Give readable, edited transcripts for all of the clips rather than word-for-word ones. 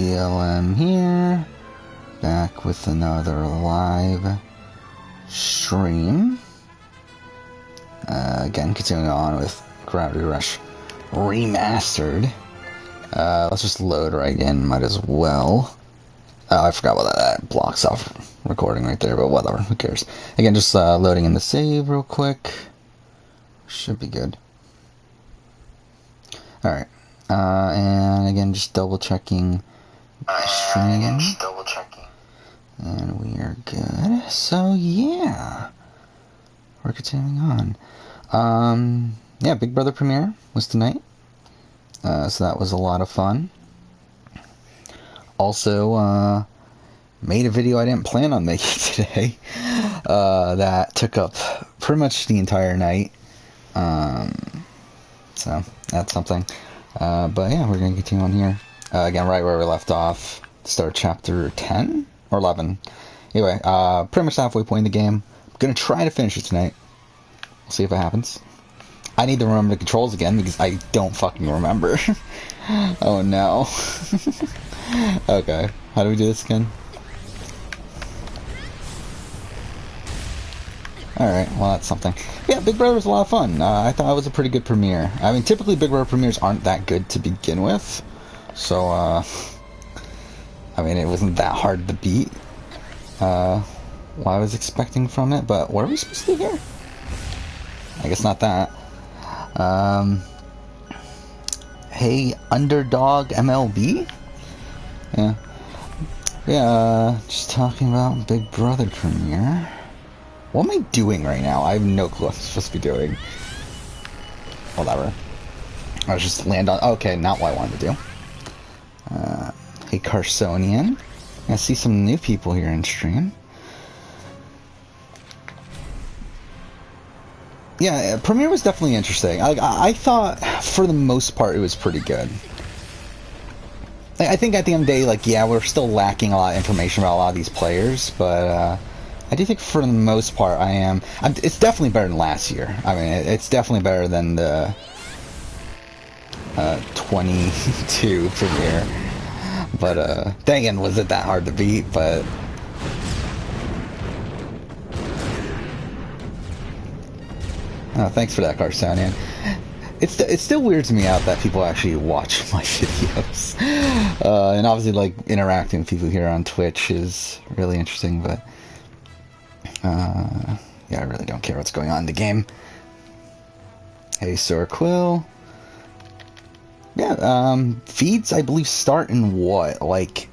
BLM here, back with another live stream. Again, continuing on with Gravity Rush Remastered. Let's just load right in, might as well. I forgot what that blocks off recording right there, but whatever, who cares. Again, just loading in the save real quick. Should be good. Alright, and again, just double checking stream. And we are good. So, yeah. We're continuing on. Yeah, Big Brother premiere was tonight. So that was a lot of fun. Also, made a video I didn't plan on making today. That took up pretty much the entire night. So, that's something. But yeah, we're going to continue on here. Again, right where we left off. Start chapter 10 or 11. Anyway, pretty much halfway point in the game. I'm going to try to finish it tonight. We'll see if it happens. I need to remember the controls again because I don't fucking remember. Oh no. Okay, how do we do this again? Alright, well that's something. Yeah, Big Brother was a lot of fun. I thought it was a pretty good premiere. I mean, typically Big Brother premieres aren't that good to begin with. So, I mean, it wasn't that hard to beat. What I was expecting from it, but what are we supposed to do here? I guess not that. Hey, Underdog MLB? Yeah. Yeah, just talking about Big Brother premiere. What am I doing right now? I have no clue what I'm supposed to be doing. Whatever. I was just land on... Okay, not what I wanted to do. Hey, Carsonian. I see some new people here in stream. Yeah, premiere was definitely interesting. I thought, for the most part, it was pretty good. I think at the end of the day, like, yeah, we're still lacking a lot of information about a lot of these players, but I do think for the most part, it's definitely better than last year. I mean, it's definitely better than the 22 premiere. But, dang it, was it that hard to beat, but... Oh, thanks for that, Carsonian. It still weirds me out that people actually watch my videos. And obviously, like, interacting with people here on Twitch is really interesting, but... yeah, I really don't care what's going on in the game. Hey, Sir Quill. Yeah, feeds, I believe, start in what? Like,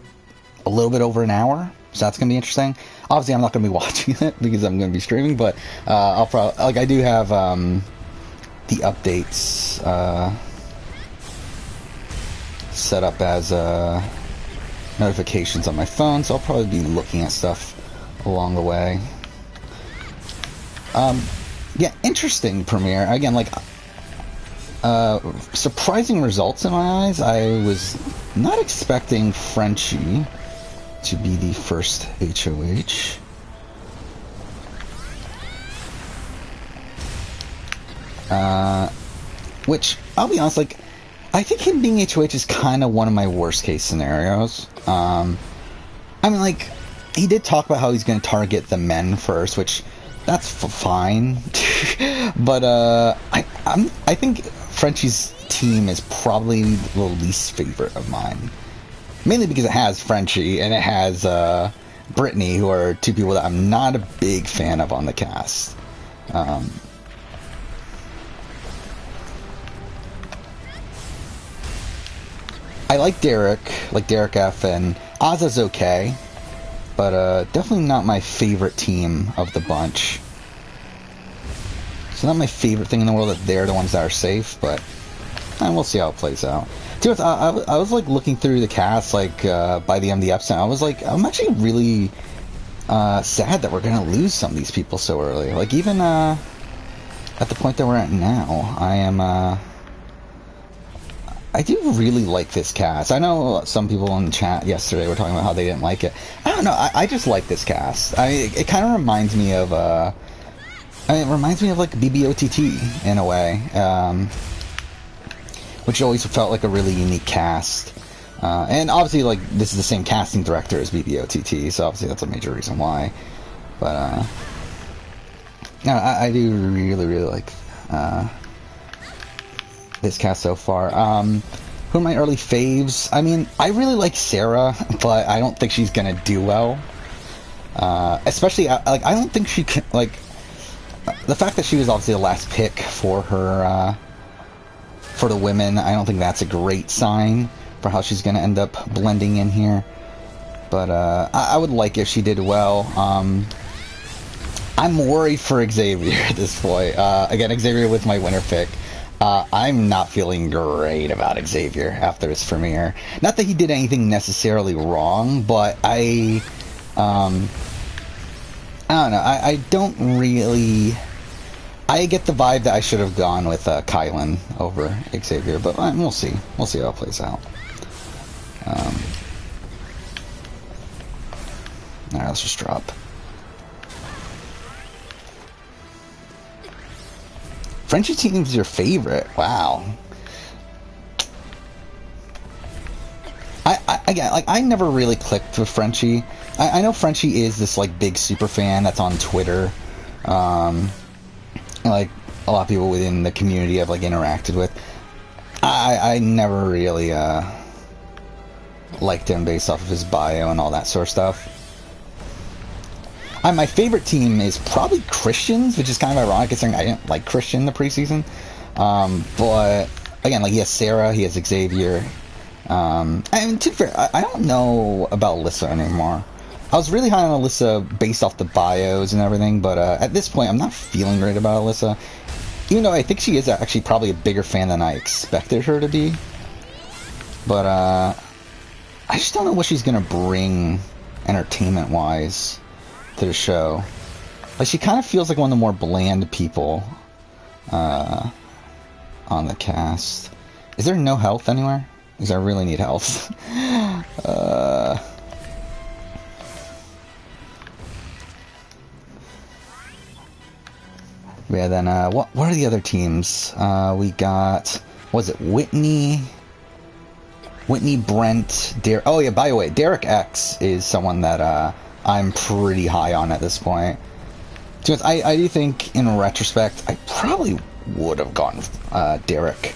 a little bit over an hour? So that's gonna be interesting. Obviously, I'm not gonna be watching it because I'm gonna be streaming, but I'll probably, like, I do have the updates set up as notifications on my phone, so I'll probably be looking at stuff along the way. Yeah, interesting premiere. Again, like, surprising results in my eyes. I was not expecting Frenchie to be the first HOH. Which, I'll be honest, like, I think him being HOH is kind of one of my worst case scenarios. I mean, like, he did talk about how he's going to target the men first, which, that's fine. But, I think Frenchie's team is probably the least favorite of mine. Mainly because it has Frenchie and it has Brittany, who are two people that I'm not a big fan of on the cast. I like Derek F, and Ozza's okay, but definitely not my favorite team of the bunch. It's not my favorite thing in the world that they're the ones that are safe, but we'll see how it plays out. To be honest, I was like looking through the cast like by the end of the episode. I was like, I'm actually really sad that we're gonna lose some of these people so early. Like, even at the point that we're at now, I do really like this cast. I know some people in the chat yesterday were talking about how they didn't like it. I don't know. I just like this cast. It kind of reminds me of it reminds me of like BBOTT in a way. Which always felt like a really unique cast. And obviously, like, this is the same casting director as BBOTT, so obviously that's a major reason why. But, no, I do really, really like, this cast so far. Who are my early faves? I mean, I really like Sarah, but I don't think she's gonna do well. Especially, like, I don't think she can, like, the fact that she was obviously the last pick for her, for the women, I don't think that's a great sign for how she's gonna end up blending in here. But, I would like if she did well. I'm worried for Xavier at this point. Again, Xavier was my winner pick. I'm not feeling great about Xavier after his premiere. Not that he did anything necessarily wrong, but I don't know. I don't really... I get the vibe that I should have gone with Kylan over Xavier, but we'll see. We'll see how it plays out. Alright, let's just drop. Frenchie team's your favorite. Wow. Again, like, I never really clicked with Frenchie. I know Frenchie is this, like, big super fan that's on Twitter. Like, a lot of people within the community I've, like, interacted with. I never really, liked him based off of his bio and all that sort of stuff. My favorite team is probably Christian's, which is kind of ironic considering I didn't like Christian in the preseason. But, again, like, he has Sarah, he has Xavier. I mean, to be fair, I don't know about Alyssa anymore. I was really high on Alyssa based off the bios and everything, but at this point, I'm not feeling great about Alyssa. Even though I think she is actually probably a bigger fan than I expected her to be. But, I just don't know what she's going to bring entertainment-wise to the show. Like, she kind of feels like one of the more bland people on the cast. Is there no health anywhere? Because I really need health. Yeah, then, what are the other teams? We got, was it Whitney, Brent, Derek. Oh yeah, by the way, Derek X is someone that, I'm pretty high on at this point. Because I do think, in retrospect, I probably would have gone Derek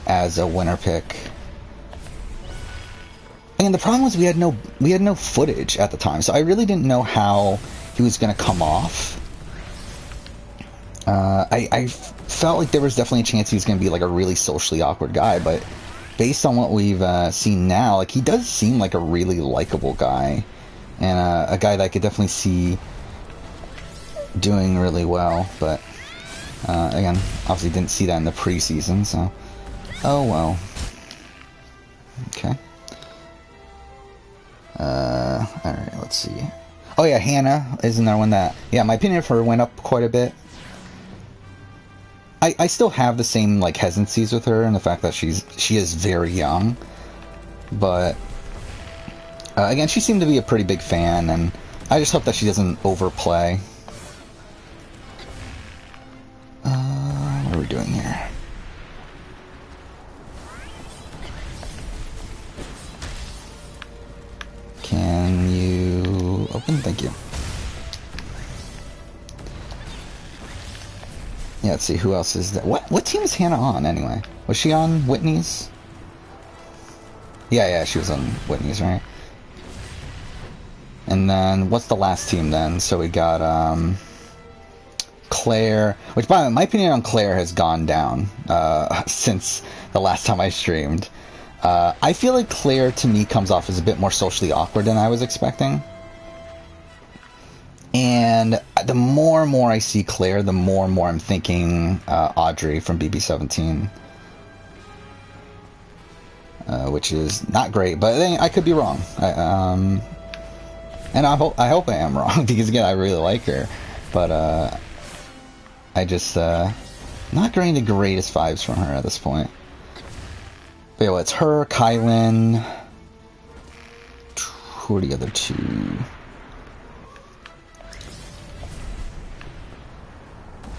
as a winner pick. And the problem was we had no footage at the time, so I really didn't know how he was going to come off. I felt like there was definitely a chance he was going to be like a really socially awkward guy, but based on what we've seen now, like, he does seem like a really likable guy. And a guy that I could definitely see doing really well, but again, obviously didn't see that in the preseason, so oh well. Okay. Alright, let's see. Oh yeah, Hannah is another one that, yeah, my opinion of her went up quite a bit. I still have the same, like, hesitancies with her and the fact that she is very young, but again, she seemed to be a pretty big fan, and I just hope that she doesn't overplay. What are we doing here? Can you open? Thank you. Yeah, let's see, who else is there? What team is Hannah on, anyway? Was she on Whitney's? Yeah, she was on Whitney's, right? And then, what's the last team then? So we got, Claire, which, by the way, my opinion on Claire has gone down, since the last time I streamed. I feel like Claire, to me, comes off as a bit more socially awkward than I was expecting. And the more and more I see Claire, the more and more I'm thinking, Audrey from BB17. Which is not great, but I could be wrong. And I hope I am wrong, because again, I really like her, but I just not getting the greatest vibes from her at this point. But yeah, well, it's her, Kylan. Who are the other two?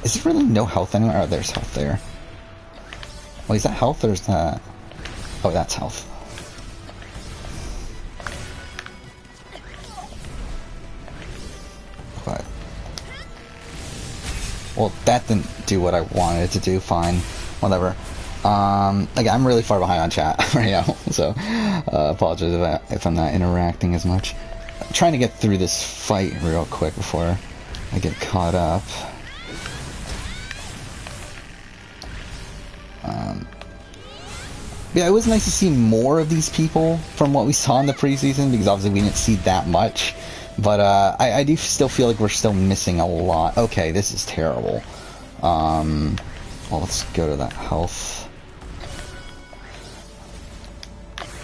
Is there really no health anywhere? Oh, there's health there. Wait, is that health or is that... Oh, that's health. but... Well, that didn't do what I wanted it to do, fine. Whatever. Again, I'm really far behind on chat right now, so apologize if I'm not interacting as much. I'm trying to get through this fight real quick before I get caught up. Yeah, it was nice to see more of these people from what we saw in the preseason, because obviously we didn't see that much. But I do still feel like we're still missing a lot. Okay, this is terrible. Well, let's go to that health.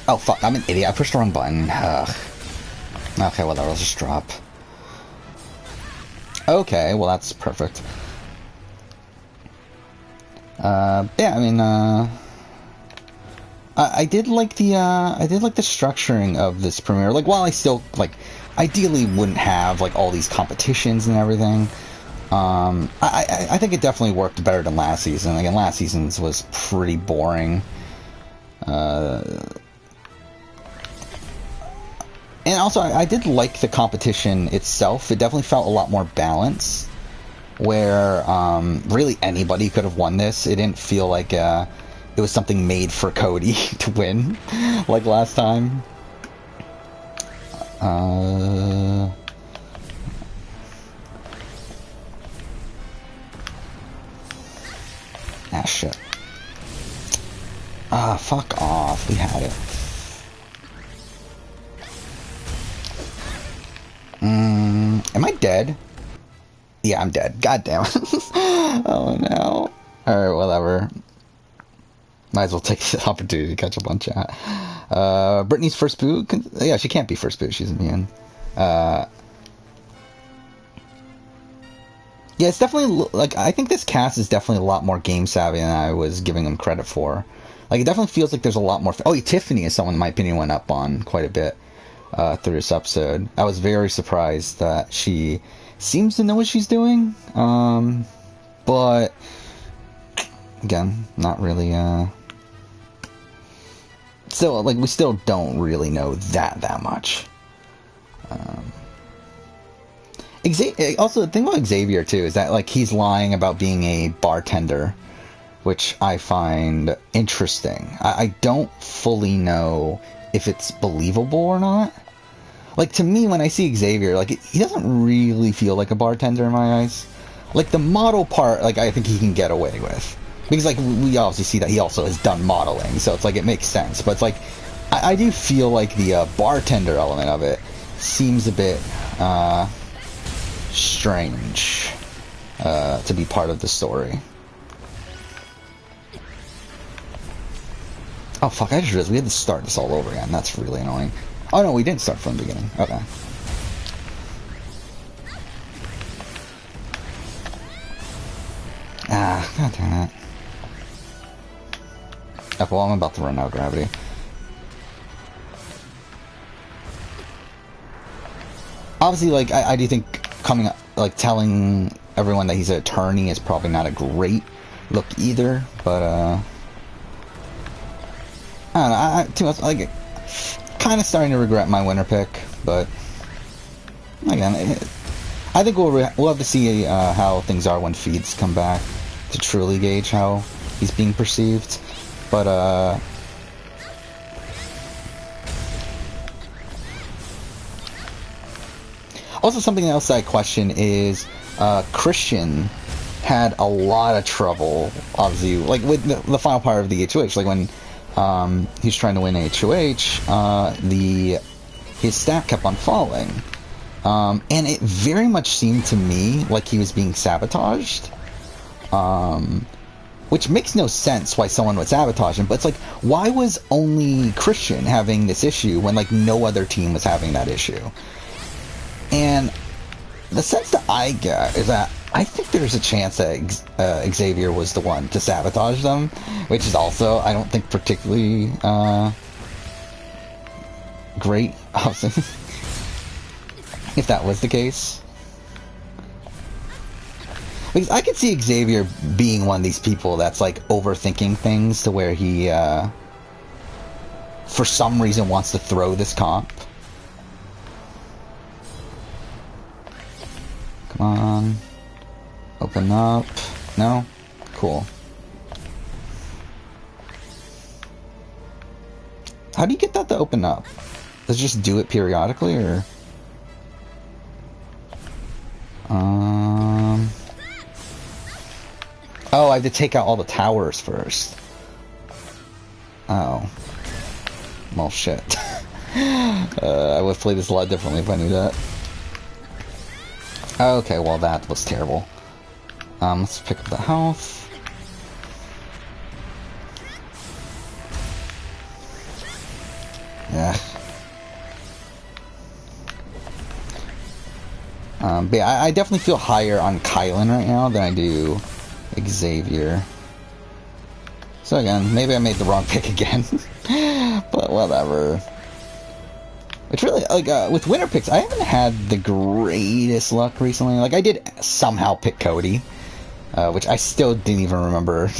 Oh, fuck, I'm an idiot. I pushed the wrong button. Ugh. Okay, whatever, let's just drop. Okay, well, that's perfect. Yeah, I mean, I did like the structuring of this premiere. Like, while I still, like, ideally wouldn't have, like, all these competitions and everything, I think it definitely worked better than last season. Again, last season's was pretty boring. And also, I did like the competition itself. It definitely felt a lot more balanced, where really anybody could have won this. It didn't feel like it was something made for Cody to win, like last time. Ah, shit. Ah, fuck off. We had it. Am I dead? Yeah, I'm dead. God damn it. Oh no. Alright, whatever. Might as well take the opportunity to catch up on chat. Brittany's first boot? Yeah, she can't be first boot. She's immune. Yeah, it's definitely, like, I think this cast is definitely a lot more game savvy than I was giving them credit for. Like, it definitely feels like there's a lot more... Oh, yeah, Tiffany is someone, in my opinion, went up on quite a bit through this episode. I was very surprised that she seems to know what she's doing. But, again, not really... Still, like, we still don't really know that much. Also, the thing about Xavier, too, is that, like, he's lying about being a bartender, which I find interesting. I don't fully know if it's believable or not. Like, to me, when I see Xavier, like, he doesn't really feel like a bartender in my eyes. Like, the model part, like, I think he can get away with. Because, like, we obviously see that he also has done modeling, so it's like, it makes sense. But it's like, I do feel like the bartender element of it seems a bit strange to be part of the story. Oh, fuck, I just realized we had to start this all over again. That's really annoying. Oh, no, we didn't start from the beginning. Okay. Ah, god damn it. Oh, well, I'm about to run out of gravity. Obviously, like, I do think coming up, like, telling everyone that he's an attorney is probably not a great look either, but, I don't know, too much, like, kind of starting to regret my winner pick, but, again, I think we'll have to see how things are when feeds come back to truly gauge how he's being perceived, but, also, something else I question is Christian had a lot of trouble, obviously, like with the final part of the HOH. Like when he was trying to win HOH, his stat kept on falling, and it very much seemed to me like he was being sabotaged. Which makes no sense why someone would sabotage him, but it's like, why was only Christian having this issue when like no other team was having that issue? And the sense that I get is that I think there's a chance that Xavier was the one to sabotage them, which is also, I don't think, particularly great, obviously, if that was the case. Because I could see Xavier being one of these people that's like overthinking things to where he, for some reason, wants to throw this comp. Come on. Open up. No? Cool. How do you get that to open up? Does it just do it periodically, or? Oh, I have to take out all the towers first. Oh. Well, shit. I would have played this a lot differently if I knew that. Okay, well that was terrible. Let's pick up the health. Yeah. But yeah, I definitely feel higher on Kylan right now than I do Xavier. So again, maybe I made the wrong pick again. But whatever. It's really, like, with winter picks, I haven't had the greatest luck recently. Like, I did somehow pick Cody, which I still didn't even remember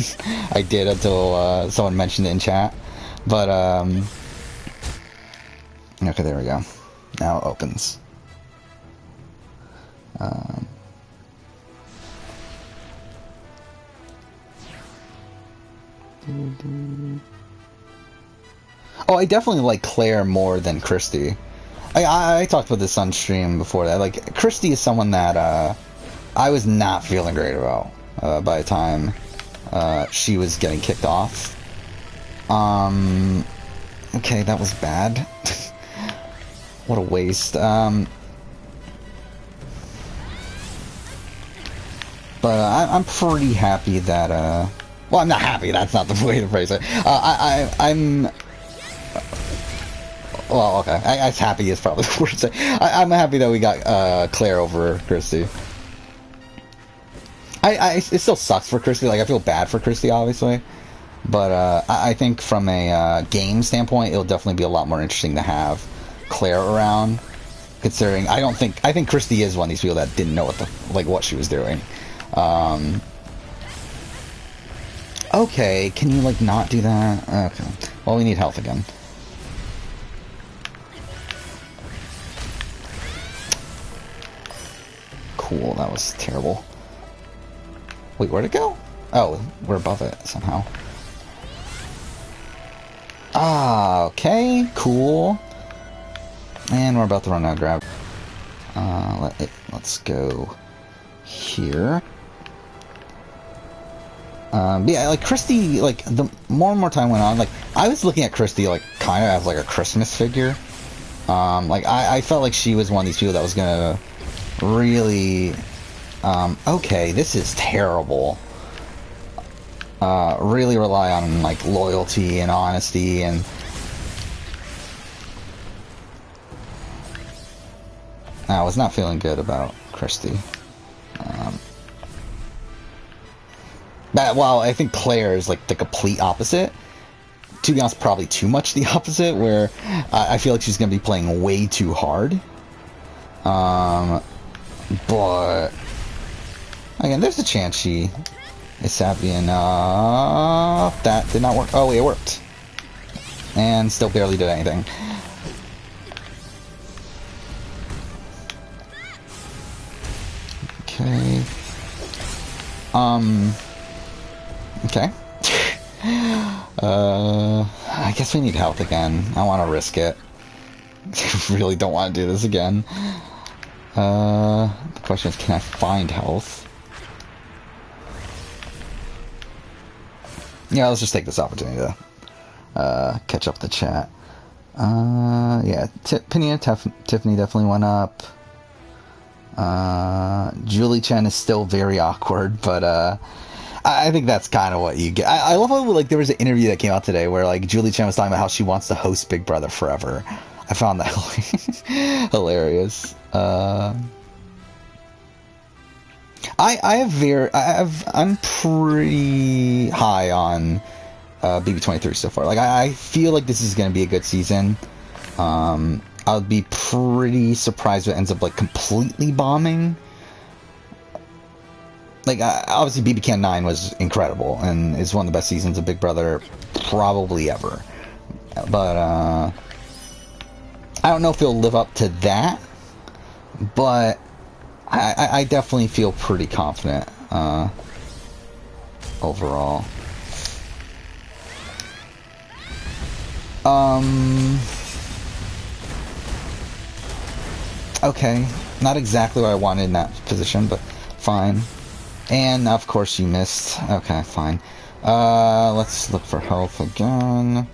I did until someone mentioned it in chat. But, okay, there we go. Now it opens. Oh, I definitely like Claire more than Christy. I talked about this on stream before that. Like, Christy is someone that I was not feeling great about by the time she was getting kicked off. Okay, that was bad. What a waste. But I'm pretty happy that, well, I'm not happy, that's not the way to phrase it. I'm... Well, okay, I happy is probably the word to say. I'm happy that we got Claire over Christy. It still sucks for Christy, like, I feel bad for Christy, obviously. But I think from a game standpoint, it'll definitely be a lot more interesting to have Claire around. Considering, I think Christy is one of these people that didn't know what she was doing. Okay, can you, like, not do that? Okay. Well, we need health again. Cool, that was terrible. Wait, where'd it go? Oh, we're above it, somehow. Ah, okay, cool. And we're about to run out of grab. Let's go here. But yeah, like, Christy, like, the more and more time went on, like, I was looking at Christy, like, kind of as, like, a Christmas figure. Like, I felt like she was one of these people that was gonna really, okay, this is terrible. Really rely on, like, loyalty and honesty, and I was not feeling good about Christy. Well, I think Claire is, like, the complete opposite. To be honest, probably too much the opposite, where I feel like she's going to be playing way too hard. But again, there's a chance she is savvy enough. That did not work. Oh, wait, it worked. And still barely did anything. Okay. Okay. I guess we need health again. I want to risk it. I really don't want to do this again. The question is, can I find health? Yeah, let's just take this opportunity to catch up the chat. Yeah, Tiffany definitely went up. Julie Chen is still very awkward, but I think that's kind of what you get. I love how, like, there was an interview that came out today where, like, Julie Chen was talking about how she wants to host Big Brother forever. I found that hilarious. I'm pretty high on BB23 so far. Like, I feel like this is going to be a good season. I'll be pretty surprised if it ends up, like, completely bombing. Like, obviously BB 9 was incredible and is one of the best seasons of Big Brother probably ever. But I don't know if it'll live up to that, but I definitely feel pretty confident overall. Okay, not exactly what I wanted in that position, but fine. And of course you missed. Okay, fine. Let's look for health again.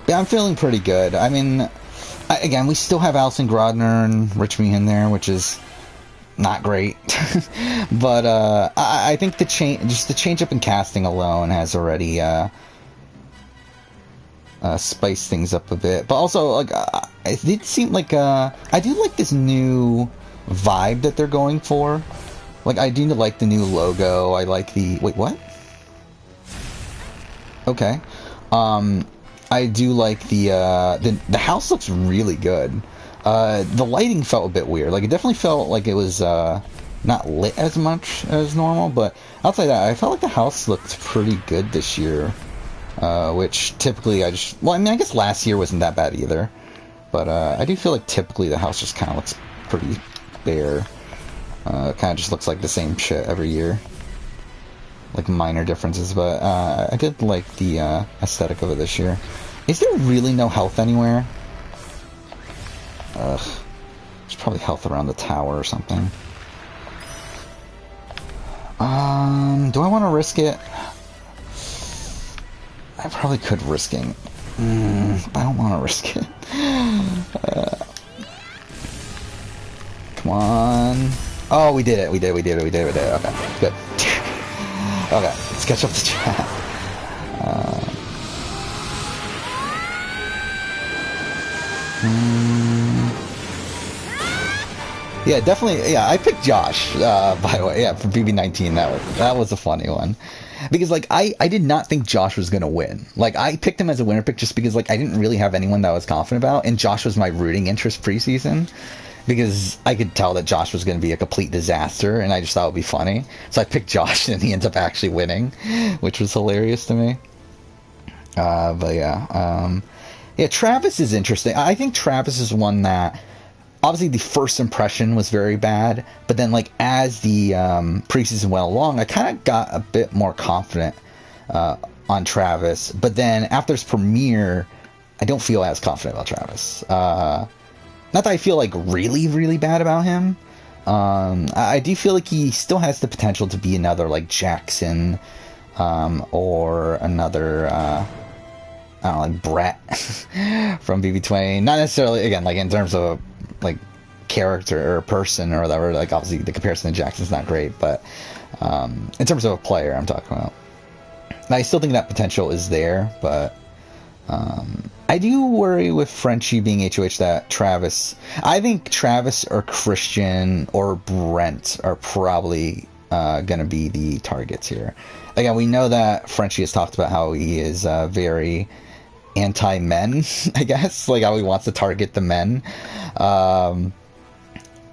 Yeah, I'm feeling pretty good. I mean, again, we still have Alison Grodner and Rich Meehan there, which is not great. But I think the change up in casting alone has already spiced things up a bit. But also, like, it did seem like I do like this new vibe that they're going for. Like, I do like the new logo. I like the wait, what? Okay. I do like the house looks really good. The lighting felt a bit weird. Like, it definitely felt like it was not lit as much as normal, but outside that, I felt like the house looked pretty good this year. Which typically I mean, I guess last year wasn't that bad either. But I do feel like typically the house just kind of looks pretty bare. It kind of just looks like the same shit every year. Like minor differences, but I did like the aesthetic of it this year. Is there really no health anywhere? Ugh. There's probably health around the tower or something. Do I want to risk it? I probably could risk it. But I don't want to risk it. Come on. Oh, we did it. We did it. Okay, good. Okay, let's catch up to chat. Yeah, definitely. Yeah, I picked Josh. By the way, yeah, for BB19. That was a funny one, because like I did not think Josh was gonna win. Like, I picked him as a winner pick just because like I didn't really have anyone that I was confident about, and Josh was my rooting interest preseason. Because I could tell that Josh was going to be a complete disaster, and I just thought it would be funny. So I picked Josh, and he ends up actually winning, which was hilarious to me. But yeah. Yeah, Travis is interesting. I think Travis is one that, obviously the first impression was very bad, but then like as the preseason went along, I kind of got a bit more confident on Travis. But then after his premiere, I don't feel as confident about Travis. Not that I feel like really, really bad about him. I do feel like he still has the potential to be another like Jackson, or another I don't know, like Brett from BB20. Not necessarily, again, like in terms of like character or person or whatever. Like, obviously the comparison to Jackson's not great, but in terms of a player, I'm talking about. I still think that potential is there, but I do worry with Frenchie being HOH that Travis... I think Travis or Christian or Brent are probably going to be the targets here. Again, we know that Frenchie has talked about how he is very anti-men, I guess. Like, how he wants to target the men.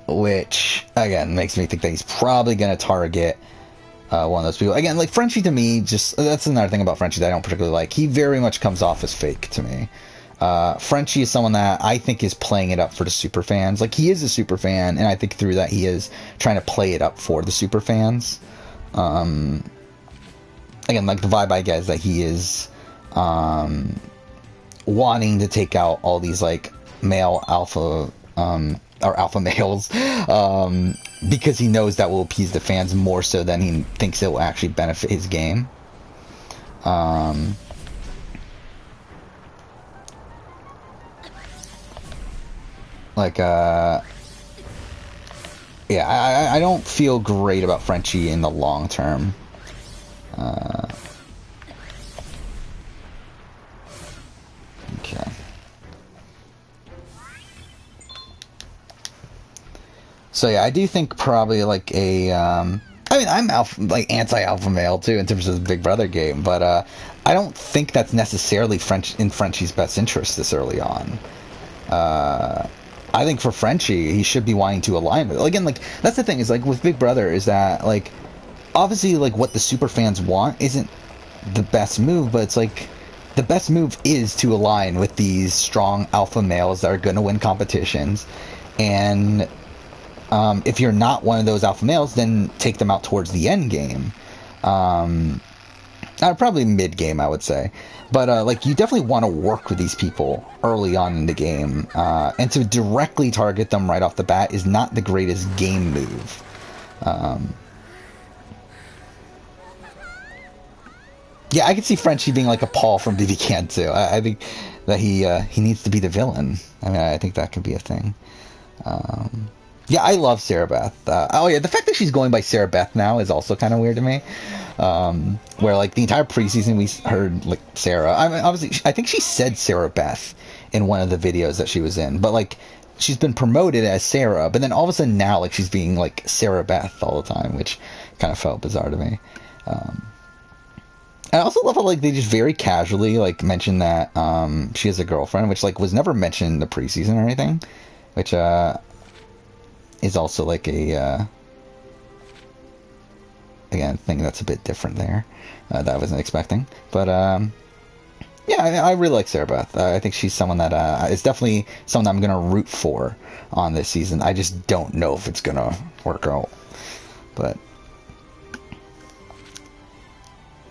Which, again, makes me think that he's probably going to target one of those people. Again, like, Frenchie to me, just... That's another thing about Frenchie that I don't particularly like. He very much comes off as fake to me. Frenchie is someone that I think is playing it up for the super fans. Like, he is a super fan, and I think through that he is trying to play it up for the super fans. Again, like, the vibe I get is that he is wanting to take out all these, like, male alpha... or alpha males, because he knows that will appease the fans more so than he thinks it will actually benefit his game. Yeah, I don't feel great about Frenchie in the long term. Okay. So yeah, I do think probably like a, I mean, I'm anti-alpha male too in terms of the Big Brother game, but I don't think that's necessarily in Frenchie's best interest this early on. I think for Frenchie, he should be wanting to align with it. Again, like, that's the thing, is like with Big Brother, is that like obviously like what the super fans want isn't the best move, but it's like the best move is to align with these strong alpha males that are going to win competitions. And if you're not one of those alpha males, then take them out towards the end game. Probably mid game, I would say. But like, you definitely want to work with these people early on in the game, and to directly target them right off the bat is not the greatest game move. Yeah, I could see Frenchie being like a Paul from BB Can too. I think that he needs to be the villain. I mean, I think that could be a thing. Yeah, I love Sarah Beth. Oh yeah, the fact that she's going by Sarah Beth now is also kind of weird to me. Where like the entire preseason we heard like Sarah. I mean, obviously, I think she said Sarah Beth in one of the videos that she was in, but like she's been promoted as Sarah, but then all of a sudden now like she's being like Sarah Beth all the time, which kind of felt bizarre to me. I also love how like they just very casually like mention that she has a girlfriend, which like was never mentioned in the preseason or anything, which is also like a again thing that's a bit different there that I wasn't expecting. But yeah, I really like Sarah Beth. I think she's someone that is definitely someone I'm gonna root for on this season. I just don't know if it's gonna work out, but.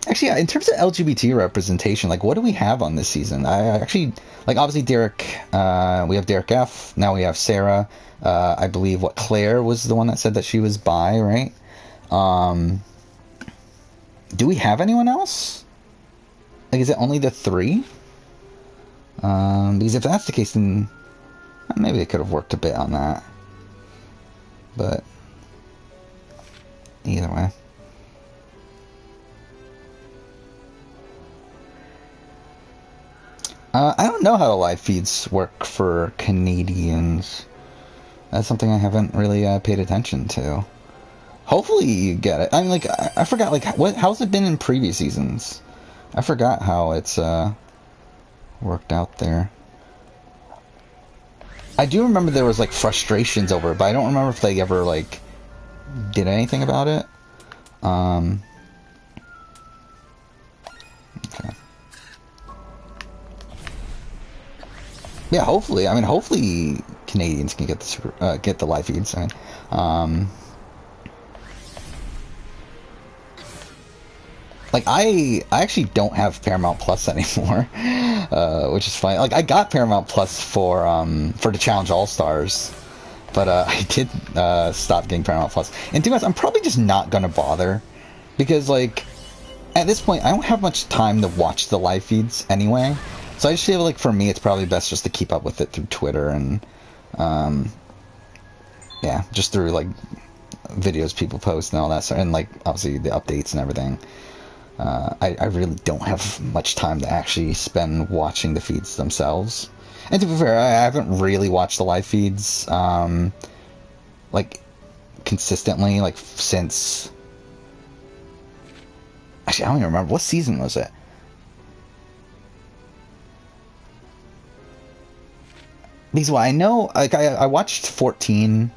Actually, yeah, in terms of LGBT representation, like, what do we have on this season? I actually, like, obviously Derek, we have Derek F, now we have Sarah, I believe, Claire was the one that said that she was bi, right? Do we have anyone else? Like, is it only the 3? Because if that's the case, then maybe they could have worked a bit on that. But, either way. I don't know how the live feeds work for Canadians. That's something I haven't really paid attention to. Hopefully you get it. I mean, like, I forgot, like, how's it been in previous seasons? I forgot how it's worked out there. I do remember there was, like, frustrations over it, but I don't remember if they ever, like, did anything about it. Okay. Yeah, hopefully. I mean, hopefully Canadians can get the live feeds. I mean, like I actually don't have Paramount Plus anymore, which is fine. Like I got Paramount Plus for the Challenge All Stars, but I did stop getting Paramount Plus. And to be honest, I'm probably just not gonna bother because like at this point I don't have much time to watch the live feeds anyway. So I just feel like for me it's probably best just to keep up with it through Twitter and yeah, just through like videos people post and all that stuff, and like obviously the updates and everything. I really don't have much time to actually spend watching the feeds themselves. And to be fair, I haven't really watched the live feeds like consistently like since actually I don't even remember what season was it. Because well, I know, like, I watched 14,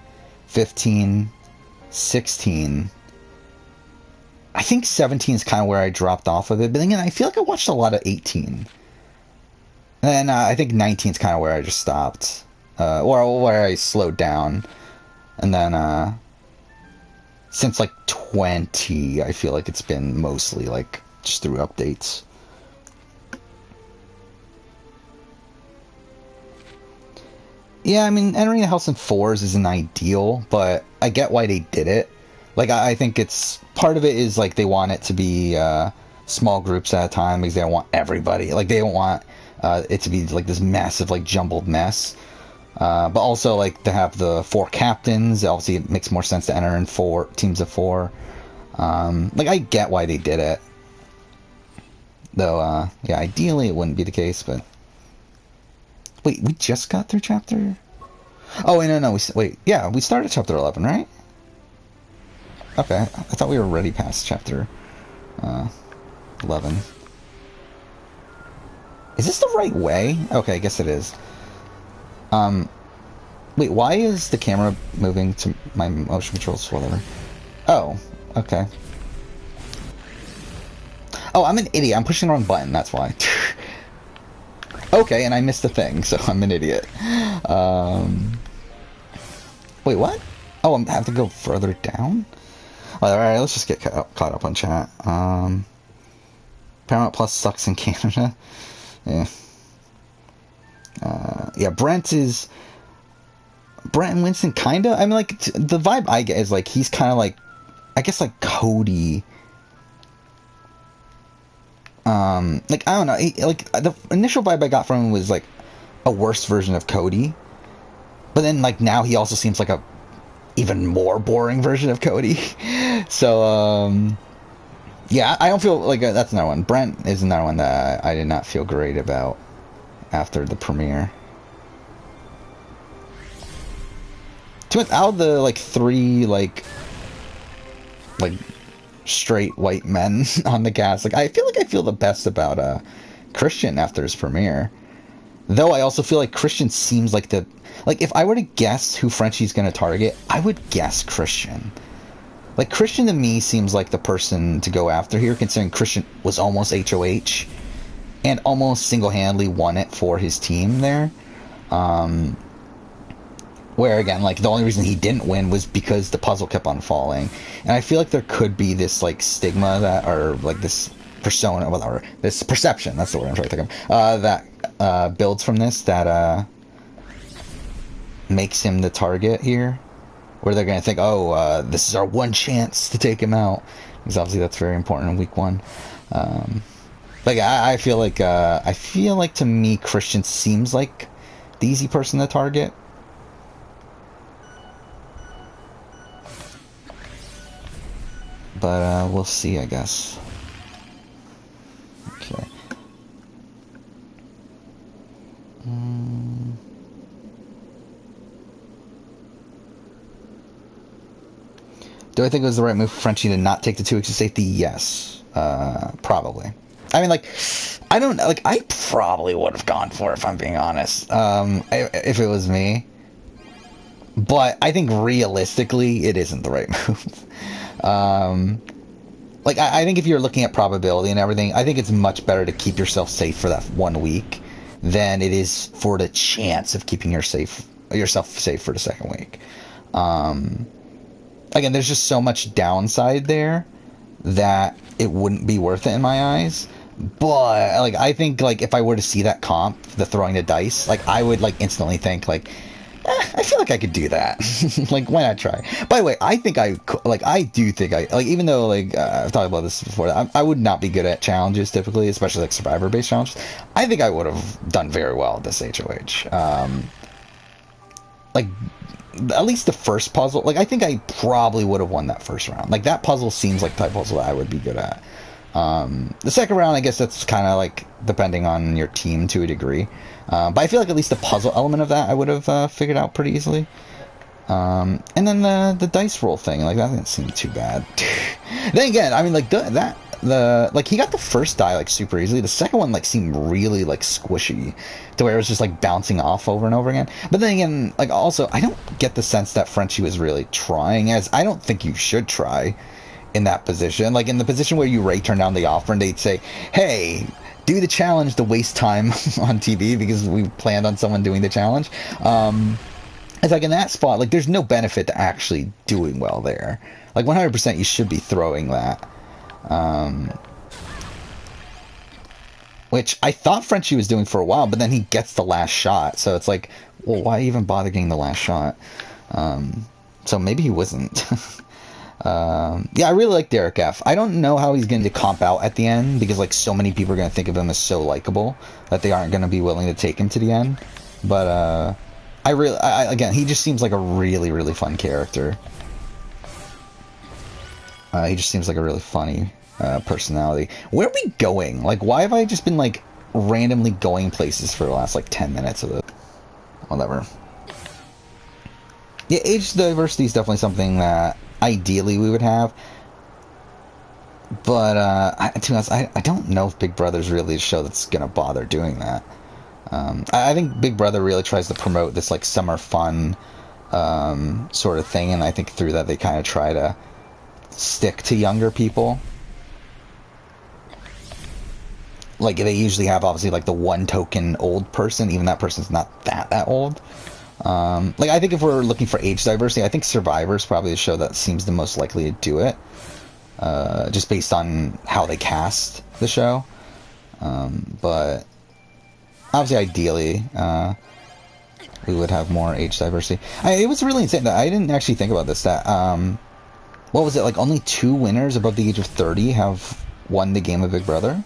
15, 16. I think 17 is kind of where I dropped off of it. But again, I feel like I watched a lot of 18. And I think 19 is kind of where I just stopped. Or where I slowed down. And then, since, like, 20, I feel like it's been mostly, like, just through updates. Yeah, I mean, entering the house in 4s isn't ideal, but I get why they did it. Like, I think it's... Part of it is, like, they want it to be small groups at a time because they don't want everybody. Like, they don't want it to be, like, this massive, like, jumbled mess. But also, like, to have the 4 captains, obviously it makes more sense to enter in 4 teams of 4. Like, I get why they did it. Though, yeah, ideally it wouldn't be the case, but... Wait, we just got through chapter... Oh, wait, no, wait, yeah, we started chapter 11, right? Okay, I thought we were already past chapter 11. Is this the right way? Okay, I guess it is. Wait, why is the camera moving to my motion controls? Whatever. Oh, okay. Oh, I'm an idiot. I'm pushing the wrong button, that's why. Okay, and I missed the thing, so I'm an idiot. Wait, what? Oh, I have to go further down? Alright, let's just get caught up on chat. Paramount Plus sucks in Canada. Yeah. Yeah, Brent and Winston kinda, I mean, like, the vibe I get is, like, he's kind of like, I guess, like, Cody. Like, I don't know, like, the initial vibe I got from him was, like, a worse version of Cody. But then, like, now he also seems like a even more boring version of Cody. So, yeah, I don't feel like that's another one. Brent is another one that I did not feel great about after the premiere. Out of the, like, three, like straight white men on the cast, like, I feel the best about Christian after his premiere. Though I also feel like Christian seems like like, if I were to guess who Frenchie's gonna target, I would guess Christian. Like, Christian to me seems like the person to go after here, considering Christian was almost HOH and almost single-handedly won it for his team there. Where, again, like, the only reason he didn't win was because the puzzle kept on falling. And I feel like there could be this, like, stigma that, or, like, this persona, or this perception, that's the word I'm trying to think of, that builds from this, that makes him the target here. Where they're going to think, oh, this is our one chance to take him out. Because obviously that's very important in week one. Like, I feel like to me, Christian seems like the easy person to target. But we'll see, I guess. Okay. Do I think it was the right move for Frenchie to not take the 2 weeks of safety? Yes. Probably. I mean, like, I don't, like, I probably would have gone for it, if I'm being honest. If it was me. But I think realistically, it isn't the right move. Like, I think if you're looking at probability and everything, I think it's much better to keep yourself safe for that 1 week than it is for the chance of keeping yourself safe for the 2nd week. Again, there's just so much downside there that it wouldn't be worth it in my eyes. But, like, I think, like, if I were to see that comp, the throwing the dice, like, I would, like, instantly think, like, I feel like I could do that. Like, why not try? By the way, I do think even though, like, I've talked about this before, I would not be good at challenges typically, especially, like, survivor-based challenges. I think I would have done very well at this HOH. Like, at least the first puzzle, like, I think I probably would have won that first round. Like, that puzzle seems like the type of puzzle that I would be good at. The second round, I guess that's kind of, like, depending on your team to a degree. But I feel like at least the puzzle element of that I would have figured out pretty easily. And then the dice roll thing, like, that didn't seem too bad. Then again, I mean, like, like, he got the first die, like, super easily. The second one, like, seemed really, like, squishy, to where it was just, like, bouncing off over and over again. But then again, like, also, I don't get the sense that Frenchie was really trying, as I don't think you should try in that position. Like, in the position where you Ray turn down the offer and they'd say, hey, do the challenge to waste time on TV because we planned on someone doing the challenge. It's like, in that spot, like, there's no benefit to actually doing well there. Like, 100% you should be throwing that. Which I thought Frenchie was doing for a while, but then he gets the last shot. So it's like, well, why even bother getting the last shot? So maybe he wasn't. Yeah, I really like Derek F. I don't know how he's going to comp out at the end, because, like, so many people are going to think of him as so likable that they aren't going to be willing to take him to the end. But, again, he just seems like a really, really fun character. He just seems like a really funny personality. Where are we going? Like, why have I just been, like, randomly going places for the last, like, 10 minutes of it? Whatever. Yeah, age diversity is definitely something that ideally we would have. But, to be honest, I don't know if Big Brother's really a show that's going to bother doing that. I think Big Brother really tries to promote this, like, summer fun sort of thing, and I think through that they kind of try to stick to younger people. Like, they usually have, obviously, like, the one token old person, even that person's not that old. Like, I think if we're looking for age diversity, I think Survivor is probably the show that seems the most likely to do it, just based on how they cast the show. But obviously, ideally, we would have more age diversity. It was really insane that I didn't actually think about this. That what was it, like? Only 2 winners above the age of 30 have won the game of Big Brother.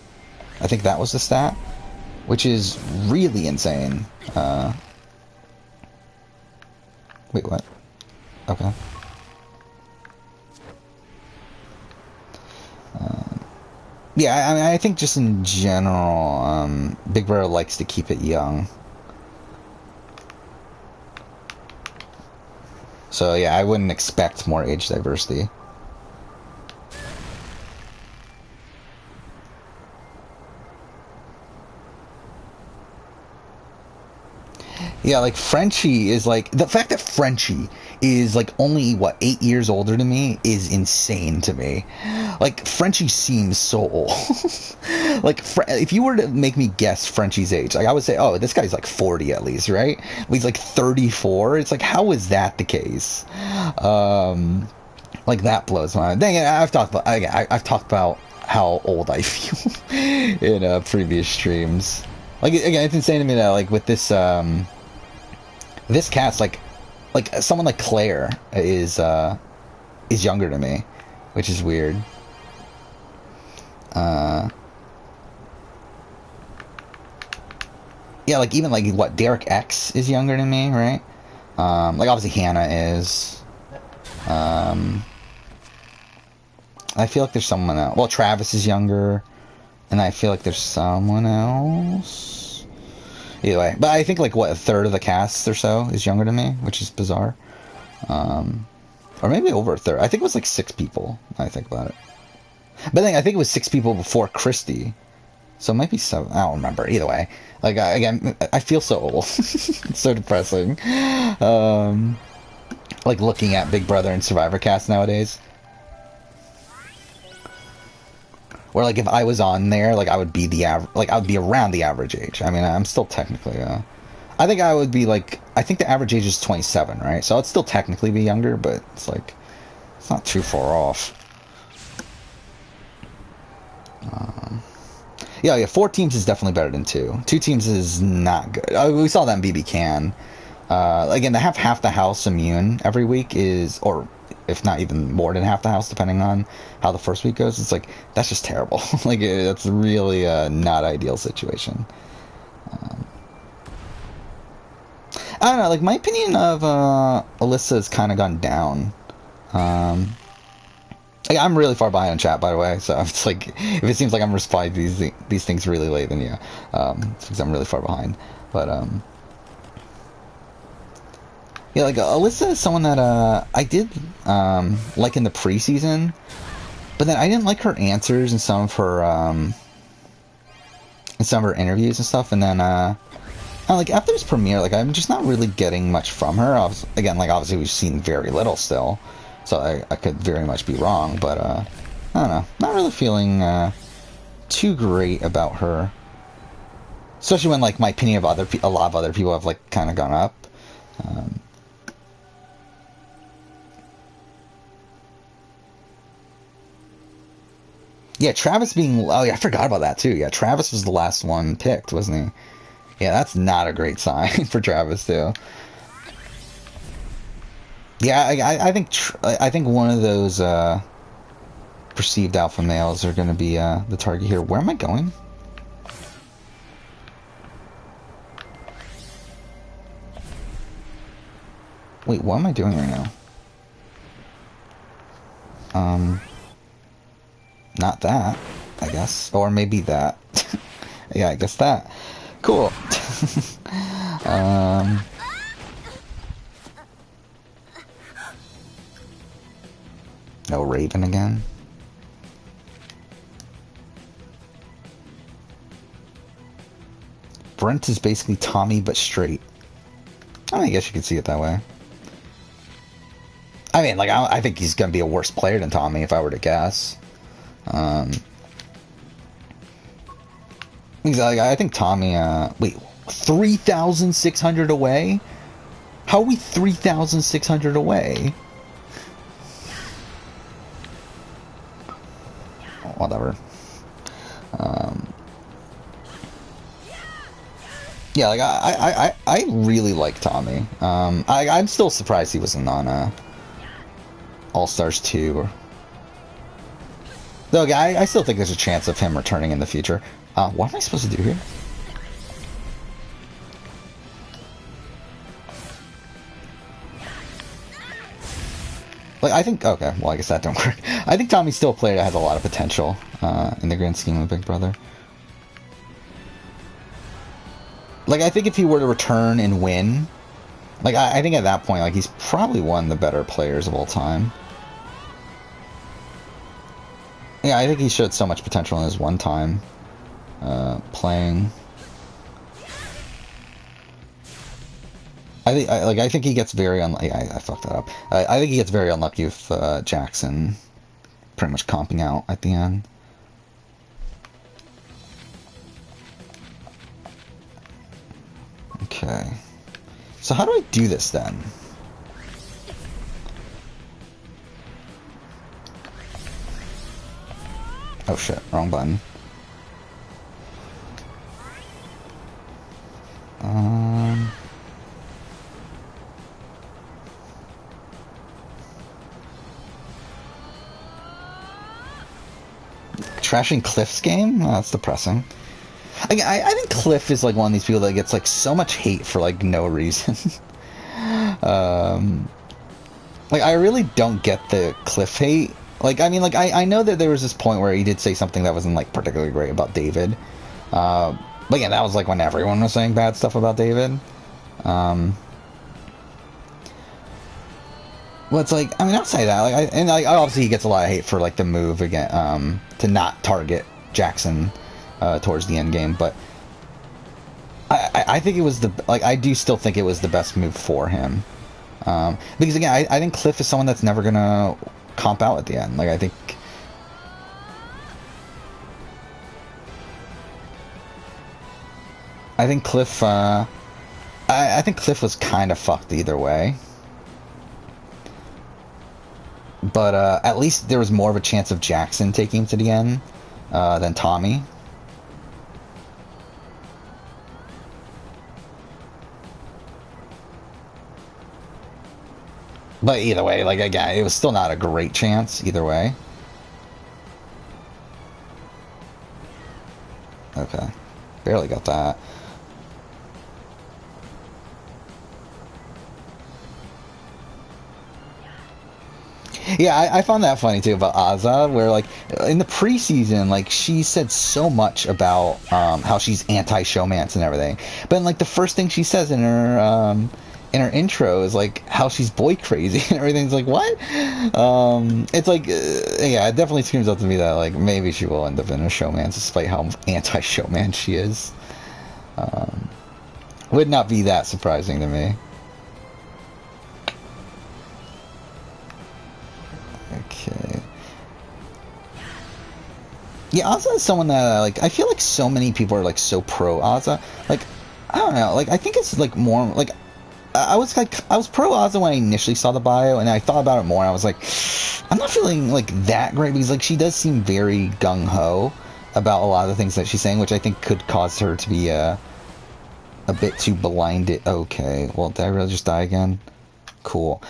I think that was the stat, which is really insane. Wait, what? Okay. Yeah, I mean, I think just in general, Big Brother likes to keep it young. So yeah, I wouldn't expect more age diversity. Yeah, like Frenchie is like, the fact that Frenchie is like only what, 8 years older than me is insane to me. Like Frenchie seems so old. Like if you were to make me guess Frenchie's age, like I would say, oh, this guy's like 40 at least, right? But he's like 34. It's like, how is that the case? Like that blows my mind. Dang it, I've talked about how old I feel in previous streams. Like again, it's insane to me that like with this this cast, like someone like Claire is younger than me, which is weird. Yeah, like even like what, Derek X is younger than me, right? Like obviously Hannah is. I feel like there's someone else. Well, Travis is younger, and I feel like there's someone else. Either way, but I think like what, a third of the cast or so is younger than me, which is bizarre. Or maybe over a third. I think it was like 6 people. I think about it. But then I think it was 6 people before Christy. So it might be 7. I don't remember. Either way. Like, again, I feel so old. It's so depressing. Like, looking at Big Brother and Survivor cast nowadays. Where, like, if I was on there, like, I would be I would be around the average age. I mean, I'm still technically, I think I would be, like, I think the average age is 27, right? So I'd still technically be younger, but it's, like, it's not too far off. Yeah, 4 teams is definitely better than 2. 2 teams is not good. We saw that in BB Can. Again, to have half the house immune every week is, or if not even more than half the house, depending on how the first week goes, it's like, that's just terrible. Like, that's really a not ideal situation. I don't know, like, my opinion of Alyssa has kind of gone down. I'm really far behind on chat, by the way, so it's like, if it seems like I'm responding to these things really late, then yeah, it's because I'm really far behind. But yeah, like Alyssa is someone that I did like in the preseason, but then I didn't like her answers in some of her interviews and stuff, and then like after this premiere, like I'm just not really getting much from her. Again, like obviously we've seen very little still. So I could very much be wrong, but I don't know. Not really feeling too great about her. Especially when like my opinion of a lot of other people have like kind of gone up. Yeah, Travis being... Oh yeah, I forgot about that too. Yeah, Travis was the last one picked, wasn't he? Yeah, that's not a great sign for Travis too. Yeah, I think one of those perceived alpha males are going to be the target here. Where am I going? Wait, what am I doing right now? Not that, I guess, or maybe that. Yeah, I guess that. Cool. No Raven again. Brent is basically Tommy, but straight. I guess you could see it that way. I mean, like, I think he's going to be a worse player than Tommy, if I were to guess. I think Tommy, wait, 3,600 away? How are we 3,600 away? Whatever. Yeah, like I really like Tommy. I'm still surprised he wasn't on All Stars 2. Though I still think there's a chance of him returning in the future. What am I supposed to do here? Like, I think, okay, well, I guess that don't work. I think Tommy's still a player that has a lot of potential in the grand scheme of Big Brother. Like, I think if he were to return and win, like, I think at that point, like, he's probably one of the better players of all time. Yeah, I think he showed so much potential in his one time playing. I think he gets very unlucky. I fucked that up. I think he gets very unlucky with Jackson pretty much comping out at the end. Okay. So how do I do this then? Oh shit, wrong button. Trashing Cliff's game? Oh, that's depressing. I think Cliff is like one of these people that gets like so much hate for like no reason. Like I really don't get the Cliff hate. Like I mean, like I know that there was this point where he did say something that wasn't like particularly great about David. But yeah, that was like when everyone was saying bad stuff about David. Well, it's like, I mean, outside that, like, obviously he gets a lot of hate for like the move again, to not target Jackson towards the end game, but I think it was I do still think it was the best move for him, because again, I think Cliff is someone that's never gonna comp out at the end. Like, I think Cliff, I think Cliff was kind of fucked either way. But at least there was more of a chance of Jackson taking him to the end than Tommy. But either way, like, again, it was still not a great chance either way. Okay. Barely got that. Yeah, I found that funny too about Azza, where like in the preseason, like she said so much about how she's anti-showmance and everything, but then, like the first thing she says in her intro is like how she's boy crazy and everything's like what? It's like yeah, it definitely screams out to me that like maybe she will end up in a showmance despite how anti-showman she is. Would not be that surprising to me. Okay. Yeah, Azza is someone that like I feel like so many people are like so pro Azza. Like I don't know, like I think it's like more like I was pro Azza when I initially saw the bio, and I thought about it more and I was like I'm not feeling like that great because like she does seem very gung ho about a lot of the things that she's saying, which I think could cause her to be a bit too blinded. Okay, well, did I really just die again? Cool.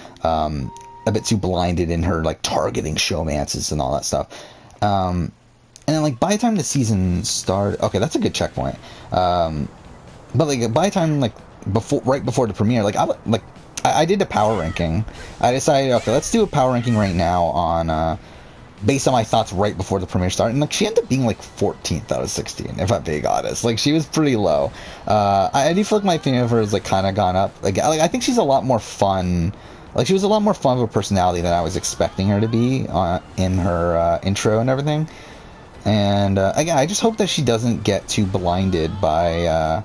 A bit too blinded in her like targeting showmances and all that stuff. And then like by the time the season started, okay, that's a good checkpoint. But like by the time like right before the premiere, like I did a power ranking. I decided, okay, let's do a power ranking right now on based on my thoughts right before the premiere started, and like she ended up being like 14th out of 16, if I'm being honest. Like she was pretty low. I do feel like my opinion of her has like kind of gone up. Like I think she's a lot more fun. Like, she was a lot more fun of a personality than I was expecting her to be in her intro and everything. And, again, I just hope that she doesn't get too blinded by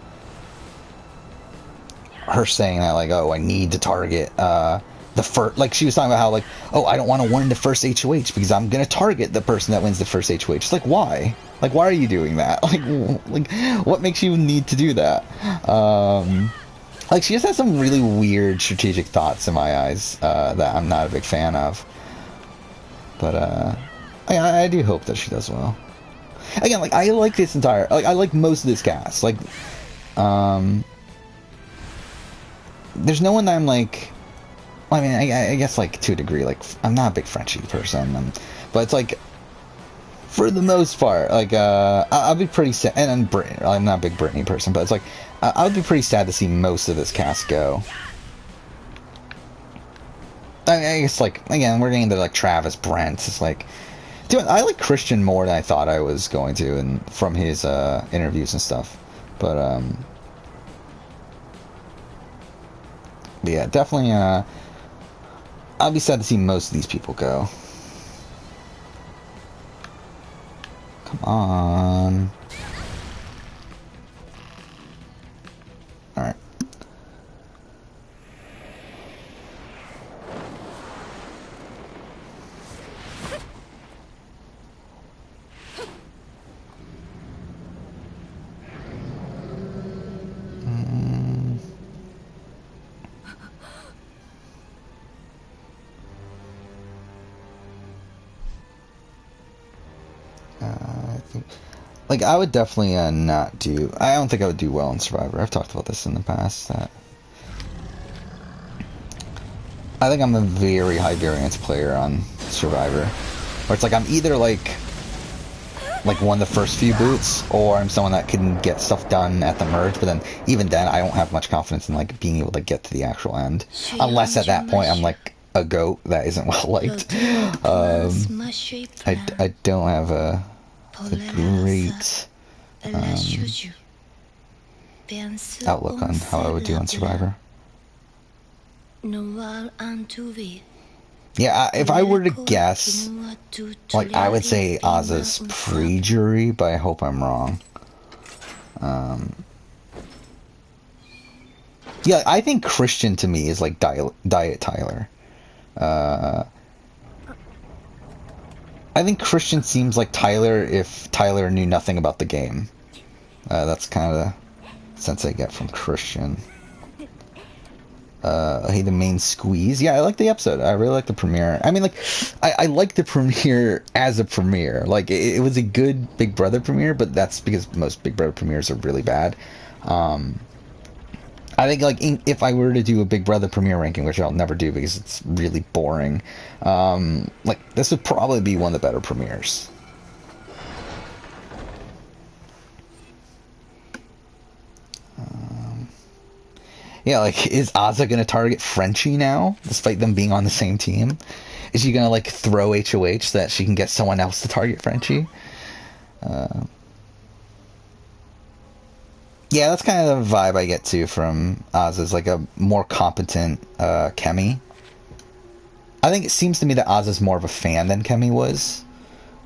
her saying that, like, oh, I need to target the first... Like, she was talking about how, like, oh, I don't want to win the first HOH because I'm going to target the person that wins the first HOH. It's like, why? Like, why are you doing that? Like, what makes you need to do that? Like, she just has some really weird strategic thoughts in my eyes that I'm not a big fan of. But, I do hope that she does well. Again, like, I like this entire... Like, I like most of this cast. Like, there's no one that I'm like... Well, I mean, I guess, like, to a degree, like, I'm not a big Frenchie person. But it's like... For the most part, like, I'll be pretty sad, and Britney, I'm not a big Britney person, but it's like, I would be pretty sad to see most of this cast go. I guess, like, again, we're getting into, like, Travis Brent, it's like, dude, I like Christian more than I thought I was going to, and from his, interviews and stuff, but yeah, definitely, I'll be sad to see most of these people go. Come on. Alright. Like, I would definitely not do... I don't think I would do well in Survivor. I've talked about this in the past. That I think I'm a very high variance player on Survivor. Where it's like, I'm either like one of the first few boots, or I'm someone that can get stuff done at the merge, but then, even then, I don't have much confidence in, like, being able to get to the actual end. Unless at that point I'm, like, a goat that isn't well liked. I don't have a great outlook on how I would do on Survivor. Yeah, if I were to guess, like, I would say Oz's pre-jury, but I hope I'm wrong. Yeah, I think Christian to me is like Diet Tyler. I think Christian seems like Tyler if Tyler knew nothing about the game. That's kind of the sense I get from Christian. Hey, the main squeeze. Yeah, I like the episode. I really like the premiere. I mean, like, I like the premiere as a premiere. Like, it was a good Big Brother premiere, but that's because most Big Brother premieres are really bad. I think, like, if I were to do a Big Brother premiere ranking, which I'll never do because it's really boring, like, this would probably be one of the better premieres. Yeah, like, is Azza gonna target Frenchie now, despite them being on the same team? Is she gonna, like, throw HOH so that she can get someone else to target Frenchie? Yeah, that's kind of the vibe I get, too, from Azza's, like, a more competent, Kemi. I think it seems to me that Azza's more of a fan than Kemi was,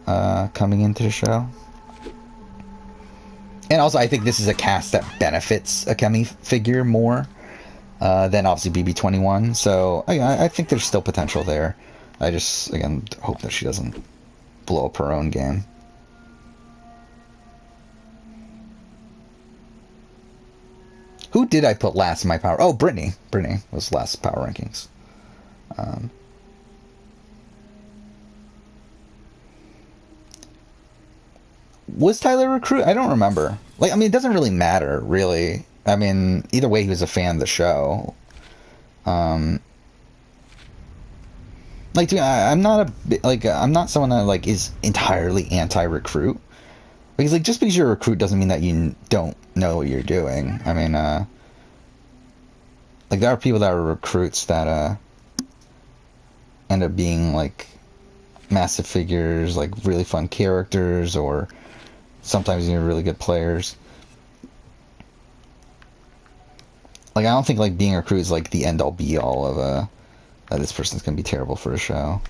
coming into the show. And also, I think this is a cast that benefits a Kemi figure more than, obviously, BB21. So, I think there's still potential there. I just, again, hope that she doesn't blow up her own game. Who did I put last in my power? Oh, Brittany. Brittany was last power rankings. Was Tyler a recruit? I don't remember. Like, I mean, it doesn't really matter, really. I mean, either way, he was a fan of the show. Like, dude, I'm not I'm not someone that, like, is entirely anti-recruit. Because, like, just because you're a recruit doesn't mean that you don't know what you're doing. I mean, like, there are people that are recruits that, end up being, like, massive figures, like, really fun characters, or sometimes even really good players. Like, I don't think, like, being a recruit is, like, the end-all be-all of, that this person's gonna be terrible for a show.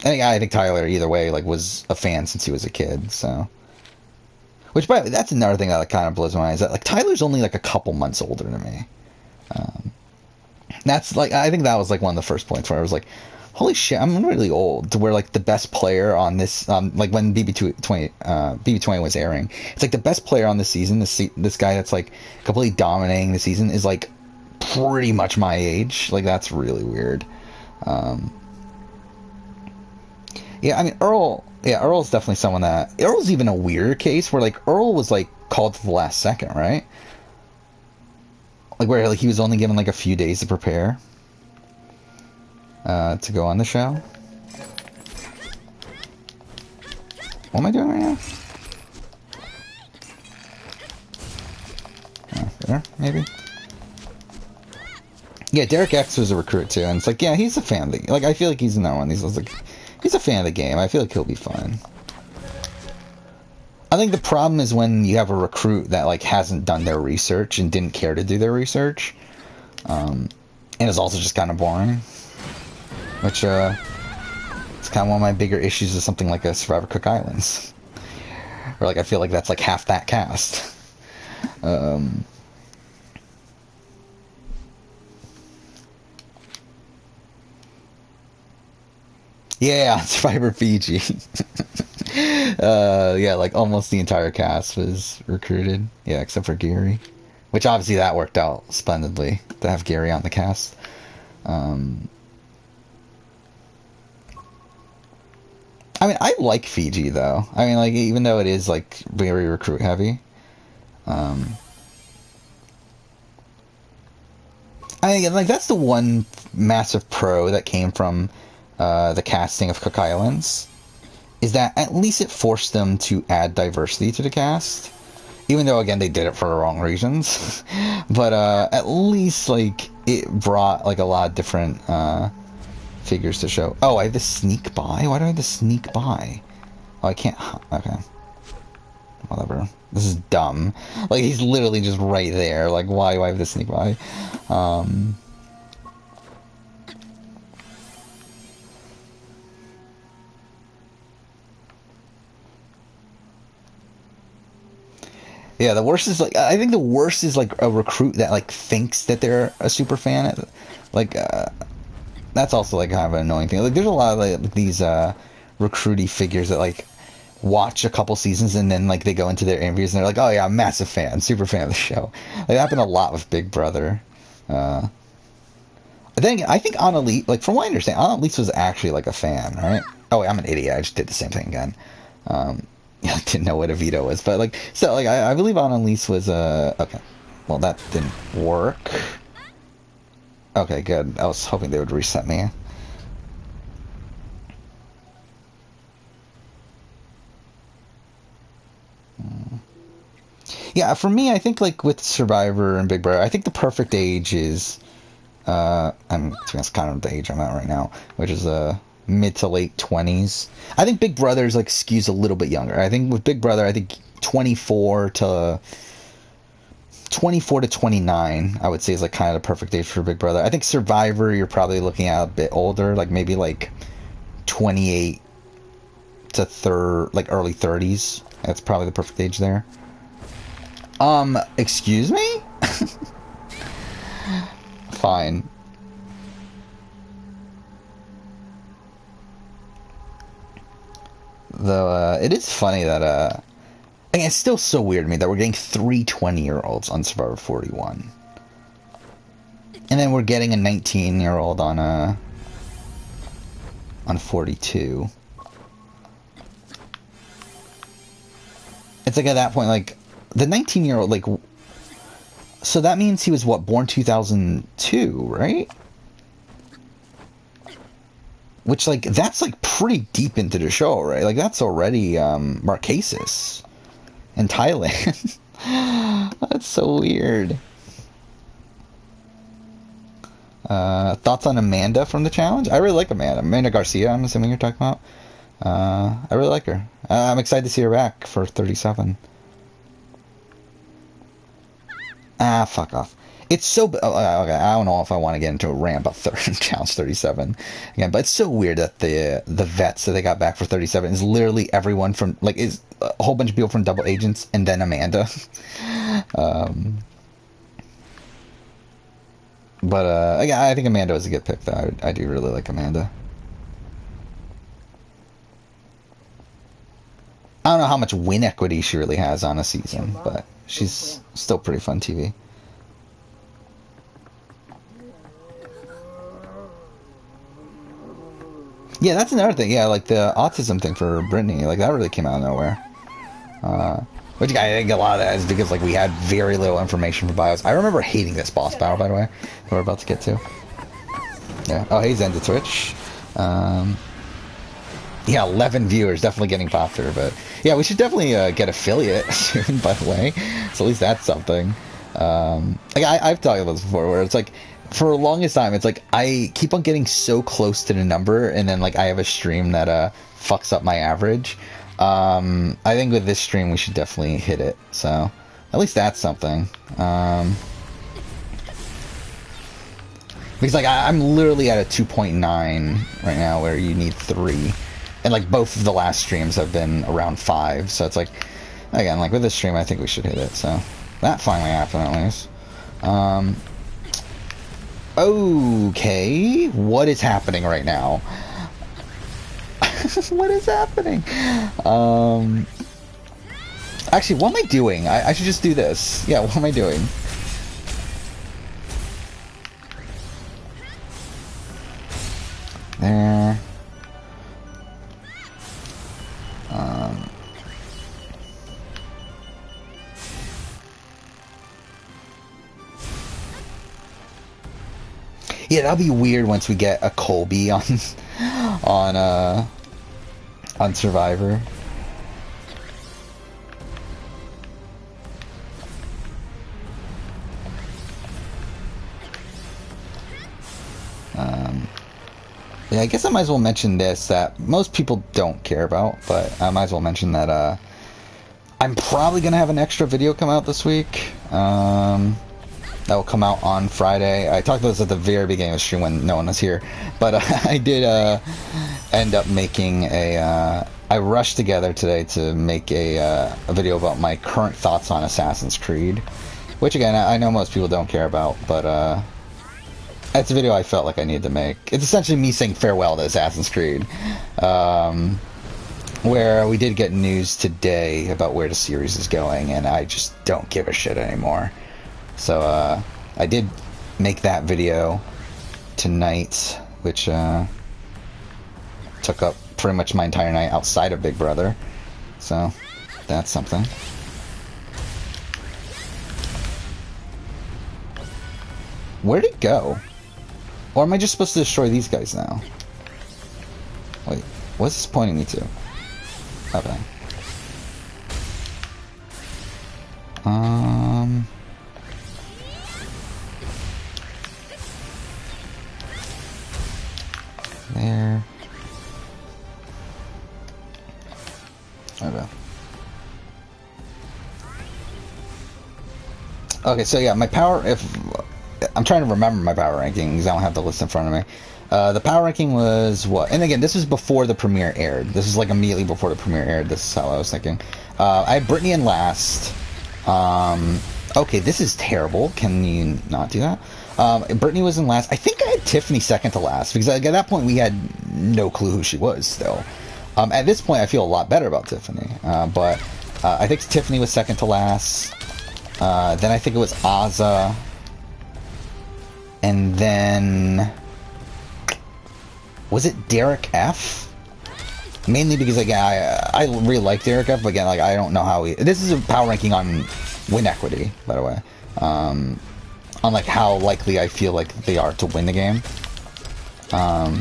And I think Tyler, either way, like, was a fan since he was a kid, so. Which, by the way, that's another thing that, like, kind of blows my mind, is that, like, Tyler's only, like, a couple months older than me. That's, like, I think that was, like, one of the first points where I was like, Holy shit, I'm really old to where like the best player on this like when BB20 was airing, it's like the best player on this season, this guy that's like completely dominating the season is like pretty much my age. Like that's really weird. Yeah, I mean Earl's definitely someone that Earl's even a weirder case where like Earl was like called to the last second, right? Like where like he was only given like a few days to prepare to go on the show. What am I doing right now? There, maybe. Yeah, Derek X was a recruit too, and it's like, yeah, he's a fan of the like. I feel like he's another one. He's like, he's a fan of the game. I feel like he'll be fine. I think the problem is when you have a recruit that like hasn't done their research and didn't care to do their research, and is also just kind of boring. Which it's kind of one of my bigger issues with something like a Survivor Cook Islands, or like I feel like that's like half that cast. Yeah, Survivor Fiji. Yeah, like almost the entire cast was recruited. Yeah, except for Gary. Which obviously that worked out splendidly to have Gary on the cast. I mean, I like Fiji though. I mean, like even though it is like very recruit heavy. I think like that's the one massive pro that came from the casting of Cook Islands, is that at least it forced them to add diversity to the cast, even though again they did it for the wrong reasons. But at least like it brought like a lot of different figures to show. Oh, I have to sneak by. Why do I have to sneak by? Oh, I can't. Okay, whatever. This is dumb. Like he's literally just right there. Like why do I have to sneak by? Yeah, the worst is like I think the worst is like a recruit that like thinks that they're a super fan. Like that's also like kind of an annoying thing. Like there's a lot of like these recruity figures that like watch a couple seasons and then like they go into their interviews and they're like, oh yeah, I'm a massive fan, super fan of the show. Like that happened a lot with Big Brother. I think Annalise, like from what I understand, Annalise was actually like a fan, right? Oh wait, I'm an idiot. I just did the same thing again. Yeah, I didn't know what a veto was, but like, so like, I believe Annalise was okay. Well, that didn't work. Okay, good. I was hoping they would reset me. Yeah, for me, I think like with Survivor and Big Brother, I think the perfect age is, that's kind of the age I'm at right now, which is mid to late 20s. I think Big Brother's like skews a little bit younger. I think with Big Brother, I think 24 to 29, I would say is like kind of the perfect age for Big Brother. I think Survivor, you're probably looking at a bit older, like maybe like 28 to like early 30s. That's probably the perfect age there. Excuse me? Fine. Though, it is funny that, I mean, it's still so weird to me that we're getting 3 20-year-olds on Survivor 41. And then we're getting a 19-year-old on 42. It's like at that point, like, the 19-year-old, like, so that means he was, what, born 2002, right? Which, like, that's, like, pretty deep into the show, right? Like, that's already, Marquesas in Thailand. That's so weird. Thoughts on Amanda from the challenge? I really like Amanda. Amanda Garcia, I'm assuming you're talking about. I really like her. I'm excited to see her back for 37. Ah, fuck off. It's so... okay, I don't know if I want to get into a rant about Challenge 37 again, but it's so weird that the vets that they got back for 37 is literally everyone from... Like, is a whole bunch of people from Double Agents and then Amanda. But, I think Amanda was a good pick, though. I do really like Amanda. don't know how much win equity she really has on a season, but she's still pretty fun TV. Yeah, that's another thing. Yeah, like the autism thing for Brittany, like that really came out of nowhere. Which I think a lot of that is because like we had very little information for bios. I remember hating this boss battle, by the way. We're about to get to. Yeah. Oh, hey, Zen to Twitch. Yeah, 11 viewers, definitely getting popular. But yeah, we should definitely get affiliate soon. By the way, so at least that's something. Like I've talked about this before, where it's like, for the longest time, it's like I keep on getting so close to the number, and then like I have a stream that fucks up my average. I think with this stream we should definitely hit it. So at least that's something. Because like I'm literally at a 2.9 right now, where you need 3, and like both of the last streams have been around 5. So it's like, again, like with this stream, I think we should hit it. So that finally happened at least. Okay, what is happening right now? What is happening? Actually, what am I doing? I should just do this. Yeah, what am I doing? There. Yeah, that'll be weird once we get a Colby on Survivor. Yeah, I guess I might as well mention this that most people don't care about, but I might as well mention that I'm probably gonna have an extra video come out this week. That will come out on Friday. I talked about this at the very beginning of the stream when no one was here, but I did end up making a. I rushed together today to make a video about my current thoughts on Assassin's Creed, which again I know most people don't care about, but that's a video I felt like I needed to make. It's essentially me saying farewell to Assassin's Creed, where we did get news today about where the series is going, and I just don't give a shit anymore. So I did make that video tonight, which took up pretty much my entire night outside of Big Brother. So that's something. Where'd it go? Or am I just supposed to destroy these guys now? Wait, what's this pointing me to? Okay. There. Okay. Okay, so yeah, my power, if I'm trying to remember my power ranking because I don't have the list in front of me. The power ranking was what? And again, this was before the premiere aired. This is like immediately before the premiere aired. This is how I was thinking. I had Brittany in last. Okay, this is terrible. Can you not do that? Brittany was in last. I think I had Tiffany second to last because at that point we had no clue who she was still. At this point, I feel a lot better about Tiffany. But I think Tiffany was second to last. Then I think it was Azza. And then was it Derek F? Mainly because like I really like Derek F. But again, like I don't know how he. This is a power ranking on win equity, by the way. On like how likely I feel like they are to win the game. Yeah,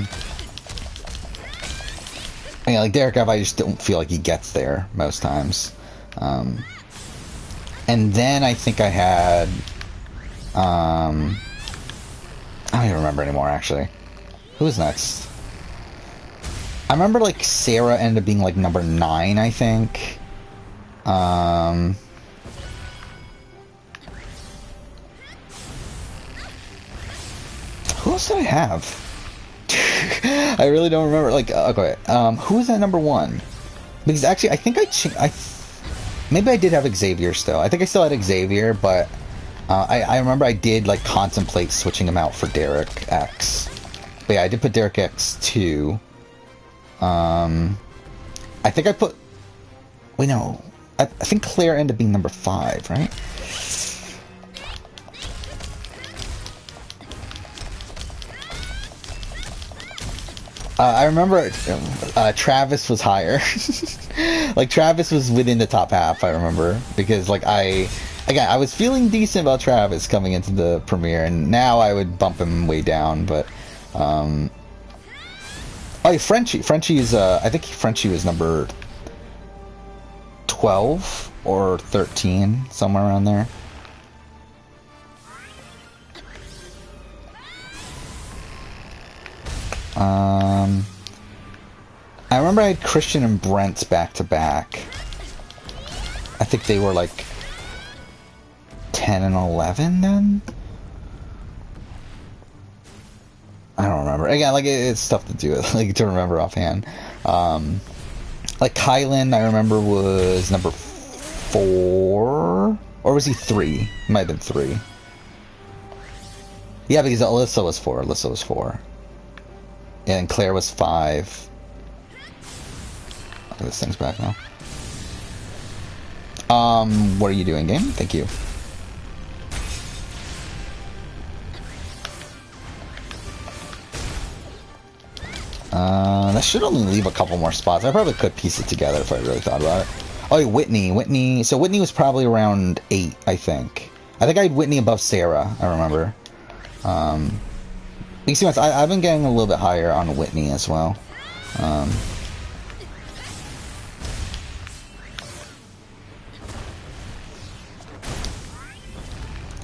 like Derek F. I just don't feel like he gets there most times. And then I think I had. I don't even remember anymore, actually. Who was next? I remember, like, Sarah ended up being, like, number 9, I think. Who else did I have? I really don't remember. Like, okay, who was at number 1? Because, actually, I think maybe I did have Xavier still. I think I still had Xavier, but... I remember I did, like, contemplate switching him out for Derek X. But yeah, I did put Derek X 2. I think I put... Wait, no. I think Claire ended up being number 5, right? I remember Travis was higher. Like, Travis was within the top half, I remember. Because, like, I was feeling decent about Travis coming into the premiere, and now I would bump him way down, but, oh, Frenchie. Frenchie is, I think Frenchie was number 12 or 13, somewhere around there. I remember I had Christian and Brent back to back. I think they were like 10 and 11 then? I don't remember. Again, like, it's tough to do it, like, to remember offhand. Like, Kylan, I remember, was number 4? Or was he 3? Might have been 3. Yeah, because Alyssa was 4. Alyssa was 4. And Claire was 5. Okay, this thing's back now. What are you doing, game? Thank you. That should only leave a couple more spots. I probably could piece it together if I really thought about it. Oh, yeah, Whitney. So Whitney was probably around 8, I think. I think I had Whitney above Sarah, I remember. You see, I've been getting a little bit higher on Whitney as well.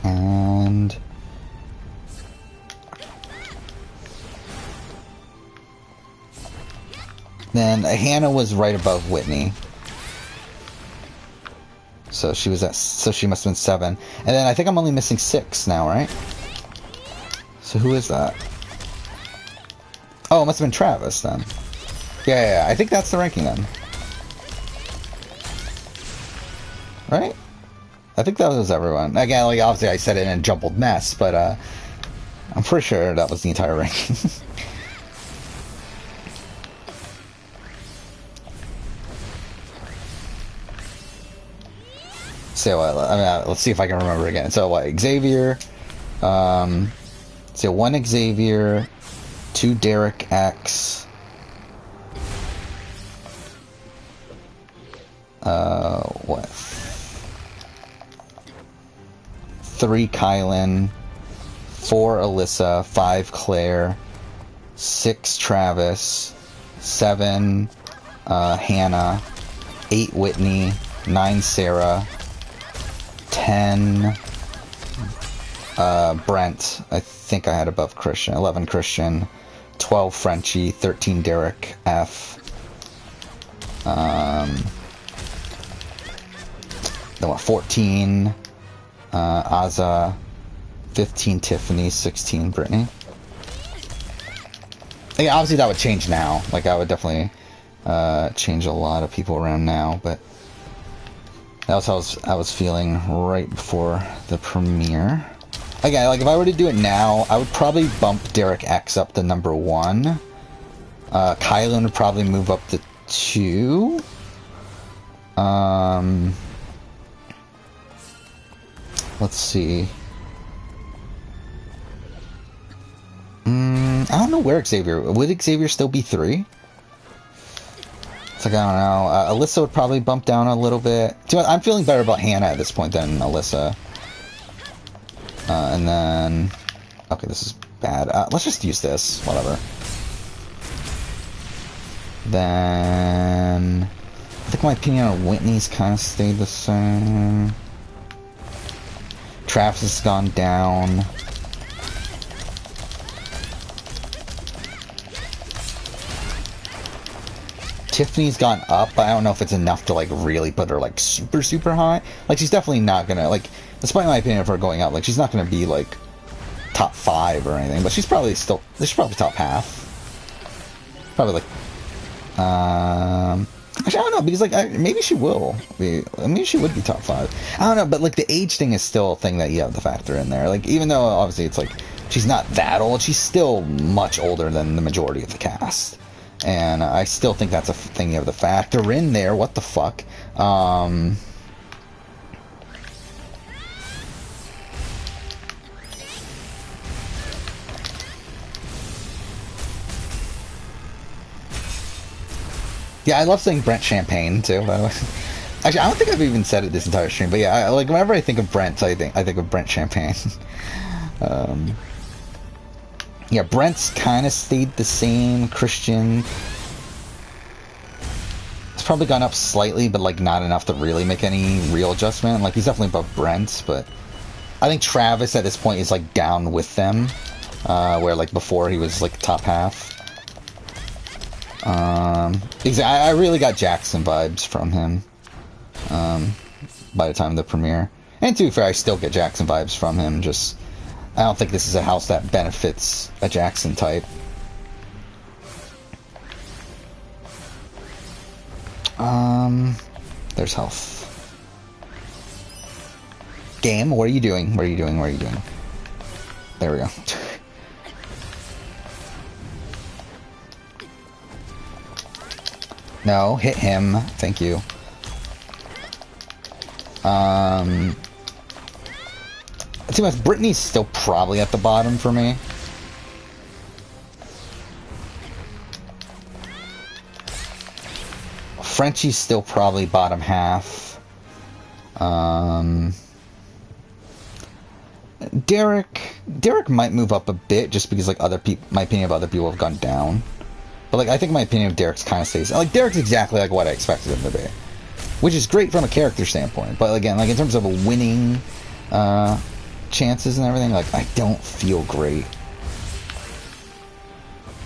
And then Hannah was right above Whitney. So she was so she must have been 7. And then I think I'm only missing 6 now, right? So who is that? Oh, it must have been Travis then. Yeah, I think that's the ranking then. Right? I think that was everyone. Again, like, obviously I said it in a jumbled mess, but I'm pretty sure that was the entire ranking. So let's see if I can remember again. So what? Xavier. So 1 Xavier, 2 Derek X. What? 3 Kylan, 4 Alyssa, 5 Claire, 6 Travis, 7 Hannah, 8 Whitney, 9 Sarah, 10 Brent. I think I had above Christian. 11 Christian, 12 Frenchie, 13 Derek F. Then what? 14 Aza, 15 Tiffany, 16 Brittany. Yeah, obviously that would change now. Like, I would definitely change a lot of people around now, but that was how I was feeling right before the premiere. Again, like, if I were to do it now, I would probably bump Derek X up to number 1. Kylan would probably move up to 2. Let's see. I don't know where Xavier... Would Xavier still be 3? It's like, I don't know. Alyssa would probably bump down a little bit. See, I'm feeling better about Hannah at this point than Alyssa. And then... Okay, this is bad. Let's just use this. Whatever. Then... I think my opinion on Whitney's kind of stayed the same. Travis has gone down. Tiffany's gone up, but I don't know if it's enough to, like, really put her, like, super, super high. Like, she's definitely not gonna, like, despite my opinion of her going up, like, she's not gonna be, like, top 5 or anything, but she's probably still, she's probably top half. Probably, like, actually, I don't know, because, like, maybe she will be, maybe she would be top 5. I don't know, but, like, the age thing is still a thing that you have to factor in there. Like, even though, obviously, it's, like, she's not that old, she's still much older than the majority of the cast. And I still think that's a thing you have to factor in there. What the fuck? Yeah, I love saying Brent Champagne too, by the way. Actually, I don't think I've even said it this entire stream, but yeah, like whenever I think of Brent, I think of Brent Champagne. Yeah, Brent's kind of stayed the same. Christian, it's probably gone up slightly, but like not enough to really make any real adjustment. Like he's definitely above Brent, but I think Travis at this point is like down with them, where like before he was like top half. I really got Jackson vibes from him by the time of the premiere. And to be fair, I still get Jackson vibes from him, just I don't think this is a house that benefits a Jackson type. There's health. Game, what are you doing? What are you doing? What are you doing? There we go. No, hit him. Thank you. Too much. Brittany's still probably at the bottom for me. Frenchie's still probably bottom half. Derek might move up a bit just because like other people, my opinion of other people have gone down. But like I think my opinion of Derek's kind of stays. Like Derek's exactly like what I expected him to be, which is great from a character standpoint. But again, like in terms of a winning chances and everything, like I don't feel great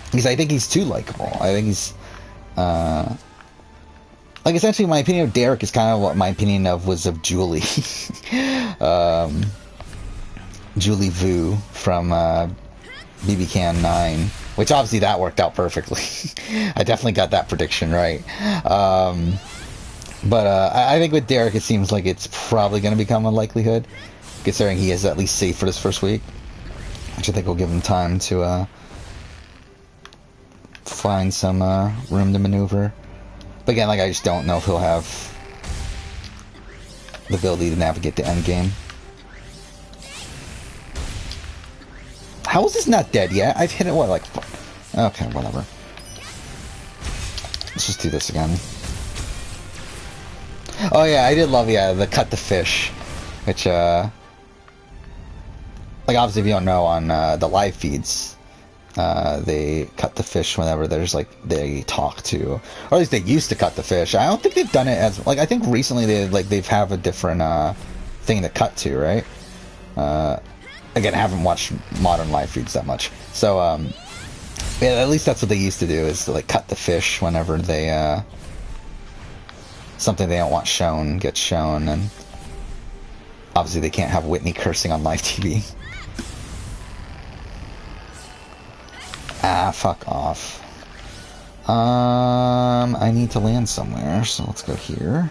because I think he's too likable. I think he's like essentially my opinion of Derek is kind of what my opinion was of Julie. Julie Vu from BB Can 9, which obviously that worked out perfectly. I definitely got that prediction right. But I think with Derek it seems like it's probably going to become a likelihood, considering he is at least safe for this first week, which I think will give him time to find some room to maneuver. But again, like I just don't know if he'll have the ability to navigate the end game. How is this not dead yet? I've hit it, what, like... Okay, whatever. Let's just do this again. Oh yeah, I did love, the cut the fish. Which, like obviously if you don't know, on the live feeds, they cut the fish whenever there's, like, they talk to... Or at least they used to cut the fish. I don't think they've done it as... Like, I think recently they've have a different, thing to cut to, right? Again, I haven't watched modern live feeds that much. So, yeah, at least that's what they used to do, is to, like, cut the fish whenever they, something they don't want shown gets shown, and obviously they can't have Whitney cursing on live TV. Ah, fuck off. I need to land somewhere, so let's go here.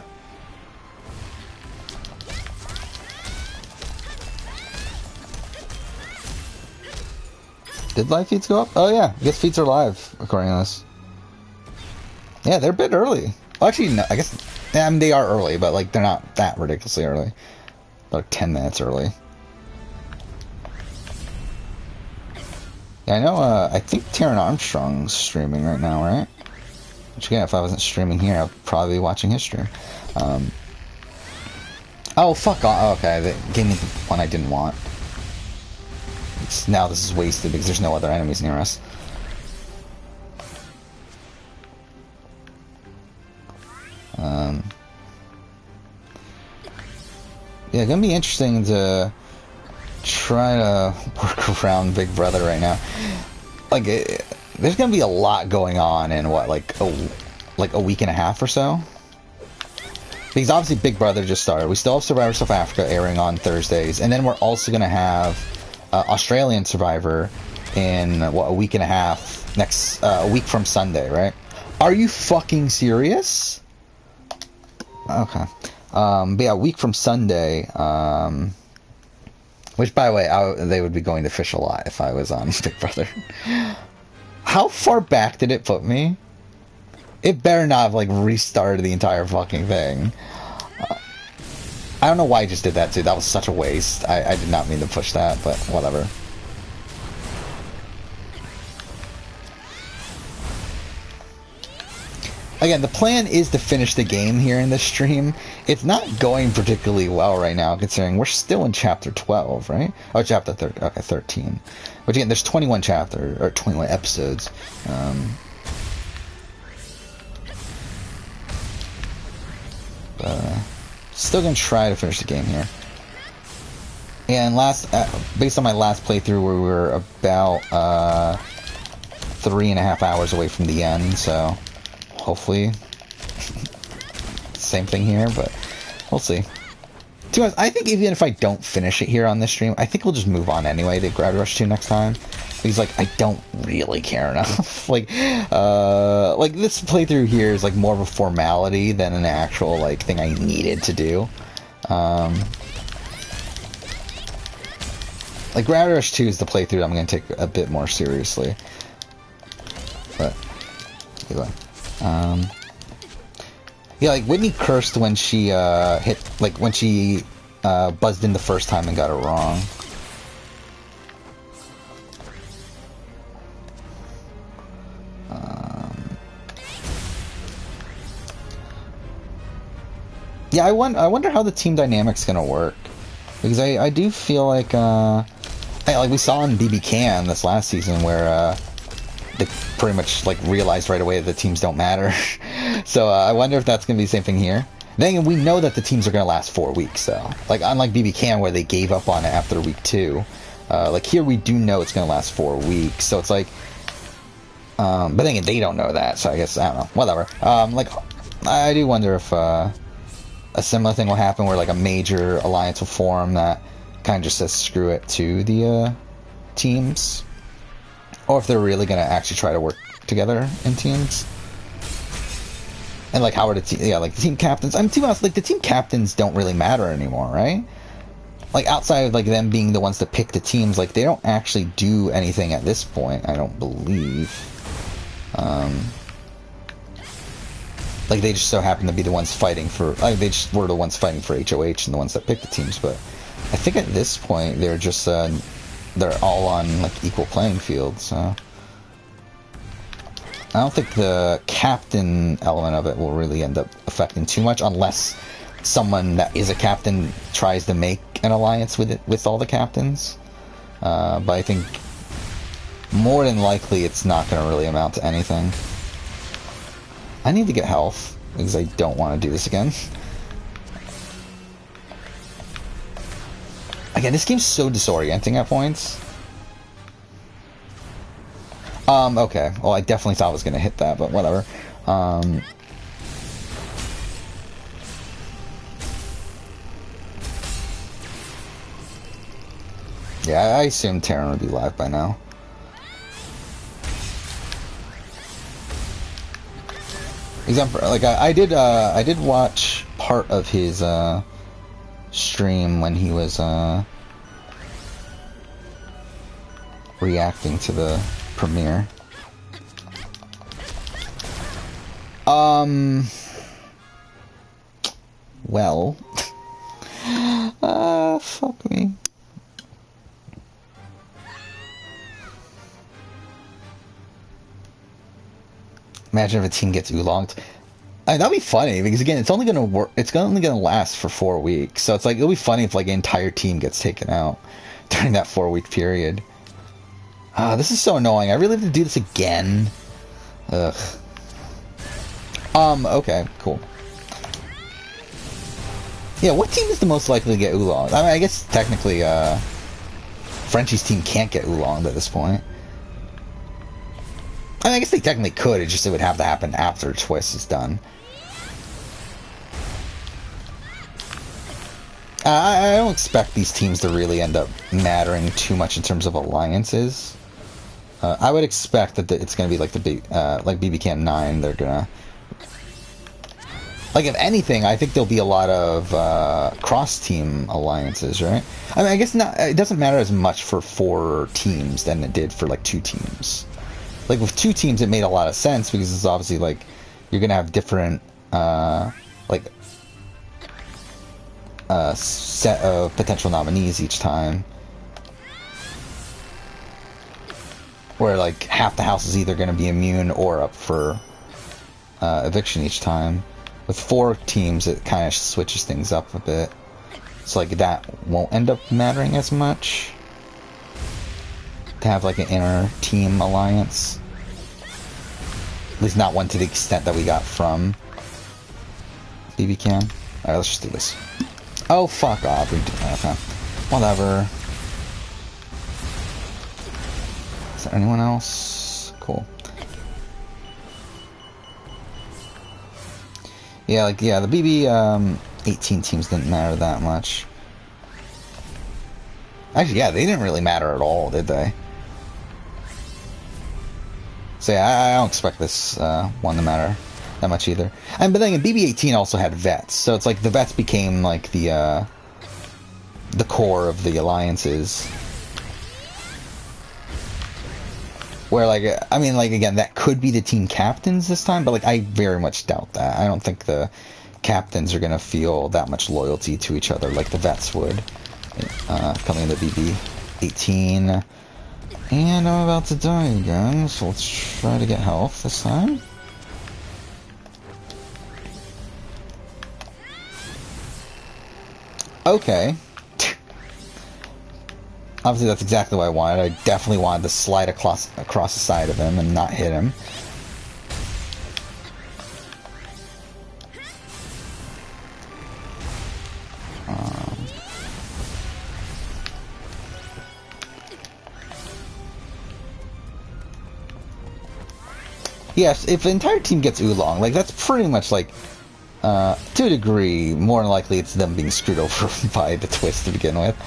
Did live feeds go up? Oh yeah, I guess feeds are live, according to this. Yeah, they're a bit early. Well, actually, no, I guess... I mean, they are early, but, like, they're not that ridiculously early. About 10 minutes early. Yeah, I know, I think Taron Armstrong's streaming right now, right? Which, again, if I wasn't streaming here, I'd probably be watching his stream. Oh, fuck off. Okay, they gave me the one I didn't want. Now this is wasted because there's no other enemies near us. Yeah, gonna be interesting to try to work around Big Brother right now. Like, there's gonna be a lot going on in what, like a week and a half or so. Because obviously Big Brother just started. We still have Survivor South Africa airing on Thursdays, and then we're also gonna have Australian Survivor in what, a week and a half, a week from Sunday, right? Are you fucking serious? Okay. But yeah, a week from Sunday, which, by the way, they would be going to fish a lot if I was on Big Brother. How far back did it put me? It better not have, like, restarted the entire fucking thing. I don't know why I just did that, too. That was such a waste. I did not mean to push that, but whatever. Again, the plan is to finish the game here in this stream. It's not going particularly well right now, considering we're still in Chapter 12, right? Oh, Chapter 13. Okay, 13. Which, again, there's 21 chapters, or 21 episodes. Still gonna try to finish the game here. And based on my last playthrough, we were about 3.5 hours away from the end, so hopefully same thing here, but we'll see. To be honest, I think even if I don't finish it here on this stream, I think we'll just move on anyway to Gravity Rush 2 next time. Because, like, I don't really care enough. like this playthrough here is, like, more of a formality than an actual, like, thing I needed to do. Like, Gravity Rush 2 is the playthrough I'm going to take a bit more seriously. But, anyway. Yeah, like, Whitney cursed when she, when she, buzzed in the first time and got it wrong. Yeah, I wonder how the team dynamic's gonna work, because I do feel like like we saw in BB Can this last season where they pretty much like realized right away that the teams don't matter. So I wonder if that's gonna be the same thing here. Then we know that the teams are gonna last 4 weeks, though. Like unlike BB Can where they gave up on it after week 2, like here we do know it's gonna last 4 weeks. So it's like, but then again, they don't know that. So I guess I don't know. Whatever. Like I do wonder if a similar thing will happen where like a major alliance will form that kind of just says screw it to the teams, or if they're really going to actually try to work together in teams. And like how are the team captains? I mean, to be honest, like the team captains don't really matter anymore, right? Like outside of like them being the ones to pick the teams, like they don't actually do anything at this point, I don't believe. Like, they just so happen to be the ones fighting for... Like, they just were the ones fighting for HOH and the ones that picked the teams, but I think at this point, they're just, they're all on, like, equal playing field, so... I don't think the captain element of it will really end up affecting too much, unless someone that is a captain tries to make an alliance with all the captains. But I think, more than likely, it's not going to really amount to anything. I need to get health, because I don't want to do this again. Again, this game's so disorienting at points. Okay. Well, I definitely thought I was going to hit that, but whatever. Yeah, I assumed Terran would be live by now. Example, like I did watch part of his stream when he was reacting to the premiere. Well, fuck me. Imagine if a team gets oolonged. That'd be funny, because again, it's only gonna work. It's only gonna last for 4 weeks, so it's like it'll be funny if like an entire team gets taken out during that 4-week period. This is so annoying. I really have to do this again. Ugh. Okay, cool. Yeah, what team is the most likely to get oolonged? I mean, I guess technically, Frenchie's team can't get oolonged at this point. I mean, I guess they technically could, it would have to happen after Twist is done. I don't expect these teams to really end up mattering too much in terms of alliances. I would expect that it's going to be like the big, like BB Can 9, they're going to... Like, if anything, I think there'll be a lot of cross-team alliances, right? I mean, I guess not. It doesn't matter as much for 4 teams than it did for, like, 2 teams. Like, with 2 teams, it made a lot of sense, because it's obviously, like, you're gonna have different like set of potential nominees each time. Where like half the house is either going to be immune or up for eviction each time. With 4 teams, it kind of switches things up a bit. So like that won't end up mattering as much. To have like an inner team alliance. At least not one to the extent that we got from BB Can. Alright, let's just do this. Oh, fuck off. Okay. Whatever. Is there anyone else? Cool. Yeah, like, yeah, the BB 18 teams didn't matter that much. Actually, yeah, they didn't really matter at all, did they? So yeah, I don't expect this one to matter that much either. But then again, BB-18 also had vets, so it's like the vets became like the core of the alliances. Where like, I mean, like again, that could be the team captains this time, but like I very much doubt that. I don't think the captains are gonna feel that much loyalty to each other like the vets would coming into BB-18. And I'm about to die again, so let's try to get health this time. Okay. Obviously that's exactly what I wanted. I definitely wanted to slide across the side of him and not hit him. Yes, if the entire team gets Oolong, like that's pretty much like, to a degree, more than likely it's them being screwed over by the twist to begin with.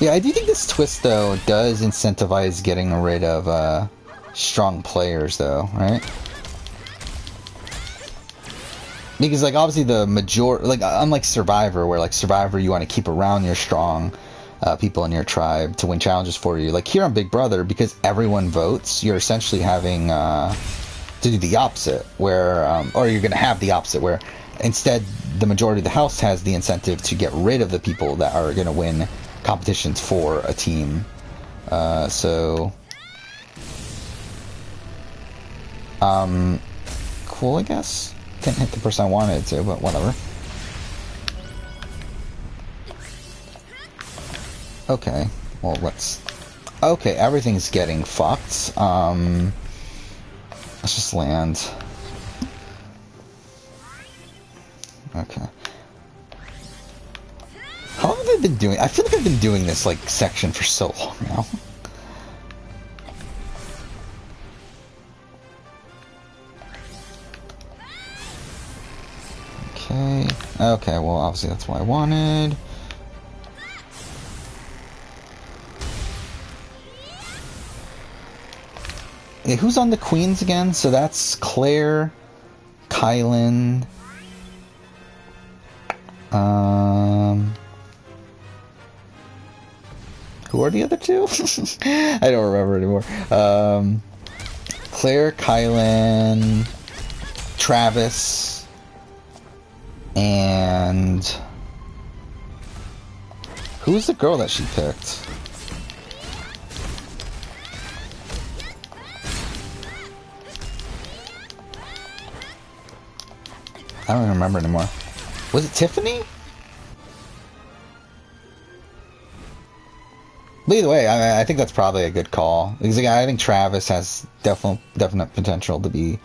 Yeah, I do think this twist, though, does incentivize getting rid of strong players, though, right? Because, like, obviously the like, unlike Survivor, where, like, Survivor, you want to keep around your strong people in your tribe to win challenges for you. Like, here on Big Brother, because everyone votes, you're essentially having to do the opposite, where, or you're going to have the opposite, where instead the majority of the house has the incentive to get rid of the people that are going to win competitions for a team. So... cool, I guess? Didn't hit the person I wanted to, but whatever. Okay, well, let's... Okay, everything's getting fucked. Let's just land. Okay. How long have I been doing... I feel like I've been doing this, like, section for so long now. Okay. Okay, well, obviously that's what I wanted. Yeah, who's on the queens again? So that's Claire, Kylan... Who are the other two? I don't remember anymore. Claire, Kylan, Travis, and... Who's the girl that she picked? I don't even remember anymore. Was it Tiffany? But either way, I think that's probably a good call. Because I think Travis has definite potential to be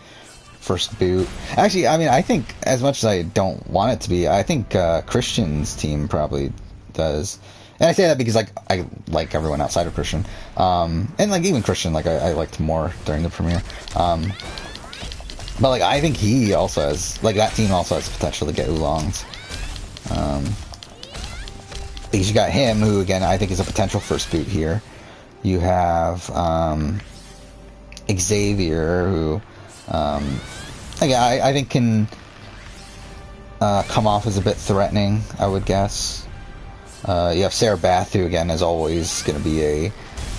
first boot. Actually, I mean, I think as much as I don't want it to be, I think Christian's team probably does. And I say that because like I like everyone outside of Christian, and like even Christian, like I liked more during the premiere. But like I think he also has, like, that team also has potential to get oolongs. Because you got him, who again I think is a potential first boot here. You have Xavier, who I think can come off as a bit threatening, I would guess. You have Sarah Bath, who again is always going to be a...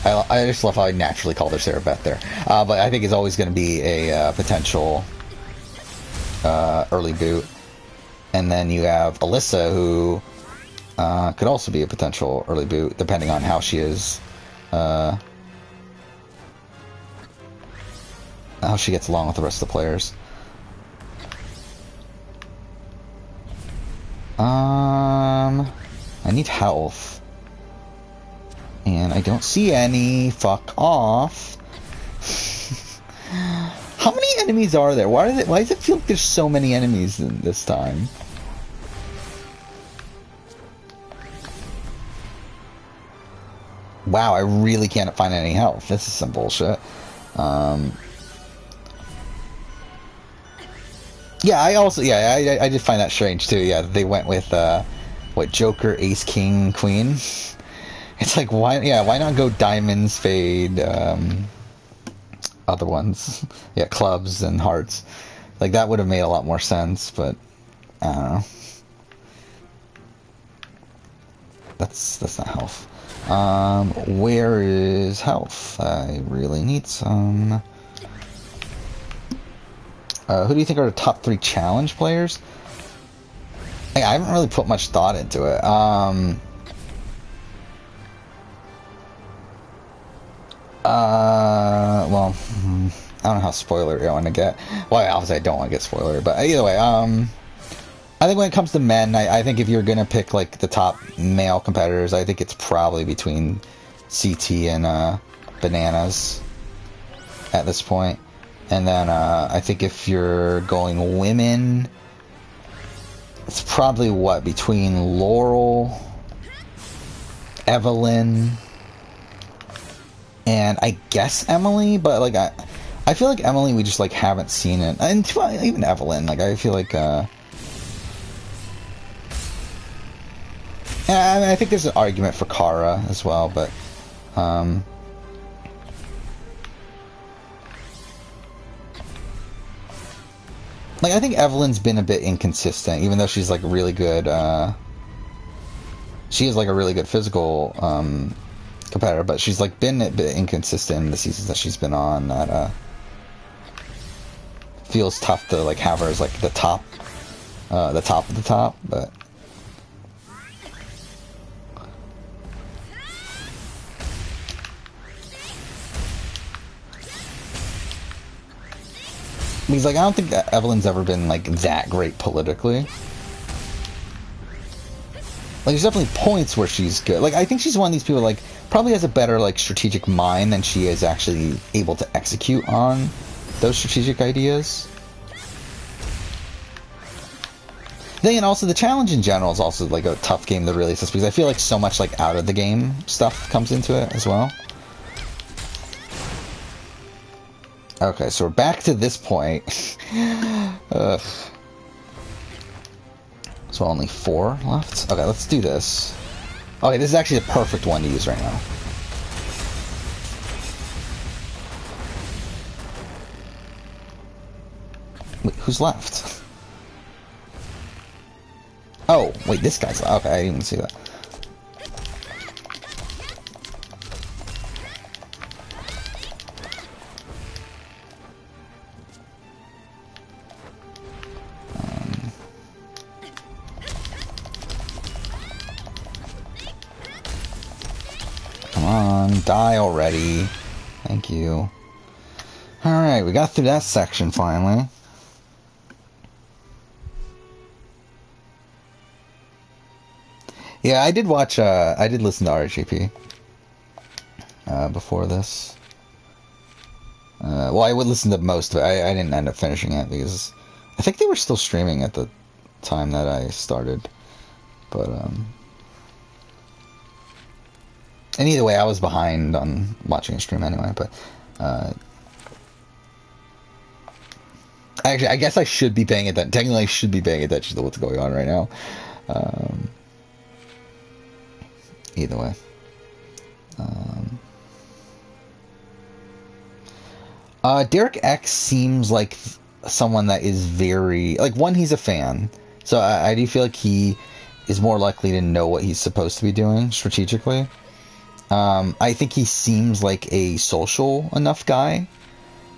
I just love how I naturally called her Sarah Beth there. But I think is always going to be a potential early boot. And then you have Alyssa, who could also be a potential early boot, depending on how she is... how she gets along with the rest of the players. I need health. And I don't see any. Fuck off. How many enemies are there? Why does it feel like there's so many enemies in this time? Wow, I really can't find any health. This is some bullshit. Yeah, I did find that strange too. Yeah, they went with what, Joker, Ace, King, Queen. It's like, why not go diamonds, spade, other ones, yeah, clubs and hearts. Like that would have made a lot more sense, but I don't know. That's not health. Where is health? I really need some. Who do you think are the top 3 challenge players? I haven't really put much thought into it. Well, I don't know how spoilery I want to get. Well, obviously I don't want to get spoilery, but either way, I think when it comes to men, I think if you're gonna pick like the top male competitors, I think it's probably between CT and Bananas at this point. And then I think if you're going women, it's probably what, between Laurel, Evelyn, and I guess Emily, but like I feel like Emily, we just like haven't seen it, and even Evelyn, like I feel like yeah, I mean, I think there's an argument for Kara as well, but like I think Evelyn's been a bit inconsistent, even though she's like really good. She is like a really good physical competitor, but she's like been a bit inconsistent in the seasons that she's been on. That feels tough to like have her as like the top of the top, but. Because like I don't think that Evelyn's ever been like that great politically. Like there's definitely points where she's good. Like I think she's one of these people like probably has a better like strategic mind than she is actually able to execute on those strategic ideas. Then also the challenge in general is also like a tough game to really assess because I feel like so much like out of the game stuff comes into it as well. Okay, so we're back to this point. Ugh. So only 4 left? Okay, let's do this. Okay, this is actually the perfect one to use right now. Wait, who's left? Oh, wait, this guy's left. Okay, I didn't even see that. Die already. Thank you. Alright, we got through that section finally. Yeah, I did watch, I did listen to RGP before this. Well, I would listen to most of it. I didn't end up finishing it because I think they were still streaming at the time that I started. But, and either way, I was behind on watching a stream anyway, but, actually, I guess I should be paying attention. Technically, I should be paying attention to what's going on right now. Either way. Derek X seems like someone that is very... Like, one, he's a fan. So I do feel like he is more likely to know what he's supposed to be doing strategically. I think he seems like a social enough guy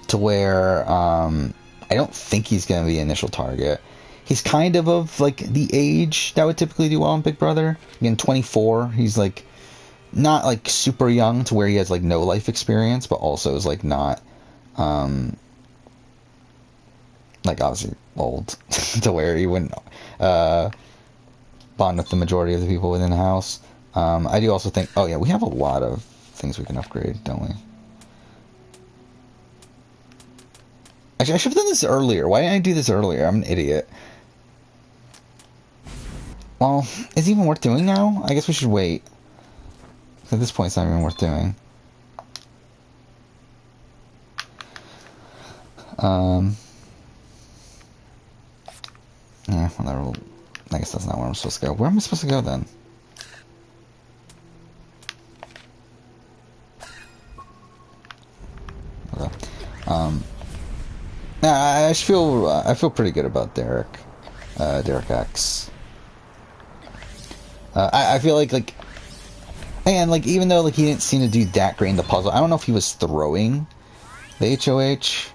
to where I don't think he's going to be an initial target. He's kind of like the age that would typically do well in Big Brother. Again, 24. He's like not like super young to where he has like no life experience, but also is like not like obviously old to where he wouldn't bond with the majority of the people within the house. I do also think, oh yeah, we have a lot of things we can upgrade, don't we? Actually, I should have done this earlier. Why didn't I do this earlier? I'm an idiot. Well, is it even worth doing now? I guess we should wait. At this point, it's not even worth doing. Yeah, whatever. I guess that's not where I'm supposed to go. Where am I supposed to go then? Okay. Nah, I feel pretty good about Derek. Derek X. I feel like, and like even though like he didn't seem to do that great in the puzzle, I don't know if he was throwing the HOH.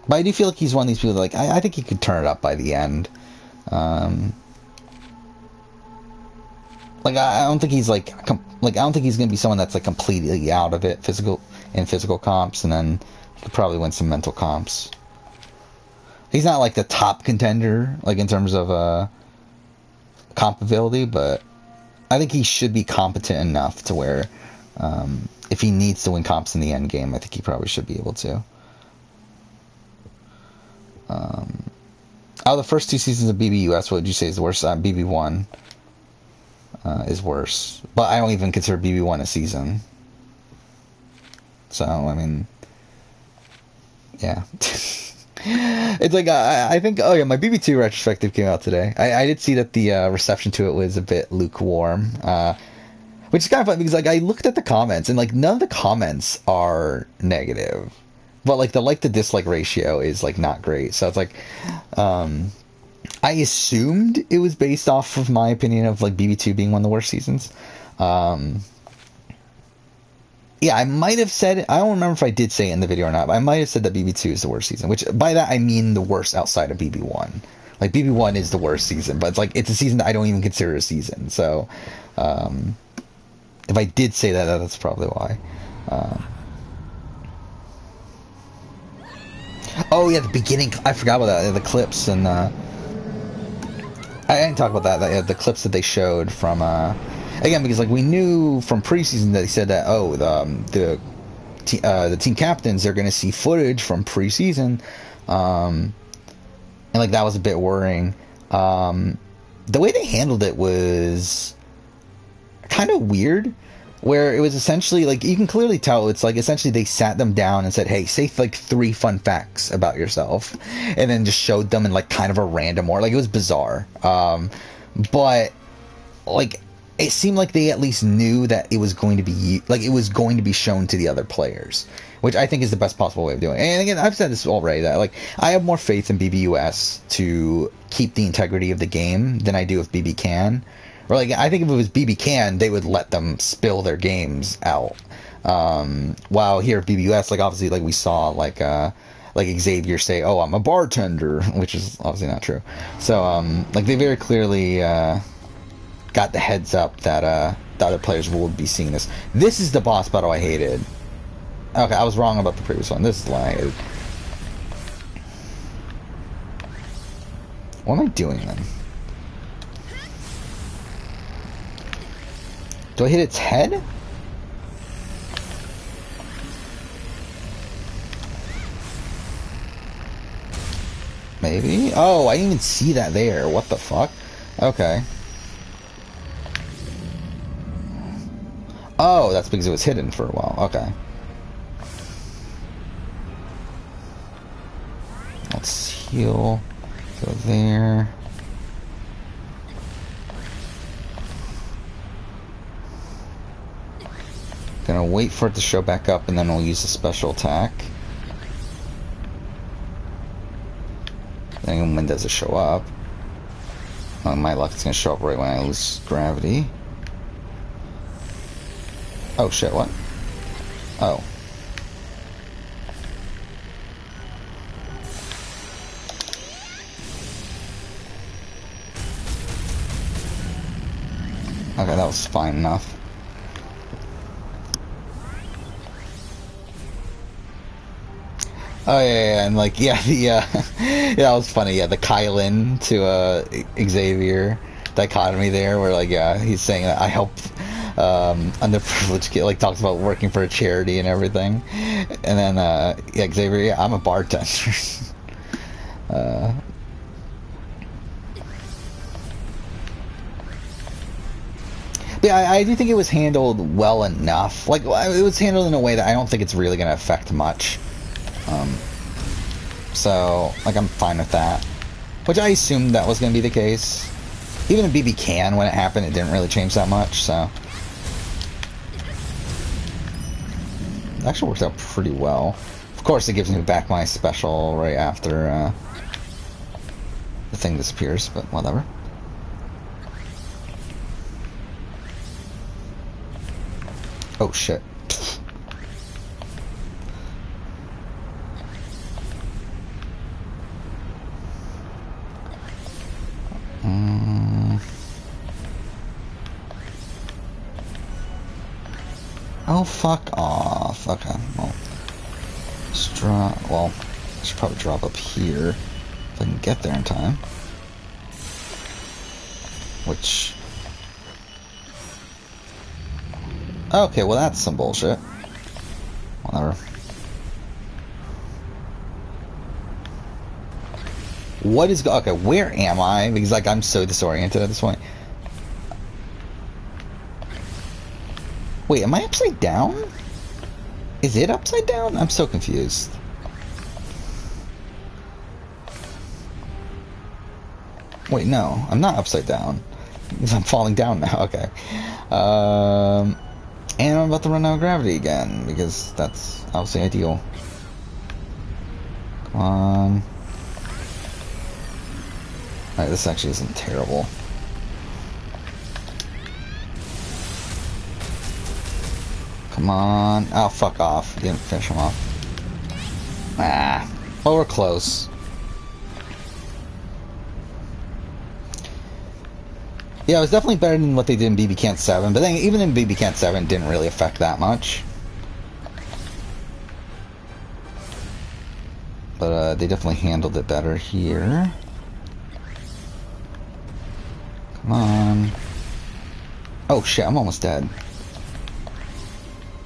But I do feel like he's one of these people that, like, I think he could turn it up by the end. Like I don't think he's like I don't think he's gonna be someone that's like completely out of it physical comps, and then he could probably win some mental comps. He's not like the top contender like in terms of comp ability, but I think he should be competent enough to where if he needs to win comps in the end game, I think he probably should be able to. Out of the first 2 seasons of BBUS, what would you say is the worst? BB1 is worse, but I don't even consider BB1 a season. So I mean, yeah. It's like I think, oh yeah, my BB2 retrospective came out today. I did see that the reception to it was a bit lukewarm, which is kind of funny because like I looked at the comments and like none of the comments are negative, but like the like to dislike ratio is like not great. So it's like I assumed it was based off of my opinion of like BB2 being one of the worst seasons. Yeah, I might have said it. I don't remember if I did say it in the video or not, but I might have said that BB2 is the worst season, which by that I mean the worst outside of BB1. Like, BB1 is the worst season, but it's like, it's a season that I don't even consider a season. So, if I did say that, that's probably why. Oh, yeah, the beginning. I forgot about that. The clips and, I didn't talk about that. The clips that they showed from, again, because like we knew from preseason that they said that the team captains are going to see footage from preseason, and like that was a bit worrying. The way they handled it was kind of weird, where it was essentially like you can clearly tell it's like essentially they sat them down and said, "Hey, say like 3 fun facts about yourself," and then just showed them in like kind of a random order. Like it was bizarre, but like. It seemed like they at least knew that it was going to be shown to the other players, which I think is the best possible way of doing it. And again, I've said this already that like I have more faith in BBUS to keep the integrity of the game than I do if BB Can. Or like I think if it was BB Can, they would let them spill their games out. While here at BBUS, like obviously like we saw like Xavier say, "Oh, I'm a bartender," which is obviously not true. So like they very clearly got the heads up that the other players will be seeing this. This is the boss battle I hated. Okay, I was wrong about the previous one. This is the one I hated. What am I doing then? Do I hit its head? Maybe? Oh, I didn't even see that there. What the fuck? Okay. Oh, that's because it was hidden for a while. Okay. Let's heal. Go there. Gonna wait for it to show back up and then we'll use a special attack. Then when does it show up? Oh, my luck, it's gonna show up right when I lose gravity. Oh shit, what? Oh. Okay, that was fine enough. Oh yeah, and like yeah, yeah, that was funny. Yeah, the Kylan to Xavier dichotomy there, where like yeah, he's saying that I help underprivileged kid, like talks about working for a charity and everything, and then yeah, Xavier, yeah, I'm a bartender. uh, but yeah, I do think it was handled well enough. Like it was handled in a way that I don't think it's really going to affect much. So, like, I'm fine with that. Which I assumed that was going to be the case. Even in BB Can, when it happened, it didn't really change that much, so... It actually works out pretty well. Of course, it gives me back my special right after the thing disappears, but whatever. Oh, shit. Oh, fuck off. Okay, well, let's drop. Well, I should probably drop up here if I can get there in time. Which. Okay, well, that's some bullshit. Whatever. What is. Okay, where am I? Because, like, I'm so disoriented at this point. Wait, am I upside down? Is it upside down? I'm so confused. Wait, no, I'm not upside down. Because I'm falling down now, okay. And I'm about to run out of gravity again, because that's obviously ideal. Come on. Alright, this actually isn't terrible. Come on. Oh, fuck off. Didn't finish him off. Ah. Well, we're close. Yeah, it was definitely better than what they did in BB Can 7, but then even in BB Can 7 it didn't really affect that much. But they definitely handled it better here. Come on. Oh shit, I'm almost dead.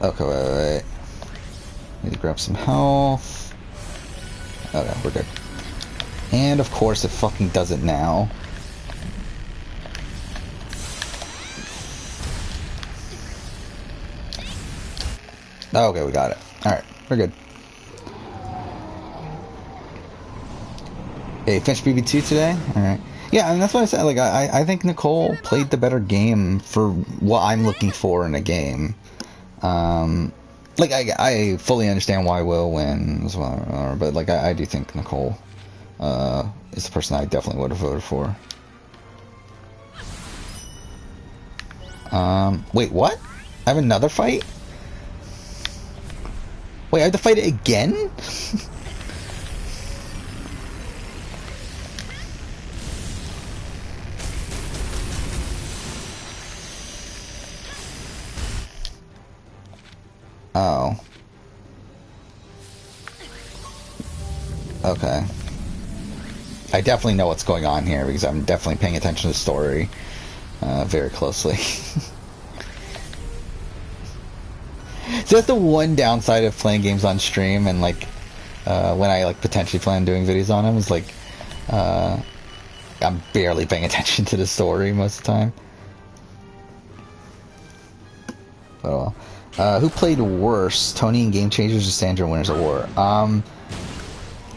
Okay, wait. Need to grab some health. Okay, we're good. And of course it fucking does it now. Okay, we got it. Alright, we're good. Hey, finished BB2 today? Alright. Yeah, and that's what I said. Like, I think Nicole played the better game for what I'm looking for in a game. Like, I fully understand why Will wins, but, like, I do think Nicole is the person I definitely would have voted for. Wait, what? I have another fight? Wait, I have to fight it again? Oh. Okay. I definitely know what's going on here because I'm definitely paying attention to the story very closely. So that's the one downside of playing games on stream, and like when I like potentially plan on doing videos on them, is like I'm barely paying attention to the story most of the time. But who played worse, Tony in Game Changers or Sandra in Winners at War?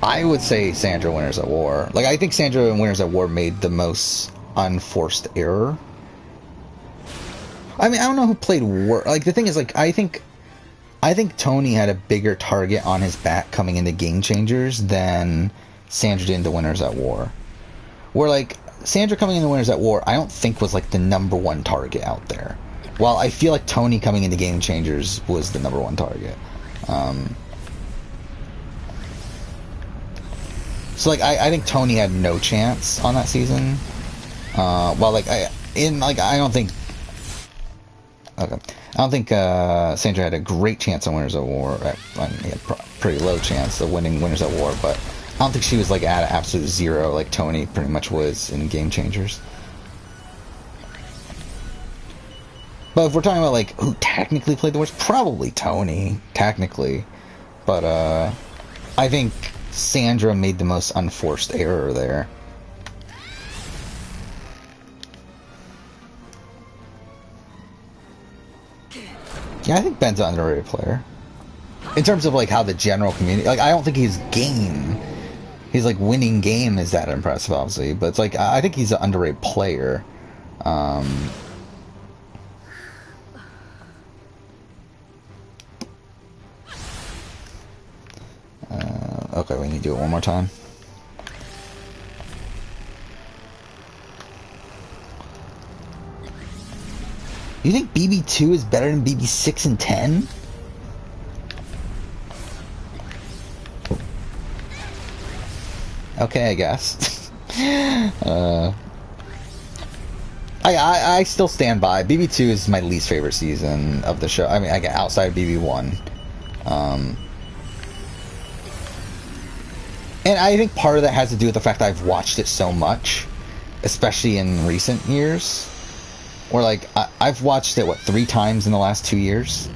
I would say Sandra in Winners at War. Like, I think Sandra in Winners at War made the most unforced error. I mean, I don't know who played worse. Like, the thing is, like, I think Tony had a bigger target on his back coming into Game Changers than Sandra did into Winners at War. Where, like, Sandra coming into Winners at War, I don't think was like the #1 target out there. While I feel like Tony coming into Game Changers was the #1 target. So like I think Tony had no chance on that season. Well, like I don't think. Okay, I don't think Sandra had a great chance on Winners at War. I mean, he had pretty low chance of winning Winners at War, but I don't think she was like at absolute zero like Tony pretty much was in Game Changers. But if we're talking about like who technically played the worst, probably Tony, technically. But I think Sandra made the most unforced error there. Yeah, I think Ben's an underrated player. In terms of like how the general community, like I don't think his game, his like winning game is that impressive, obviously. But it's like I think he's an underrated player. Okay, we need to do it one more time. You think BB2 is better than BB6 and 10? Okay, I guess. I still stand by. BB2 is my least favorite season of the show. I mean, I get outside of BB1. And I think part of that has to do with the fact that I've watched it so much, especially in recent years. Or like I've watched it 3 times in the last 2 years.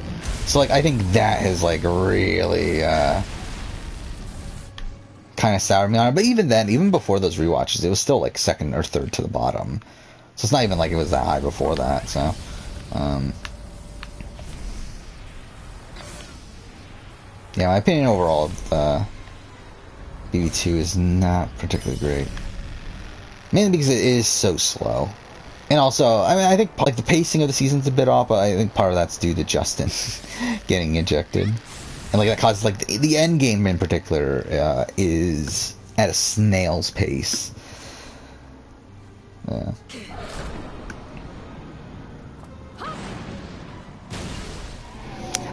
So like I think that has like really kind of soured me on it. But even then, even before those rewatches, it was still like second or third to the bottom. So it's not even like it was that high before that. So yeah, my opinion overall of BB2 is not particularly great. Mainly because it is so slow. And also, I mean, I think like the pacing of the season's a bit off, but I think part of that's due to Justin getting ejected, and like that causes like the end game in particular is at a snail's pace. Yeah.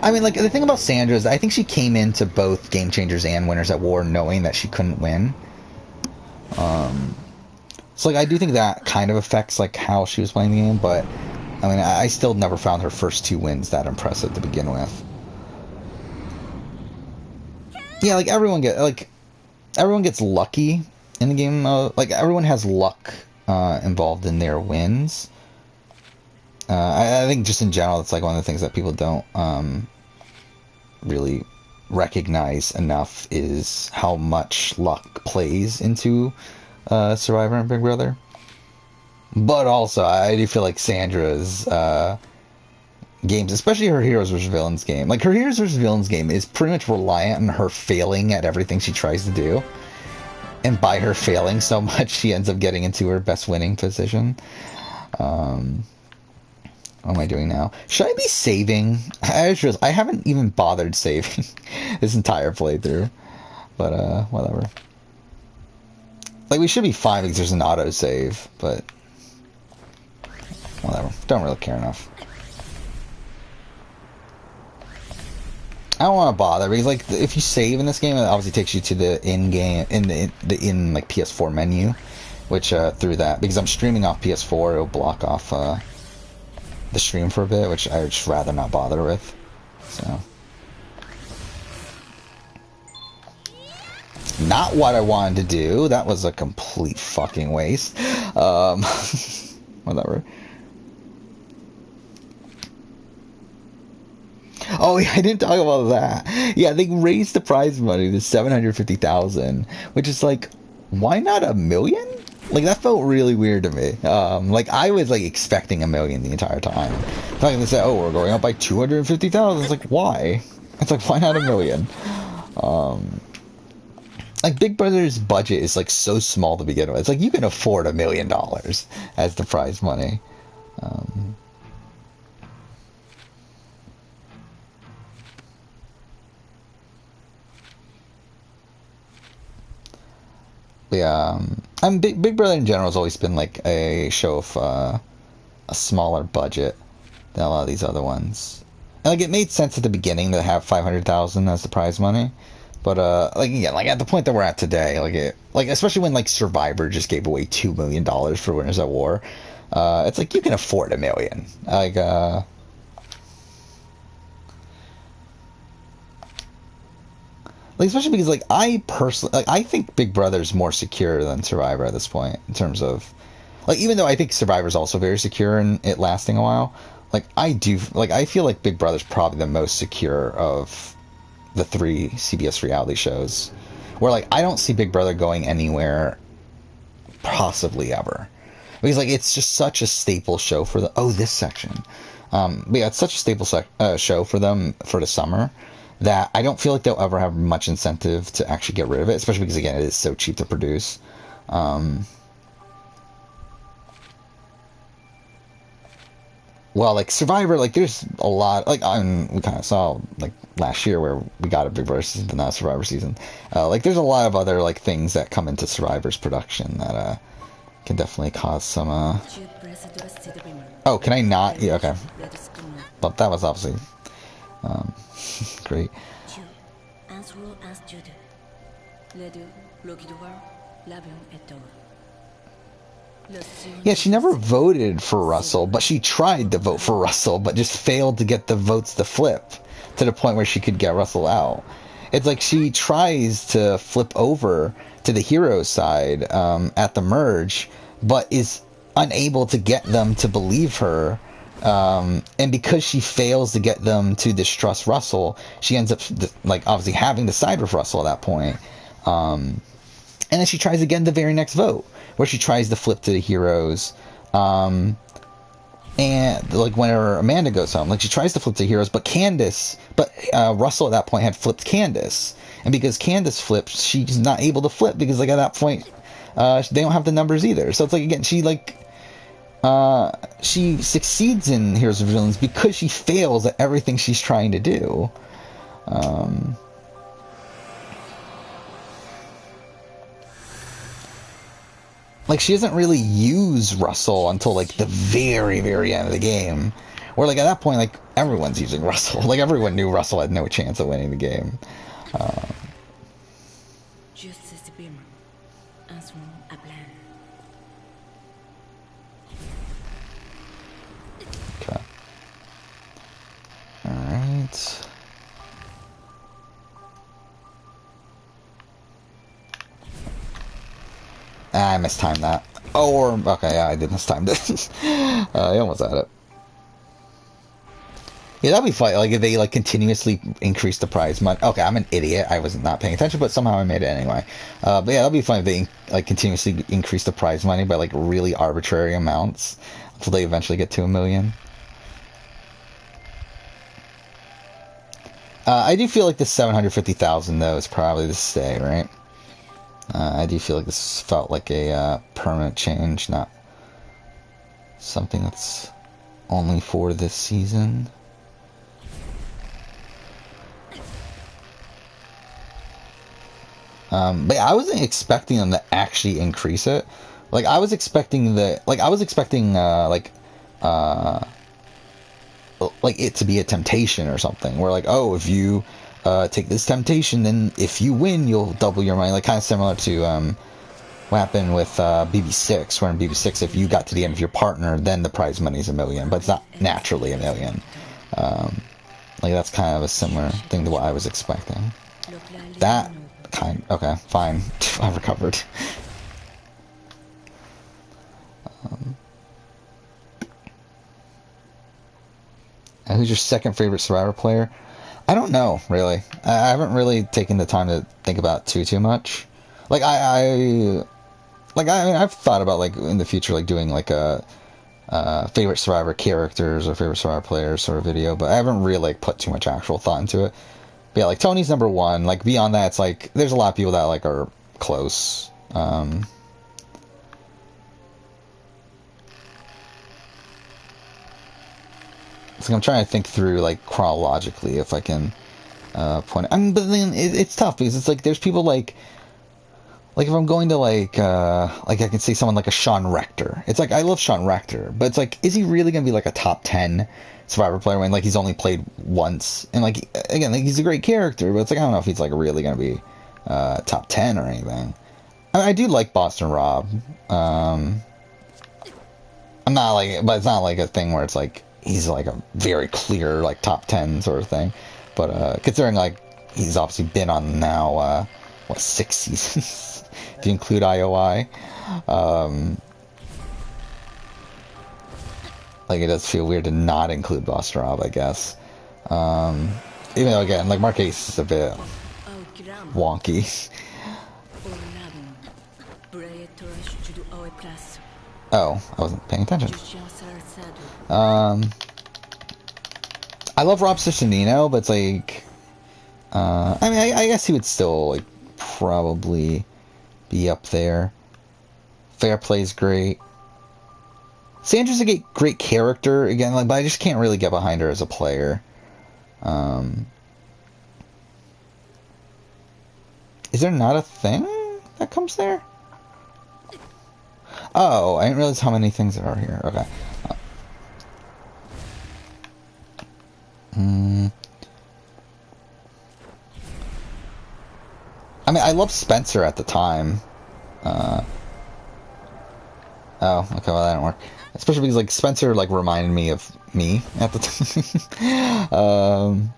I mean, like the thing about Sandra is, I think she came into both Game Changers and Winners at War knowing that she couldn't win. So, like, I do think that kind of affects, like, how she was playing the game, but, I mean, I still never found her first 2 wins that impressive to begin with. Yeah, like, everyone gets lucky in the game. Like, everyone has luck involved in their wins. I think just in general, it's, like, one of the things that people don't really recognize enough is how much luck plays into Survivor and Big Brother. But also, I do feel like Sandra's games, especially her Heroes vs. Villains game, like her Heroes vs. Villains game is pretty much reliant on her failing at everything she tries to do. And by her failing so much, she ends up getting into her best winning position. What am I doing now? Should I be saving? I haven't even bothered saving this entire playthrough. But, whatever. Like, we should be fine because there's an autosave, but whatever. Don't really care enough. I don't want to bother because, like, if you save in this game, it obviously takes you to the in-game, like, PS4 menu, which, through that, because I'm streaming off PS4, it'll block off, the stream for a bit, which I would just rather not bother with, so. Not what I wanted to do. That was a complete fucking waste. Whatever. Oh yeah, I didn't talk about that. Yeah, they raised the prize money to $750,000, which is like, why not $1 million? Like that felt really weird to me. Like I was like expecting $1 million the entire time. It's like they said, oh, we're going up by 250,000. It's like why? It's like why not $1 million? Like Big Brother's budget is like so small to begin with. It's like you can afford $1 million as the prize money. But yeah, Big Brother in general has always been like a show of a smaller budget than a lot of these other ones. And like it made sense at the beginning to have 500,000 as the prize money, but like again, like at the point that we're at today, like especially when like Survivor just gave away $2 million for Winners at War, it's like you can afford $1 million. Like especially because like I personally like I think Big Brother's more secure than Survivor at this point in terms of like even though I think Survivor's also very secure in it lasting a while, like I feel like Big Brother's probably the most secure of the three CBS reality shows. Where like I don't see Big Brother going anywhere possibly ever. Because like it's just such a staple show for the this section. But yeah, it's such a staple show for them for the summer that I don't feel like they'll ever have much incentive to actually get rid of it, especially because again it is so cheap to produce. Well, like Survivor, like there's a lot. Like we kind of saw like last year where we got a Big Brother season, but not a Survivor season. Like there's a lot of other like things that come into Survivor's production that can definitely cause some. Oh, can I not? Yeah, okay. But that was obviously great. Yeah, she never voted for Russell, but she tried to vote for Russell, but just failed to get the votes to flip to the point where she could get Russell out. It's like she tries to flip over to the hero side at the merge, but is unable to get them to believe her. And because she fails to get them to distrust Russell, she ends up like obviously having to side with Russell at that point. And then she tries again the very next vote, where she tries to flip to the heroes. And like whenever Amanda goes home, like she tries to flip to heroes, but Russell at that point had flipped Candace. And because Candace flips, she's not able to flip because like at that point, they don't have the numbers either. So it's like again, she succeeds in Heroes and Villains because she fails at everything she's trying to do. Like she doesn't really use Russell until like the very, very end of the game. Where like at that point, like everyone's using Russell. Like everyone knew Russell had no chance of winning the game. Okay. Alright. I mistimed that. Okay, yeah, I did mistime it. I almost had it. Yeah, that'd be fun. Like if they like continuously increase the prize money. Okay, I'm an idiot. I was not paying attention, but somehow I made it anyway. But yeah, that'd be fun if they like continuously increase the prize money by like really arbitrary amounts until they eventually get to $1 million. I do feel like the 750,000 though is probably the stay, right? I do feel like this felt like a permanent change, not something that's only for this season. But yeah, I wasn't expecting them to actually increase it. Like I was expecting like it to be a temptation or something. Where like, oh, if you take this temptation, then if you win, you'll double your money. Like kind of similar to what happened with BB6, where in BB6, if you got to the end of your partner, then the prize money is $1 million, but it's not naturally $1 million. Like that's kind of a similar thing to what I was expecting. Okay, fine. I recovered. Who's your second favorite Survivor player? I don't know, really. I haven't really taken the time to think about too much. Like I mean, I've thought about like in the future, like doing like a favorite Survivor characters or favorite Survivor players sort of video, but I haven't really like put too much actual thought into it. But yeah, like Tony's number one. Like beyond that, it's like there's a lot of people that like are close. So I'm trying to think through like chronologically if I can point. I mean, but then it's tough because it's like there's people like like if I'm going to like I can say someone like a Sean Rector. It's like I love Sean Rector, but it's like, is he really gonna be like a top 10 Survivor player when like he's only played once? And like again, like he's a great character, but it's like I don't know if he's like really gonna be top 10 or anything. I do like Boston Rob. I'm not like, but it's not like a thing where it's like he's like a very clear like top 10 sort of thing. But considering like he's obviously been on now what, 6 seasons if you include IOI. Like it does feel weird to not include Boston Rob, I guess. Even though again, like Marquez is a bit wonky. Oh, I wasn't paying attention. I love Rob Ciccinino, but it's like, I mean, I guess he would still like probably be up there. Fair Play's great. Sandra's a great character again, like, but I just can't really get behind her as a player. Is there not a thing that comes there? Oh, I didn't realize how many things there are here. Okay. I mean, I loved Spencer at the time. Oh, okay, well that didn't work. Especially because, like, Spencer, like, reminded me of me at the time.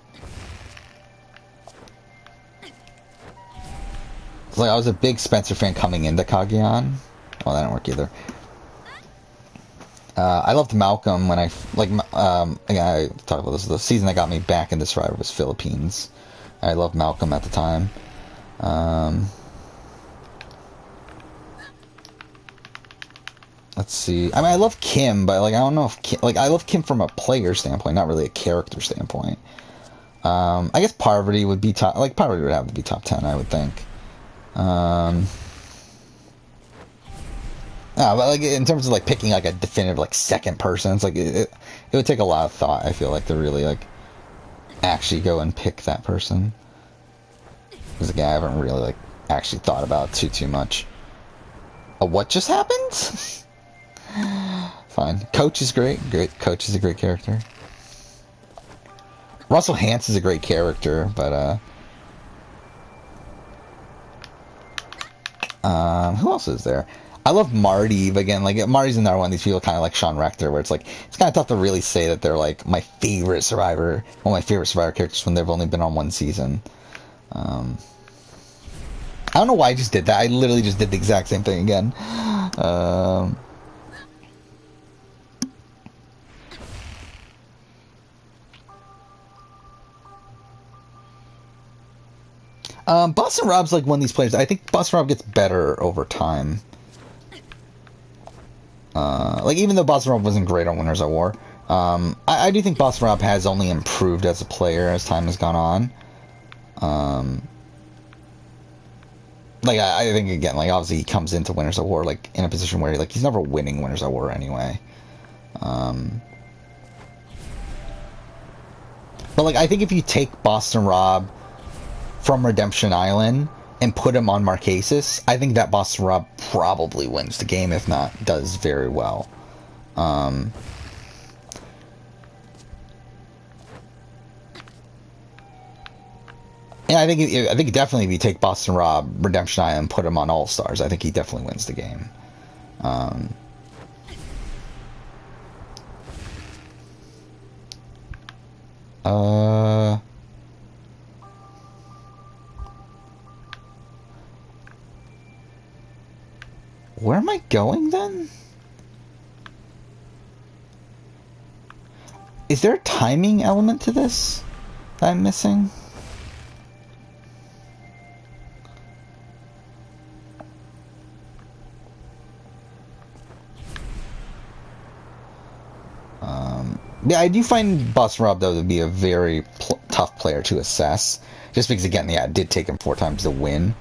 Like, I was a big Spencer fan coming into Kageon. Oh, that didn't work either. I loved Malcolm when I, like, again, I talked about this, the season that got me back into Survivor was Philippines. I loved Malcolm at the time. Let's see. I mean, I love Kim, but, like, I don't know if Kim, like, I love Kim from a player standpoint, not really a character standpoint. I guess Parvati would be top, like, Parvati would have to be top 10, I would think. No, but like in terms of like picking like a definitive like second person, it's like it would take a lot of thought. I feel like to really like actually go and pick that person. Because again, I haven't really like actually thought about it too much. Oh, what just happened? Fine. Coach is great. Coach is a great character. Russell Hantz is a great character, but who else is there? I love Marty, but again, like Marty's another one of these people kind of like Sean Rector, where it's like it's kind of tough to really say that they're like my favorite Survivor, one of my favorite Survivor characters when they've only been on one season. I don't know why I just did that. I literally just did the exact same thing again. Boston Rob's like one of these players. I think Boston Rob gets better over time. Like even though Boston Rob wasn't great on Winners at War, I do think Boston Rob has only improved as a player as time has gone on. Like I think again, like obviously he comes into Winners at War like in a position where like he's never winning Winners at War anyway. But like I think if you take Boston Rob from Redemption Island and put him on Marquesas, I think that Boston Rob probably wins the game, if not does very well. Yeah, I think definitely if you take Boston Rob, Redemption Island, and put him on All Stars, I think he definitely wins the game. Where am I going then? Is there a timing element to this that I'm missing? Yeah, I do find Boston Rob though to be a very tough player to assess, just because again, yeah, it did take him 4 times to win.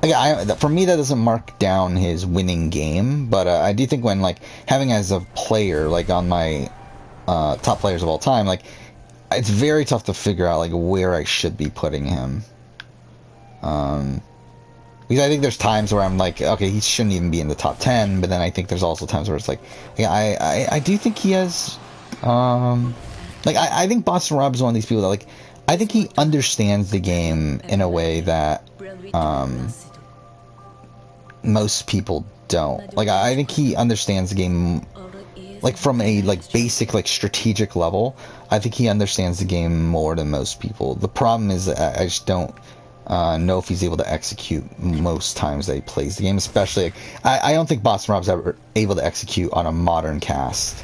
For me, that doesn't mark down his winning game, but I do think when like having as a player like on my top players of all time, like it's very tough to figure out like where I should be putting him. Because I think there's times where I'm like, okay, he shouldn't even be in the top 10, but then I think there's also times where it's like, yeah, I do think he has, like, I think Boston Rob is one of these people that, like, I think he understands the game in a way that, most people don't. Like, I think he understands the game, like, from a, like, basic, like, strategic level. I think he understands the game more than most people. The problem is that I just don't know if he's able to execute most times that he plays the game, especially, like, I don't think Boston Rob's ever able to execute on a modern cast.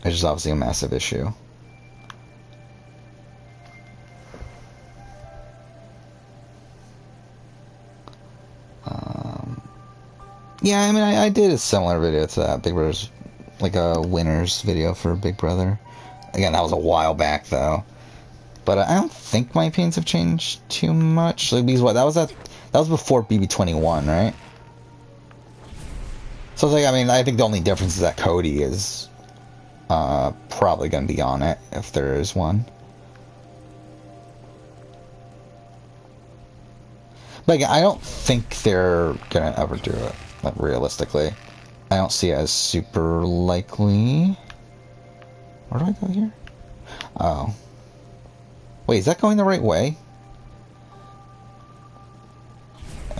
Which is obviously a massive issue. Yeah, I mean, I did a similar video to that, Big Brother's, like a winners video for Big Brother. Again, that was a while back, though. But I don't think my opinions have changed too much. Like, because what, that was before BB21, right? So it's like, I mean, I think the only difference is that Cody is probably going to be on it, if there is one. But again, I don't think they're going to ever do it. Like, realistically, I don't see it as super likely. Where do I go here? Oh. Wait, is that going the right way?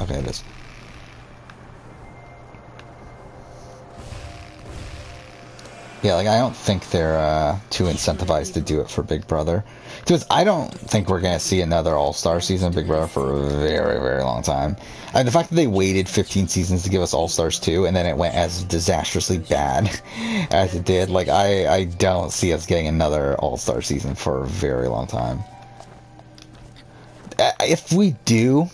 Okay, it is. Yeah, like, I don't think they're too incentivized to do it for Big Brother. Because I don't think we're going to see another All-Star season of Big Brother for a very, very long time. I mean, the fact that they waited 15 seasons to give us All-Stars 2, and then it went as disastrously bad as it did, like, I don't see us getting another All-Star season for a very long time. If we do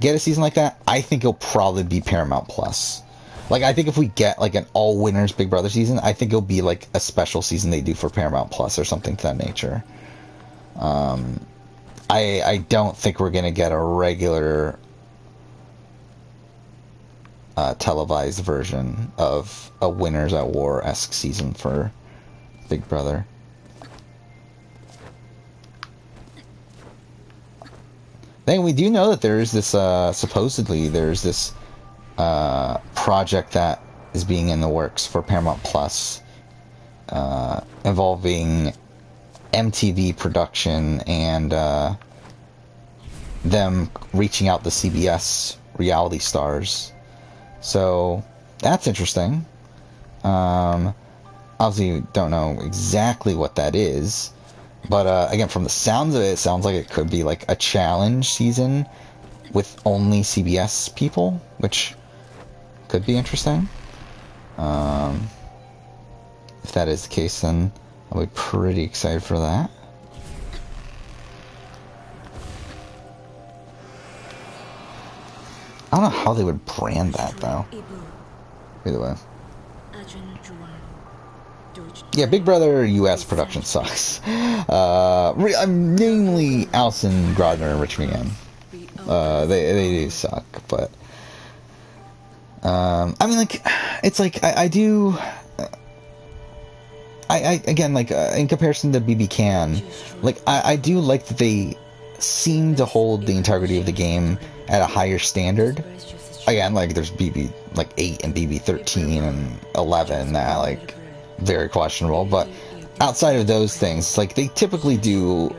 get a season like that, I think it'll probably be Paramount Plus. Like, I think if we get, like, an all-winners Big Brother season, I think it'll be, like, a special season they do for Paramount Plus or something to that nature. I don't think we're going to get a regular televised version of a Winners at War-esque season for Big Brother. Then we do know that there's this, supposedly, there's this project that is being in the works for Paramount Plus, involving MTV production and them reaching out to CBS reality stars. So that's interesting. Obviously, don't know exactly what that is, but again, from the sounds of it, it sounds like it could be like a challenge season with only CBS people, which could be interesting. If that is the case, then I'll be pretty excited for that. I don't know how they would brand that, though. Either way. Yeah, Big Brother US production sucks. Namely Alison Grodner and Rich McGann. They do suck, but I mean, like, it's like I do. I again, like, in comparison to BB Can, like, I do like that they seem to hold the integrity of the game at a higher standard. Again, like, there's BB like 8 and BB 13 and 11 that, like, very questionable, but outside of those things, like, they typically do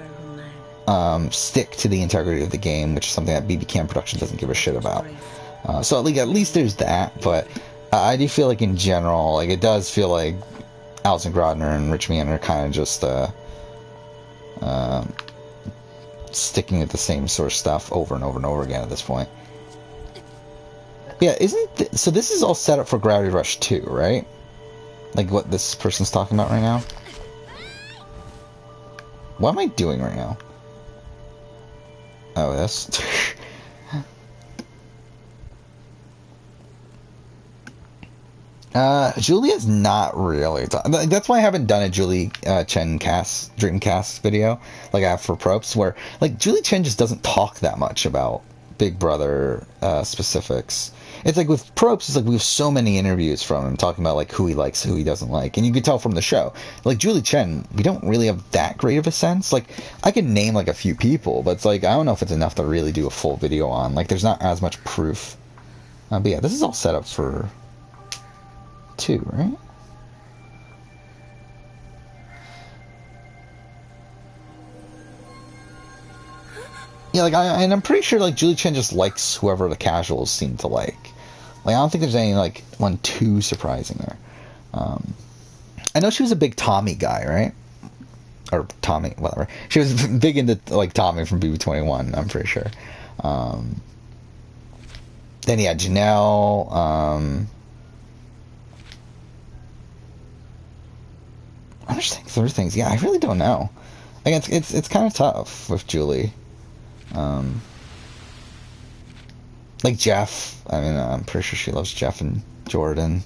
stick to the integrity of the game, which is something that BB Can production doesn't give a shit about. So at least there's that, but I do feel like in general, like, it does feel like Alison Grodner and Rich McGann are kind of just sticking with the same sort of stuff over and over and over again at this point. Yeah, so this is all set up for Gravity Rush 2, right? Like what this person's talking about right now? What am I doing right now? Oh, this. Julia's not really. That's why I haven't done a Julie Chen Dreamcast video like I have for Props, where, like, Julie Chen just doesn't talk that much about Big Brother specifics. It's like with Probst, it's like we have so many interviews from him talking about like who he likes, who he doesn't like, and you can tell from the show. Like Julie Chen, we don't really have that great of a sense. Like I can name like a few people, but it's like I don't know if it's enough to really do a full video on. Like there's not as much proof. But yeah, this is all set up for 2, right? Yeah, like and I'm pretty sure like Julie Chen just likes whoever the casuals seem to like. Like I don't think there's any like one too surprising there. I know she was a big Tommy guy, right? Or Tommy, whatever. She was big into like Tommy from BB21. I'm pretty sure. Then yeah, Janelle. I'm just thinking through things. Yeah, I really don't know. Like it's kind of tough with Julie. Like Jeff, I mean, I'm pretty sure she loves Jeff and Jordan.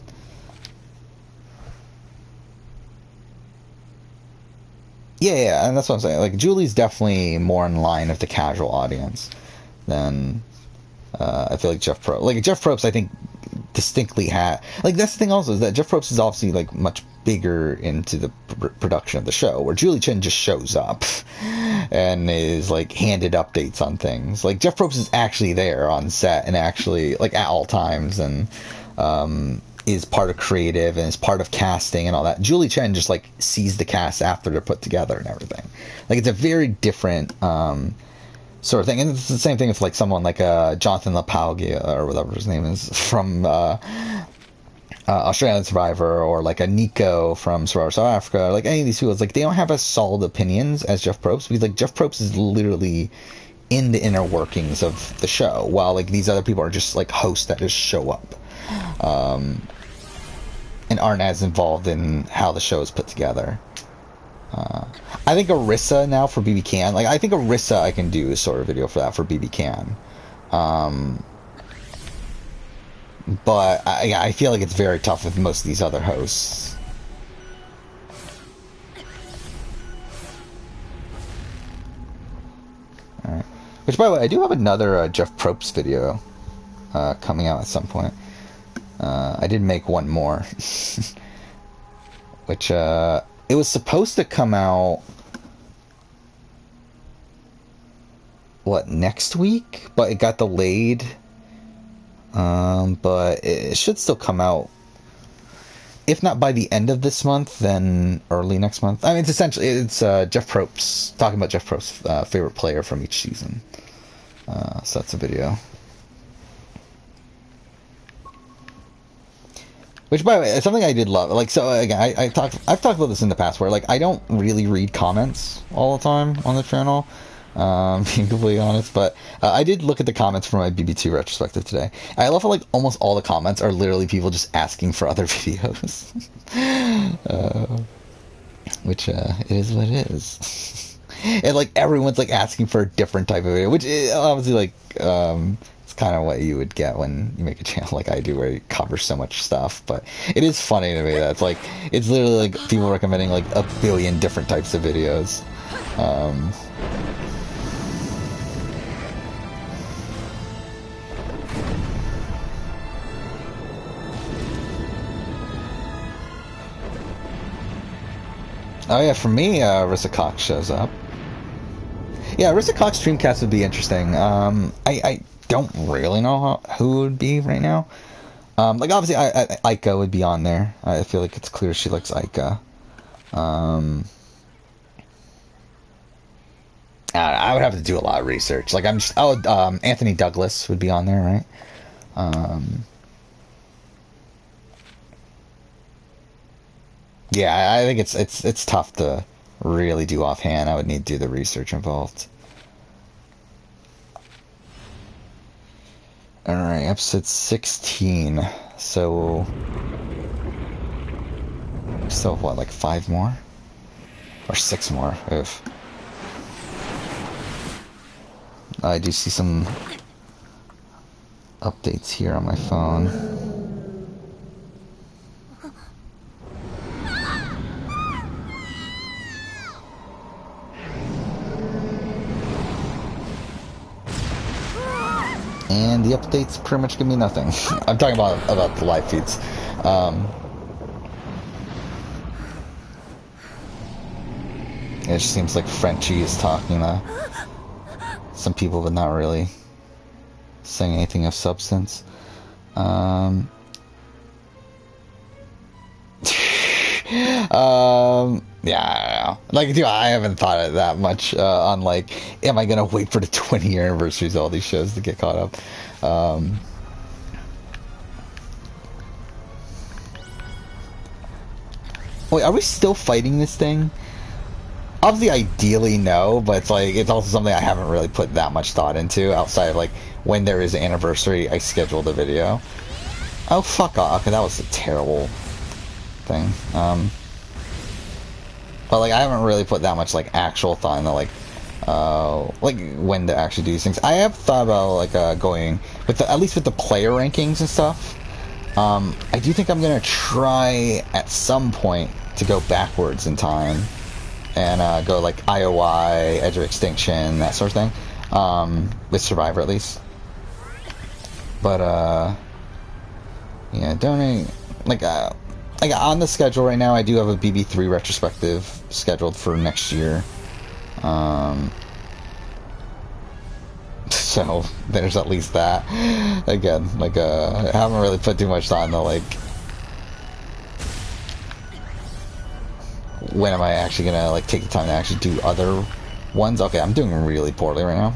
Yeah, and that's what I'm saying. Like Julie's definitely more in line with the casual audience than I feel like Jeff Probst. Like Jeff Probst, I think distinctly had like that's the thing also is that Jeff Probst is obviously like much bigger into the production of the show, where Julie Chen just shows up and is like handed updates on things. Like Jeff Probst is actually there on set and actually like at all times and is part of creative and is part of casting and all that. Julie Chen just like sees the cast after they're put together and everything. Like it's a very different sort of thing, and it's the same thing with like someone like Jonathan LaPaugia or whatever his name is from Australian Survivor, or like a Nico from Survivor South Africa, or like any of these people. It's like they don't have as solid opinions as Jeff Probst, because like Jeff Probst is literally in the inner workings of the show, while like these other people are just like hosts that just show up and aren't as involved in how the show is put together. I think Arissa now for BB Can, like I think Arissa I can do a sort of video for that for BB Can, but I feel like it's very tough with most of these other hosts. All right. Which, by the way, I do have another Jeff Probst video coming out at some point. I did make one more, which it was supposed to come out next week, but it got delayed. But it should still come out, if not by the end of this month, then early next month. I mean, it's Jeff Probst, talking about Jeff Probst's favorite player from each season. So that's a video. Which, by the way, is something I did love. Like, so again, I've talked about this in the past, where like I don't really read comments all the time on the channel, being completely honest. But I did look at the comments for my BB2 retrospective today. I love how like almost all the comments are literally people just asking for other videos, which it is what it is. And like everyone's like asking for a different type of video, which is obviously like kind of what you would get when you make a channel like I do, where you cover so much stuff. But it is funny to me that it's like it's literally like people recommending like a billion different types of videos. Oh yeah, for me, Rissa Cox shows up. Yeah, Rissa Cox Streamcast would be interesting. I don't really know who it would be right now. Like obviously, Aika would be on there. I feel like it's clear she likes Aika. I would have to do a lot of research. Like Anthony Douglas would be on there, right? Yeah, I think it's tough to really do offhand. I would need to do the research involved. Alright, episode 16. So still what, like 5 more? Or 6 more? Oof. I do see some updates here on my phone. and the updates pretty much give me nothing. I'm talking about the live feeds. It just seems like Frenchie is talking to some people, but not really saying anything of substance. Yeah, I don't know. Like, dude, I haven't thought of that much on, like, am I gonna wait for the 20-year anniversaries of all these shows to get caught up? Wait, are we still fighting this thing? Obviously, ideally, no, but it's like, it's also something I haven't really put that much thought into outside of, like, when there is an anniversary, I scheduled a video. Oh, fuck off. Okay, that was a terrible thing. But, like, I haven't really put that much, like, actual thought into, like, when to actually do these things. I have thought about, like, going, with at least with the player rankings and stuff. I do think I'm gonna try, at some point, to go backwards in time. And go like IOI, Edge of Extinction, that sort of thing. With Survivor at least. But yeah, donate like on the schedule right now I do have a BB3 retrospective scheduled for next year. So there's at least that. Again, like I haven't really put too much thought into like when am I actually gonna like take the time to actually do other ones. Okay, I'm doing really poorly right now.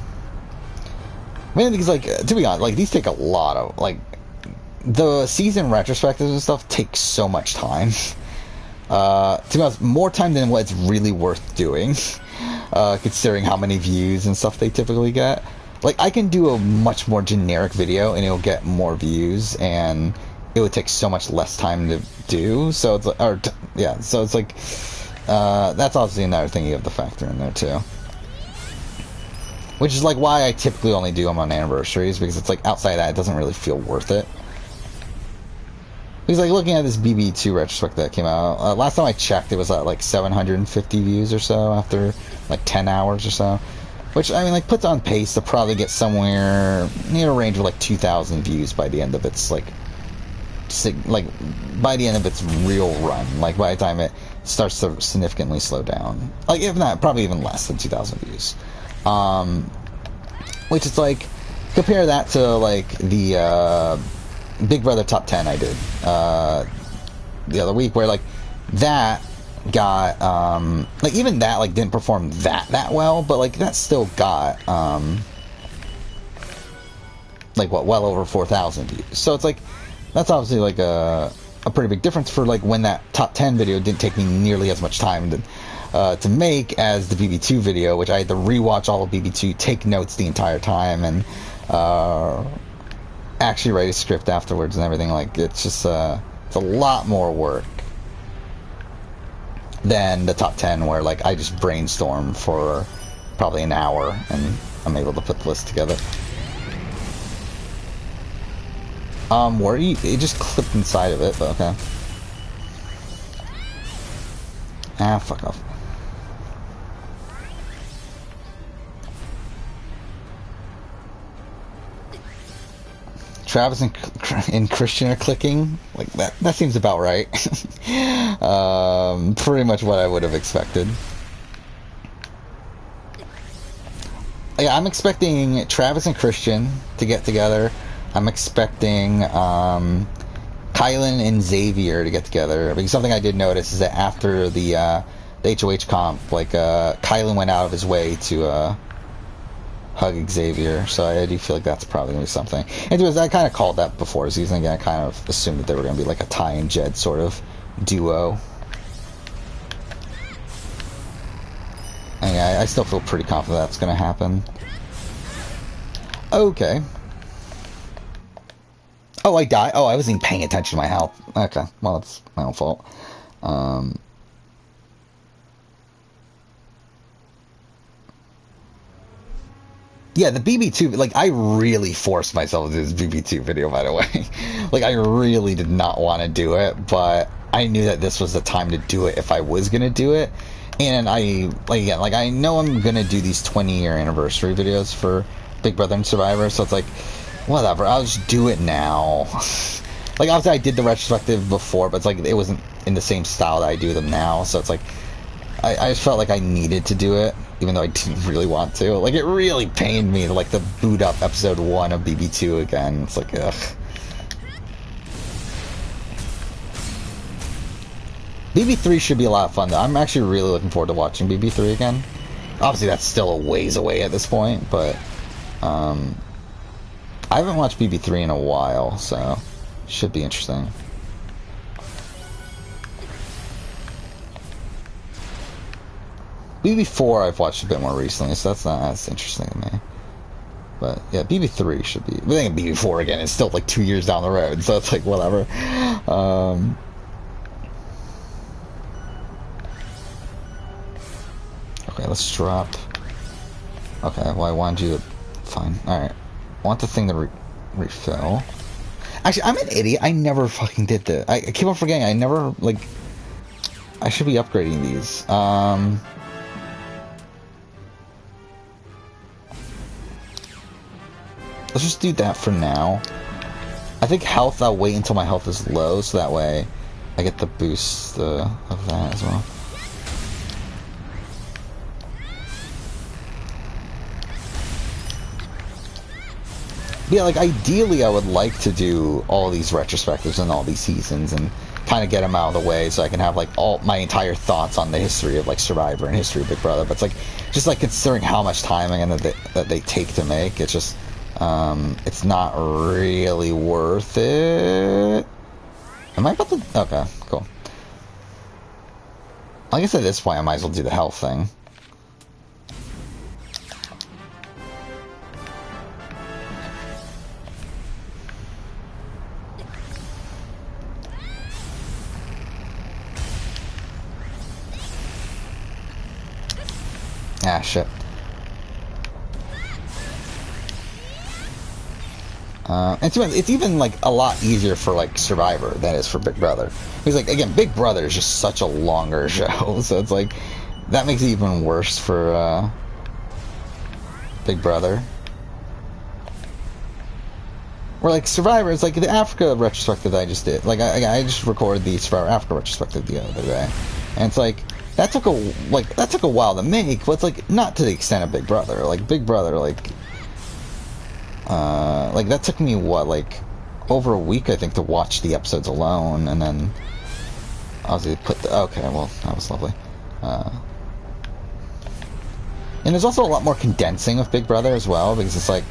Mainly because, like, to be honest, like, these take a lot of, like, the season retrospectives and stuff take so much time. To be honest, more time than what it's really worth doing, considering how many views and stuff they typically get. Like, I can do a much more generic video and it'll get more views, and it would take so much less time to do. So it's like, yeah, so it's like, that's obviously another thing you have to factor in there too. Which is like why I typically only do them on anniversaries, because it's like outside of that it doesn't really feel worth it. Because like looking at this BB2 retrospective that came out, last time I checked it was at like 750 views or so after like 10 hours or so. Which, I mean, like puts on pace to probably get somewhere near a range of like 2,000 views by the end of its by the end of its real run. Like by the time it starts to significantly slow down. Like if not, probably even less than 2,000 views. Which is like, compare that to like the Big Brother Top 10 I did the other week, where like that got like even that like didn't perform that well, but like that still got like what, well over 4,000 views. So it's like that's obviously like a pretty big difference for like when that Top 10 video didn't take me nearly as much time to make as the BB2 video, which I had to rewatch all of BB2, take notes the entire time, and actually write a script afterwards and everything. Like it's just it's a lot more work than the Top 10, where like I just brainstorm for probably an hour and I'm able to put the list together. Where it just clipped inside of it, but okay. Ah, fuck off. Travis and Christian are clicking. Like that seems about right. Pretty much what I would have expected. Yeah, I'm expecting Travis and Christian to get together. I'm expecting Kylan and Xavier to get together. Because something I did notice is that after the HOH comp, like Kylan went out of his way to hug Xavier, so I do feel like that's probably going to be something. Anyways, I kind of called that before season. Again, I kind of assumed that they were going to be like a Ty and Jed sort of duo. And yeah, I still feel pretty confident that's going to happen. Okay. Oh, I died? Oh, I wasn't even paying attention to my health. Okay, well, that's my own fault. Yeah, the BB2, like, I really forced myself to do this BB2 video, by the way. Like, I really did not want to do it, but I knew that this was the time to do it if I was going to do it. And I, like, again, like, I know I'm going to do these 20-year anniversary videos for Big Brother and Survivor, so it's like, Whatever, I'll just do it now. Like, obviously I did the retrospective before, but it's like, it wasn't in the same style that I do them now, so it's like, I just felt like I needed to do it, even though I didn't really want to. Like, it really pained me to, like, to boot up episode 1 of BB2 again. It's like, ugh. BB3 should be a lot of fun, though. I'm actually really looking forward to watching BB3 again. Obviously, that's still a ways away at this point, but, I haven't watched BB3 in a while, so should be interesting. BB4 I've watched a bit more recently, so that's not as interesting to me. But yeah, BB3 should be. I think BB4 again is still like 2 years down the road, so it's like whatever. Okay, let's drop. Okay, well I wanted you to. Fine. All right. I want the thing to refill. Actually, I'm an idiot. I never fucking did that. I keep on forgetting. I never like. I should be upgrading these. Let's just do that for now. I think health, I'll wait until my health is low, so that way I get the boost of that as well. But yeah, like, ideally I would like to do all these retrospectives and all these seasons and kind of get them out of the way so I can have, like, all my entire thoughts on the history of, like, Survivor and history of Big Brother. But it's, like, just, like, considering how much time and that they take to make, it's just... it's not really worth it. Am I about to... Okay, cool. I guess at this point I might as well do the health thing. Ah, shit. It's even like a lot easier for like Survivor than it is for Big Brother. Because like again, Big Brother is just such a longer show, so it's like that makes it even worse for Big Brother. Or like Survivor, it's like the Africa retrospective that I just did. Like I just recorded the Survivor Africa retrospective the other day, and it's like that took a while to make, but it's like not to the extent of Big Brother. Like Big Brother, like that took me what, like over a week I think to watch the episodes alone, and then obviously put the okay, well that was lovely. And there's also a lot more condensing of Big Brother as well, because it's like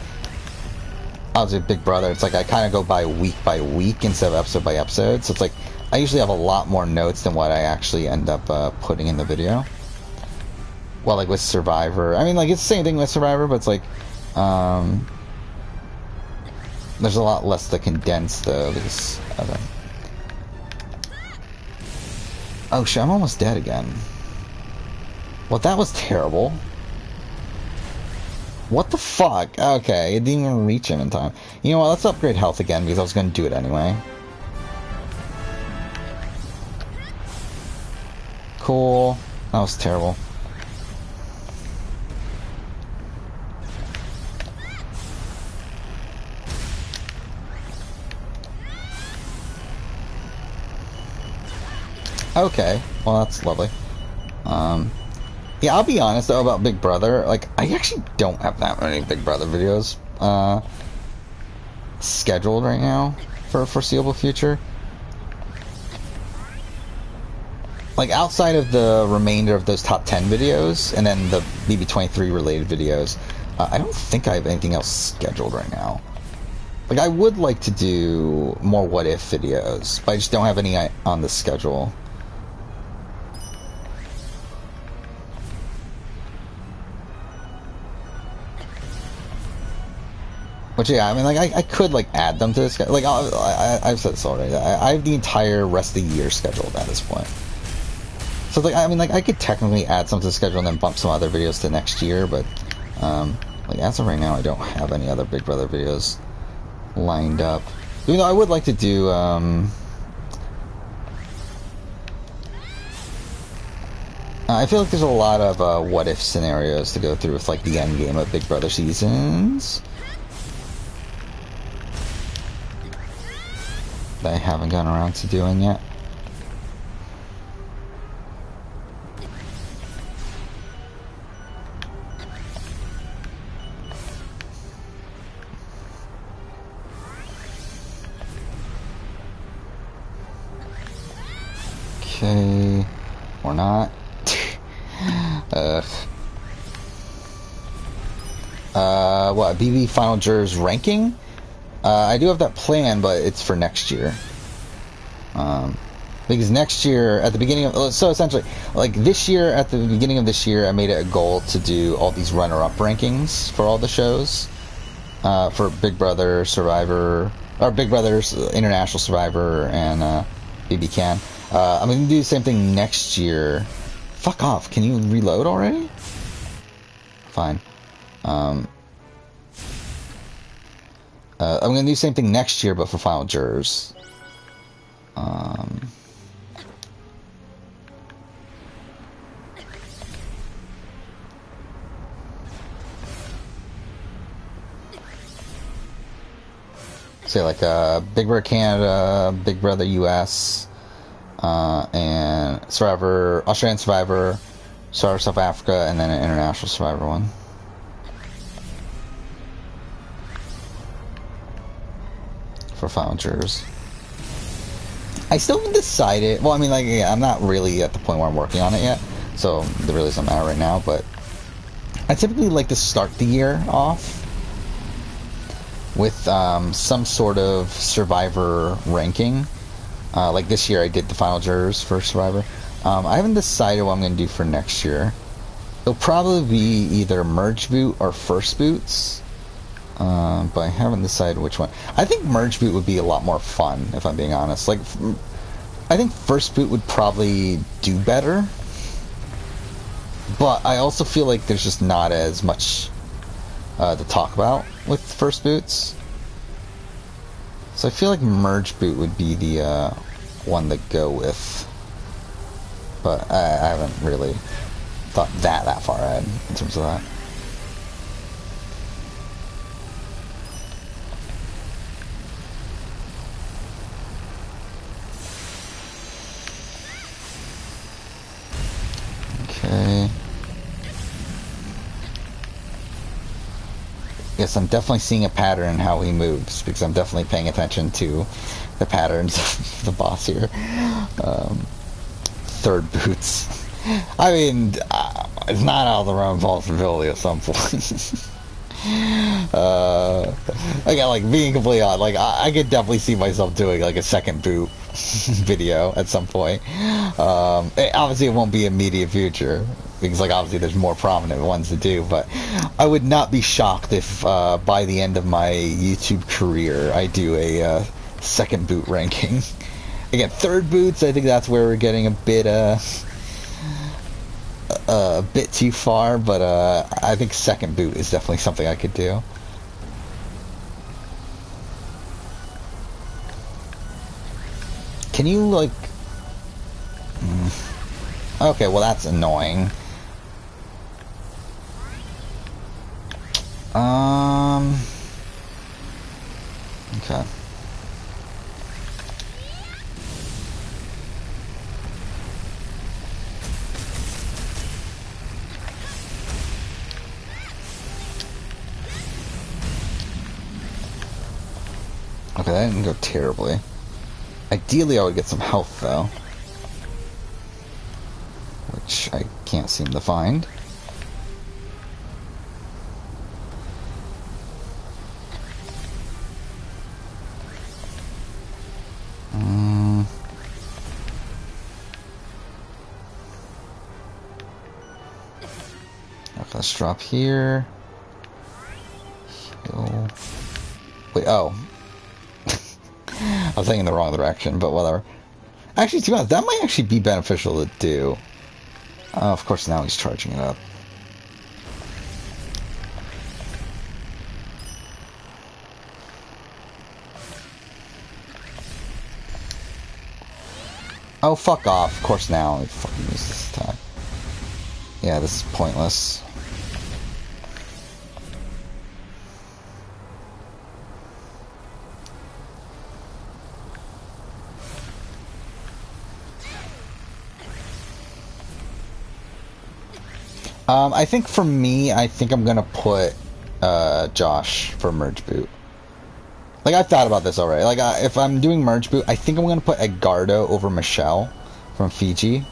obviously Big Brother, it's like I kind of go by week instead of episode by episode, so it's like I usually have a lot more notes than what I actually end up putting in the video. Well, like with Survivor, I mean, like it's the same thing with Survivor, but it's like there's a lot less to condense though, because okay. Oh shit, I'm almost dead again. Well, that was terrible. What the fuck? Okay, it didn't even reach him in time. You know what, let's upgrade health again, because I was going to do it anyway. Cool. That was terrible. Okay, well that's lovely. Yeah, I'll be honest though about Big Brother. Like, I actually don't have that many Big Brother videos scheduled right now for a foreseeable future. Like, outside of the remainder of those top 10 videos, and then the BB23 related videos, I don't think I have anything else scheduled right now. Like, I would like to do more what if videos, but I just don't have any on the schedule. Which, yeah, I mean, like, I could, like, add them to this. Like, I've said this already. I have the entire rest of the year scheduled at this point. So, like, I mean, like, I could technically add some to the schedule and then bump some other videos to next year, but, like, as of right now, I don't have any other Big Brother videos lined up. Even though I would like to do, I feel like there's a lot of, what-if scenarios to go through with, like, the end game of Big Brother seasons. that I haven't gotten around to doing yet. Okay, or not. What, BB Final Jurors ranking? I do have that plan, but it's for next year. Because next year, at the beginning of... So essentially, like this year, at the beginning of this year, I made it a goal to do all these runner-up rankings for all the shows. For Big Brother, Survivor... Or Big Brother's International Survivor and BB Can. I'm going to do the same thing next year. Fuck off. Can you reload already? Fine. I'm going to do the same thing next year, but for Final Jurors. Say like Big Brother Canada, Big Brother US, and Survivor, Australian Survivor, Survivor South Africa, and then an International Survivor one. For Final Jurors. I still haven't decided. Well, I mean, like, yeah, I'm not really at the point where I'm working on it yet, so it really doesn't matter right now, but I typically like to start the year off with some sort of Survivor ranking. Like this year I did the Final Jurors for Survivor. I haven't decided what I'm going to do for next year. It'll probably be either Merge Boot or First Boots. But I haven't decided which one. I think Merge Boot would be a lot more fun, if I'm being honest. Like, I think First Boot would probably do better. But I also feel like there's just not as much to talk about with First Boots. So I feel like Merge Boot would be the one to go with. But I haven't really thought that far ahead in terms of that. Okay. Yes, I'm definitely seeing a pattern in how he moves, because I'm definitely paying attention to the patterns of the boss here. Third Boots. I mean, it's not out of the realm of possibility at some point. Again, like, being completely honest, like, I could definitely see myself doing, like, a second boot video at some point. Obviously, it won't be immediate future, because, like, obviously there's more prominent ones to do, but I would not be shocked if, by the end of my YouTube career, I do a, second boot ranking. Again, third boots, I think that's where we're getting a bit too far, but I think second boot is definitely something I could do. Can you, like... Okay, well that's annoying. Okay. Okay, that didn't go terribly. Ideally, I would get some health, though. Which I can't seem to find. Okay, let's drop here. Heal. Wait, oh. I was thinking the wrong direction, but whatever. Actually, to be honest, that might actually be beneficial to do. Of course, now he's charging it up. Oh, fuck off. Of course now he fucking uses this attack. Yeah, this is pointless. I think for me, I think I'm gonna put Josh for merge boot. Like, I've thought about this already. Like, if I'm doing merge boot, I think I'm gonna put Edgardo over Michelle from Fiji.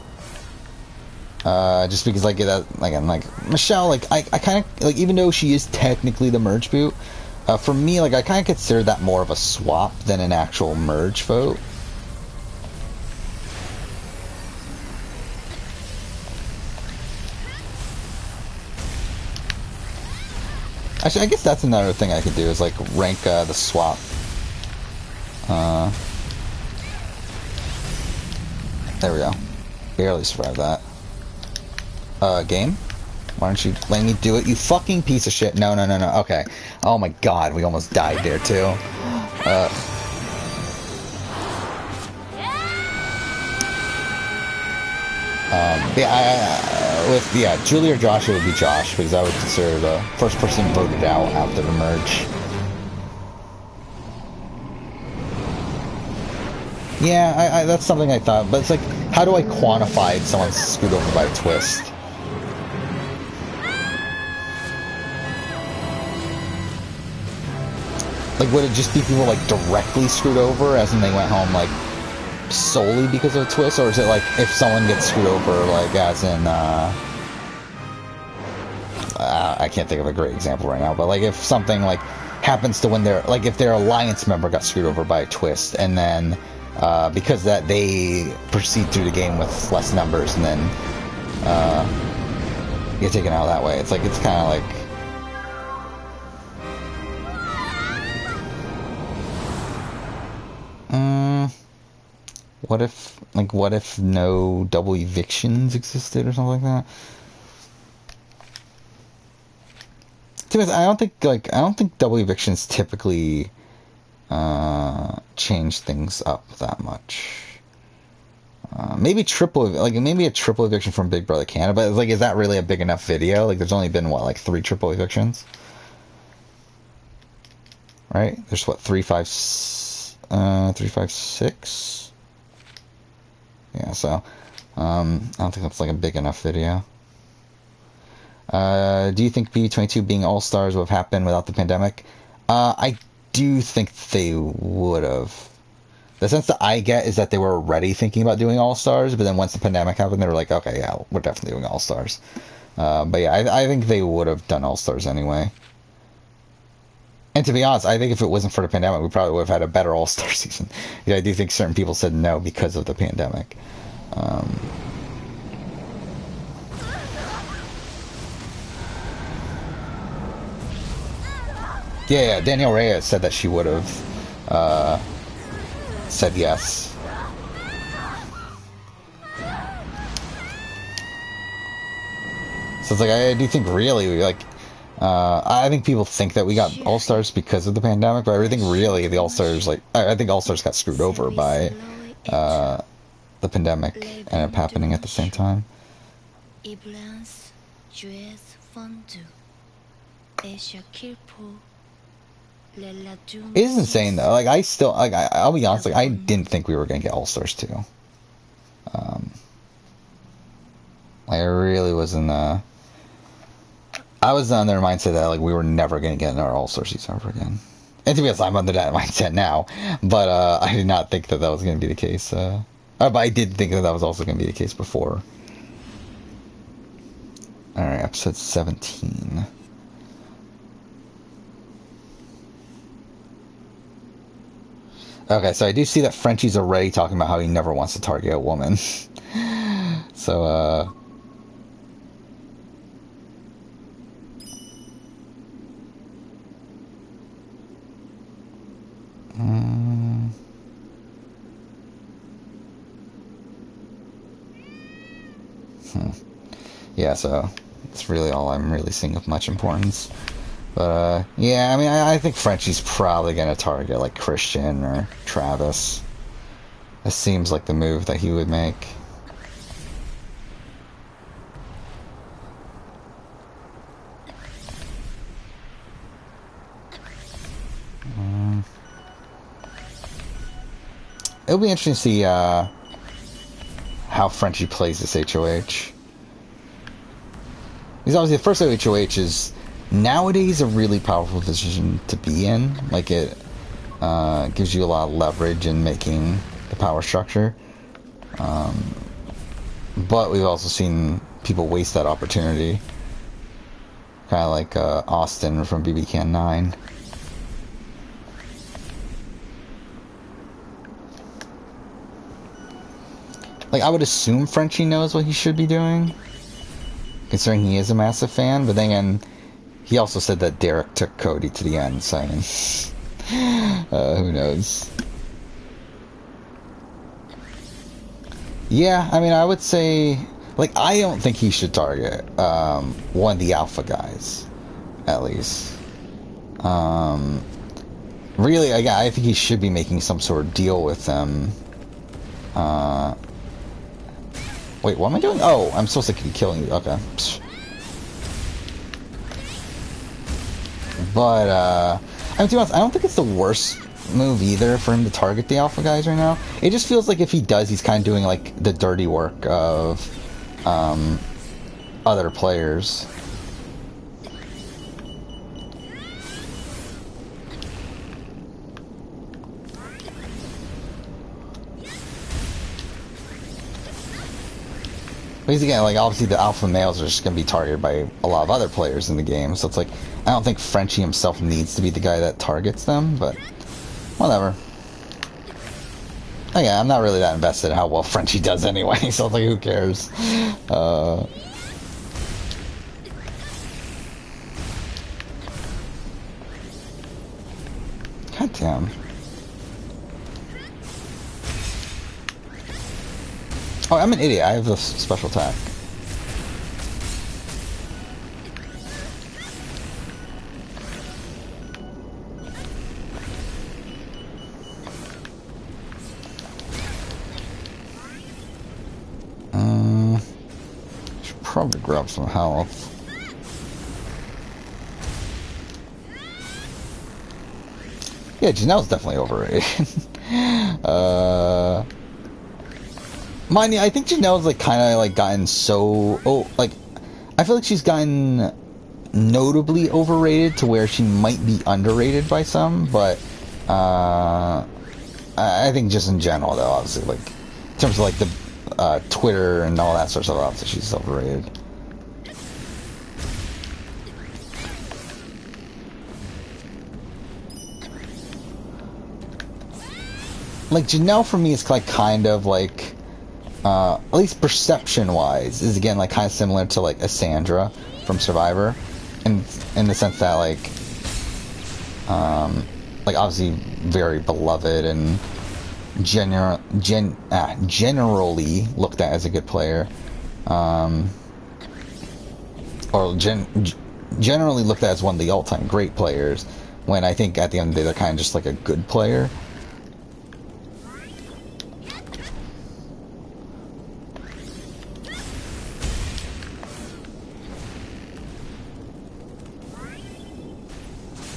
Just because, like, that, like, I'm like, Michelle, like, I kind of, like, even though she is technically the merge boot, for me, like, I kind of consider that more of a swap than an actual merge vote. Actually, I guess that's another thing I could do, is, like, rank the swap. There we go. Barely survived that. Game? Why don't you let me do it, you fucking piece of shit? No, no, no, no. Okay. Oh my god, we almost died there, too. Yeah, Julie or Josh, it would be Josh, because I would consider the first person voted out after the merge. Yeah, that's something I thought, but it's like, how do I quantify if someone's screwed over by a twist? Like, would it just be people, like, directly screwed over, as in they went home, like, solely because of a twist? Or is it, like, if someone gets screwed over, like, as in, I can't think of a great example right now, but, like, if something, like, happens to when they're, like, if their alliance member got screwed over by a twist, and then, because that they proceed through the game with less numbers, and then, get taken out that way. It's like, it's kind of like, what if no double evictions existed or something like that? To be honest, I don't think double evictions typically change things up that much. Maybe a triple eviction from Big Brother Canada, but like, is that really a big enough video? Like, there's only been what, like 3 triple evictions, right? There's what, 3, 5, 6. Yeah, so I don't think that's like a big enough video. Do you think B22 being All-Stars would have happened without the pandemic? I do think they would have. The sense that I get is that they were already thinking about doing All-Stars, but then once the pandemic happened, they were like, okay, yeah, we're definitely doing All-Stars. But yeah, I think they would have done All-Stars anyway. And to be honest, I think if it wasn't for the pandemic, we probably would have had a better All-Star season. Yeah, I do think certain people said no because of the pandemic. Yeah, Danielle Reyes said that she would have said yes. So it's like, I do think really, like, I think people think that we got All-Stars because of the pandemic, but I think really the All-Stars, like, I think All-Stars got screwed over by the pandemic ended up happening at the same time. It is insane though. Like, I still, like, I'll be honest, like, I didn't think we were gonna get All-Stars 2. I really wasn't. I was under the mindset that, like, we were never gonna get another All-Star season ever again. And to be honest, I'm under that mindset now. But I did not think that was gonna be the case. But I did think that was also gonna be the case before. All right, episode 17. Okay, so I do see that Frenchie's already talking about how he never wants to target a woman. So, yeah, so it's really all I'm really seeing of much importance. But, yeah, I mean, I think Frenchie's probably going to target, like, Christian or Travis. This seems like the move that he would make. It'll be interesting to see how Frenchie plays this HOH. Because obviously the first HOH is nowadays a really powerful position to be in. Like, it gives you a lot of leverage in making the power structure. But we've also seen people waste that opportunity. Kind of like Austin from BB Can 9. Like, I would assume Frenchie knows what he should be doing, considering he is a massive fan, but then again, he also said that Derek took Cody to the end, so I mean, who knows? Yeah, I mean, I would say, like, I don't think he should target one of the alpha guys, at least. Really, I think he should be making some sort of deal with them. Wait, what am I doing? Oh, I'm supposed to keep killing you. Okay. But, I mean, to be honest, I don't think it's the worst move either for him to target the alpha guys right now. It just feels like if he does, he's kind of doing, like, the dirty work of, other players. Because again, like, obviously the alpha males are just going to be targeted by a lot of other players in the game, so it's like, I don't think Frenchie himself needs to be the guy that targets them, but whatever. Again, I'm not really that invested in how well Frenchie does anyway, so it's like, who cares? God damn. Oh, I'm an idiot. I have a special attack. Should probably grab some health. Yeah, Janelle's definitely overrated. Mind you, I think Janelle's like kind of like gotten so I feel like she's gotten notably overrated to where she might be underrated by some, but I think just in general though, obviously, like in terms of like the Twitter and all that sort of stuff, obviously she's overrated. Like Janelle for me is like kind of like at least perception-wise, is again like kind of similar to like a Sandra from Survivor, in the sense that like obviously very beloved and generally looked at as a good player, or generally looked at as one of the all-time great players. When I think at the end of the day they're kind of just like a good player.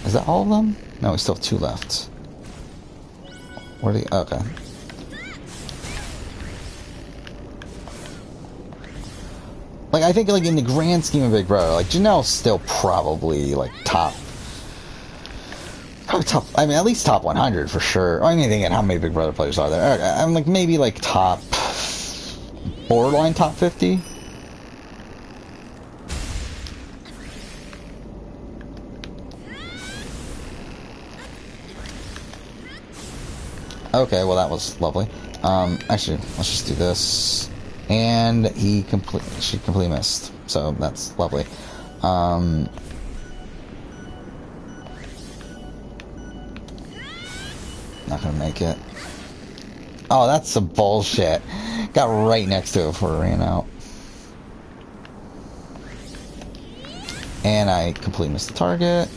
Is that all of them? No, we still have 2 left. Where are they? Okay. Like, I think, like, in the grand scheme of Big Brother, like, Janelle's still probably, like, top, I mean, at least top 100 for sure. I mean, again, how many Big Brother players are there? I'm, like, maybe, like, borderline top 50? Okay, well that was lovely. Actually, let's just do this. And she completely missed. So that's lovely. Not gonna make it. Oh, that's some bullshit. Got right next to it before it ran out. And I completely missed the target.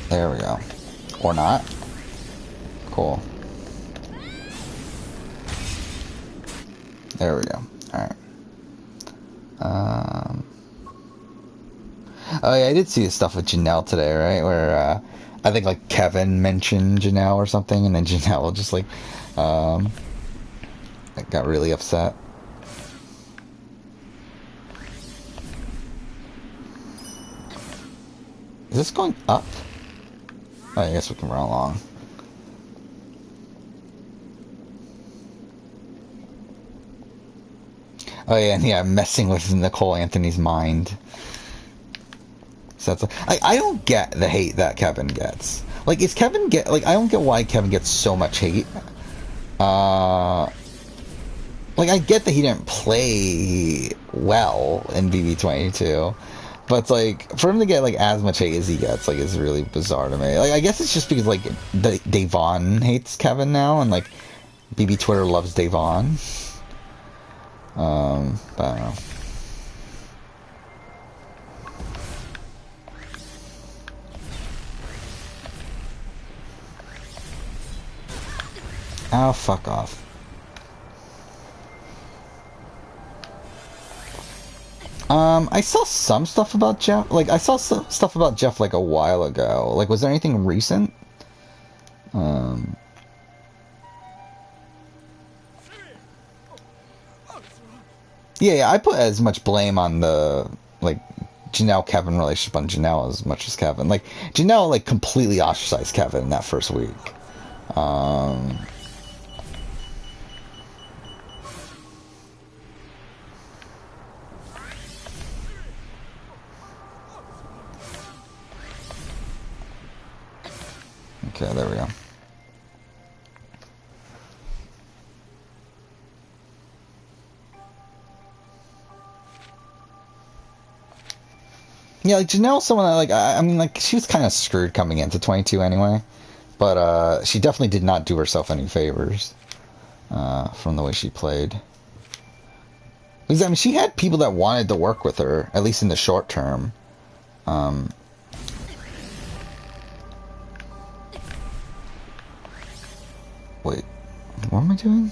There we go. Or not. Cool. There we go. Alright. Oh yeah, I did see the stuff with Janelle today, right? Where, I think, like, Kevin mentioned Janelle or something, and then Janelle just, like, got really upset. Is this going up? Oh, I guess we can run along. Oh yeah, and yeah, messing with Nicole Anthony's mind. So that's I don't get the hate that Kevin gets. Like, is Kevin like, I don't get why Kevin gets so much hate. Like, I get that he didn't play well in BB22, but it's like, for him to get like as much hate as he gets, like, is really bizarre to me. Like, I guess it's just because like Davon hates Kevin now, and like BB Twitter loves Davon. But I don't know. Oh, fuck off. I saw some stuff about Jeff. Like, I saw some stuff about Jeff like a while ago. Like, was there anything recent? Yeah, I put as much blame on the, like, Janelle Kevin relationship on Janelle as much as Kevin. Like, Janelle, like, completely ostracized Kevin that first week. Okay, there we go. Yeah, like, Janelle's someone that, like, I mean, like, she was kind of screwed coming into 22 anyway. But, she definitely did not do herself any favors, from the way she played. Because, I mean, she had people that wanted to work with her, at least in the short term. Wait, what am I doing?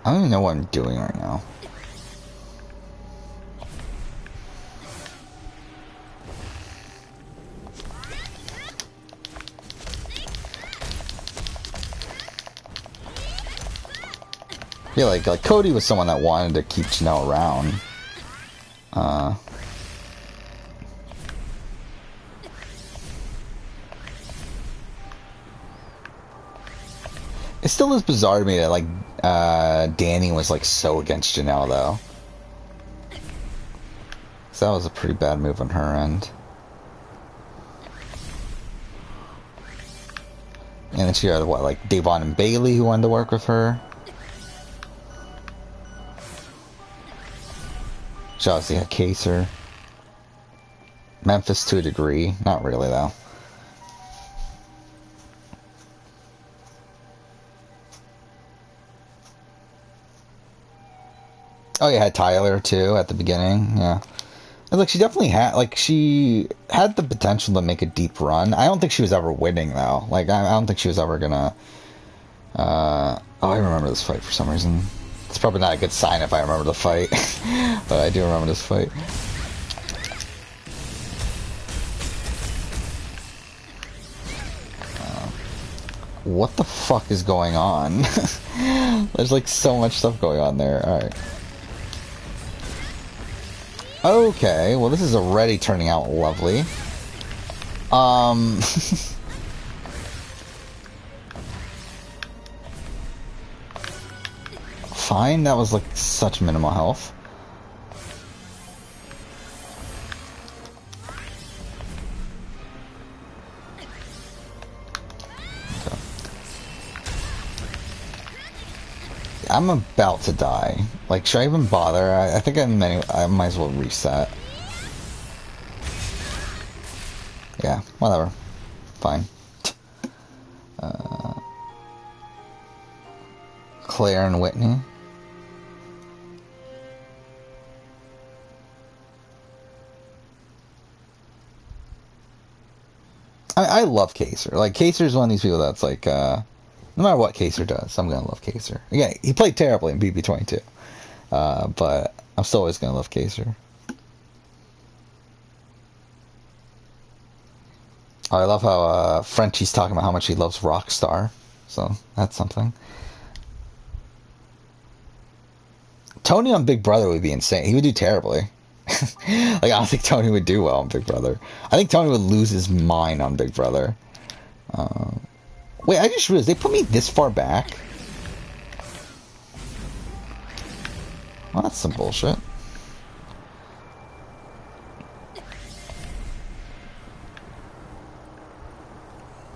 I don't even know what I'm doing right now. Yeah, like Cody was someone that wanted to keep Janelle around. It still is bizarre to me that, like, Danny was, like, so against Janelle, though. So that was a pretty bad move on her end. And then she had, what, like, Davon and Bailey who wanted to work with her. She obviously had Kaser. Memphis to a degree. Not really, though. Oh, yeah, had Tyler, too, at the beginning. Yeah. And, like, she definitely had, like, she had the potential to make a deep run. I don't think she was ever winning, though. Like, I don't think she was ever gonna... oh, I remember this fight for some reason. It's probably not a good sign if I remember the fight. But I do remember this fight. What the fuck is going on? There's like so much stuff going on there. Alright. Okay, well this is already turning out lovely. Fine, that was like such minimal health. Okay. I'm about to die. Like, should I even bother? I think I might as well reset. Yeah, whatever. Fine. Claire and Whitney. I love Kaser. Like, Kaser's one of these people that's like, no matter what Kaser does, I'm gonna love Kaser. Again, he played terribly in BB22. But I'm still always gonna love Kaser. Oh, I love how Frenchie's talking about how much he loves Rockstar. So, that's something. Tony on Big Brother would be insane. He would do terribly. Like, I don't think Tony would do well on Big Brother. I think Tony would lose his mind on Big Brother. Wait, I just realized they put me this far back. Well, that's some bullshit.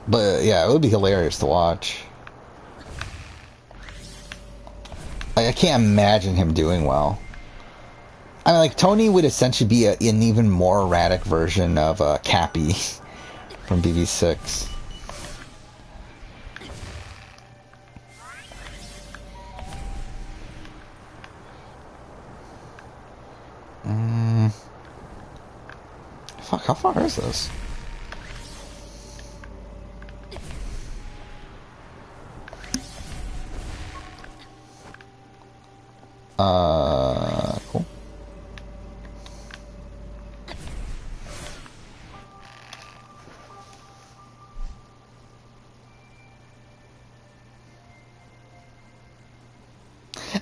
But yeah, it would be hilarious to watch. Like, I can't imagine him doing well. I mean, like, Tony would essentially be an even more erratic version of Cappy from BB6. Fuck, how far is this? Cool.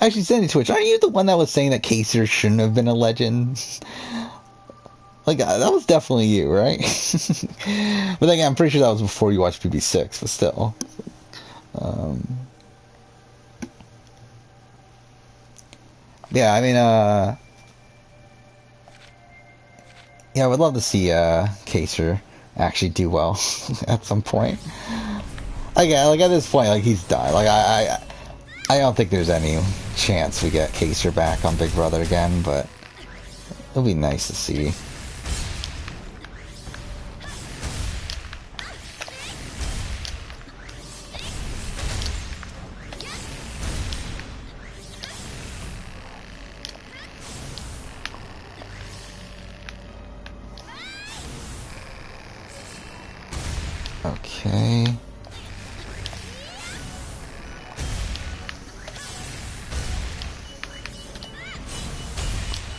Actually, Sandy Twitch, aren't you the one that was saying that Kaser shouldn't have been a legend? Like, that was definitely you, right? But again, I'm pretty sure that was before you watched BB6, but still. Yeah, I mean, yeah, I would love to see Kaser actually do well at some point. Like, yeah, like at this point, like he's died. Like I don't think there's any chance we get Kaser back on Big Brother again, but it'll be nice to see. Okay.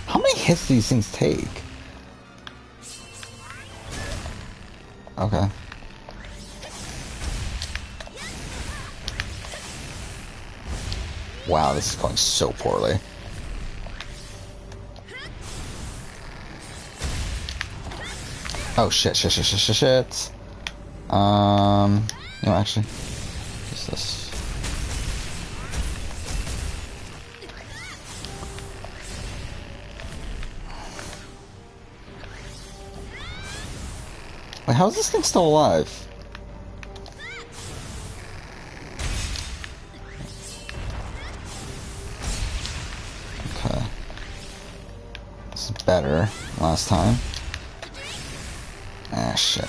How many hits do these things take? Okay. Wow, this is going so poorly. Oh shit, shit. No, actually, what's this? Wait, how is this thing still alive? Okay. This is better last time. Ah, shit.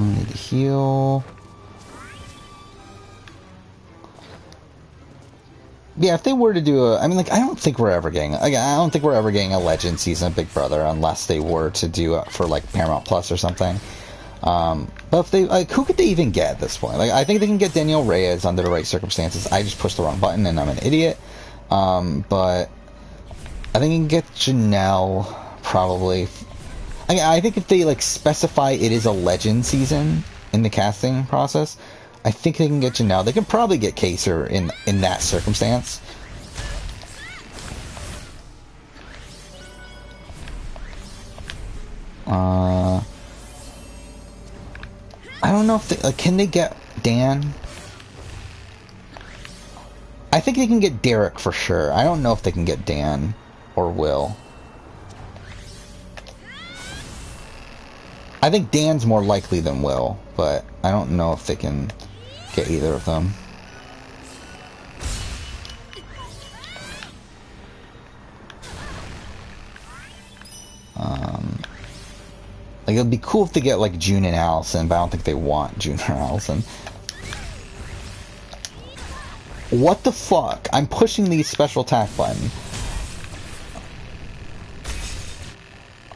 Need to heal. Yeah, if they were to do a, I mean, like, I don't think we're ever getting, like, I don't think we're ever getting a Legend season of Big Brother unless they were to do it for like Paramount Plus or something. But if they, like, who could they even get at this point? Like, I think they can get Danielle Reyes under the right circumstances. I just pushed the wrong button and I'm an idiot. But I think you can get Janelle probably. I think if they like specify it is a Legend season in the casting process, I think they can get Janelle. They can probably get Kaser in that circumstance. I don't know if they, like, can they get Dan? I think they can get Derek for sure. I don't know if they can get Dan or Will. I think Dan's more likely than Will, but I don't know if they can get either of them. Like, it'd be cool if they get like June and Allison, but I don't think they want June or Allison. What the fuck? I'm pushing the special attack button.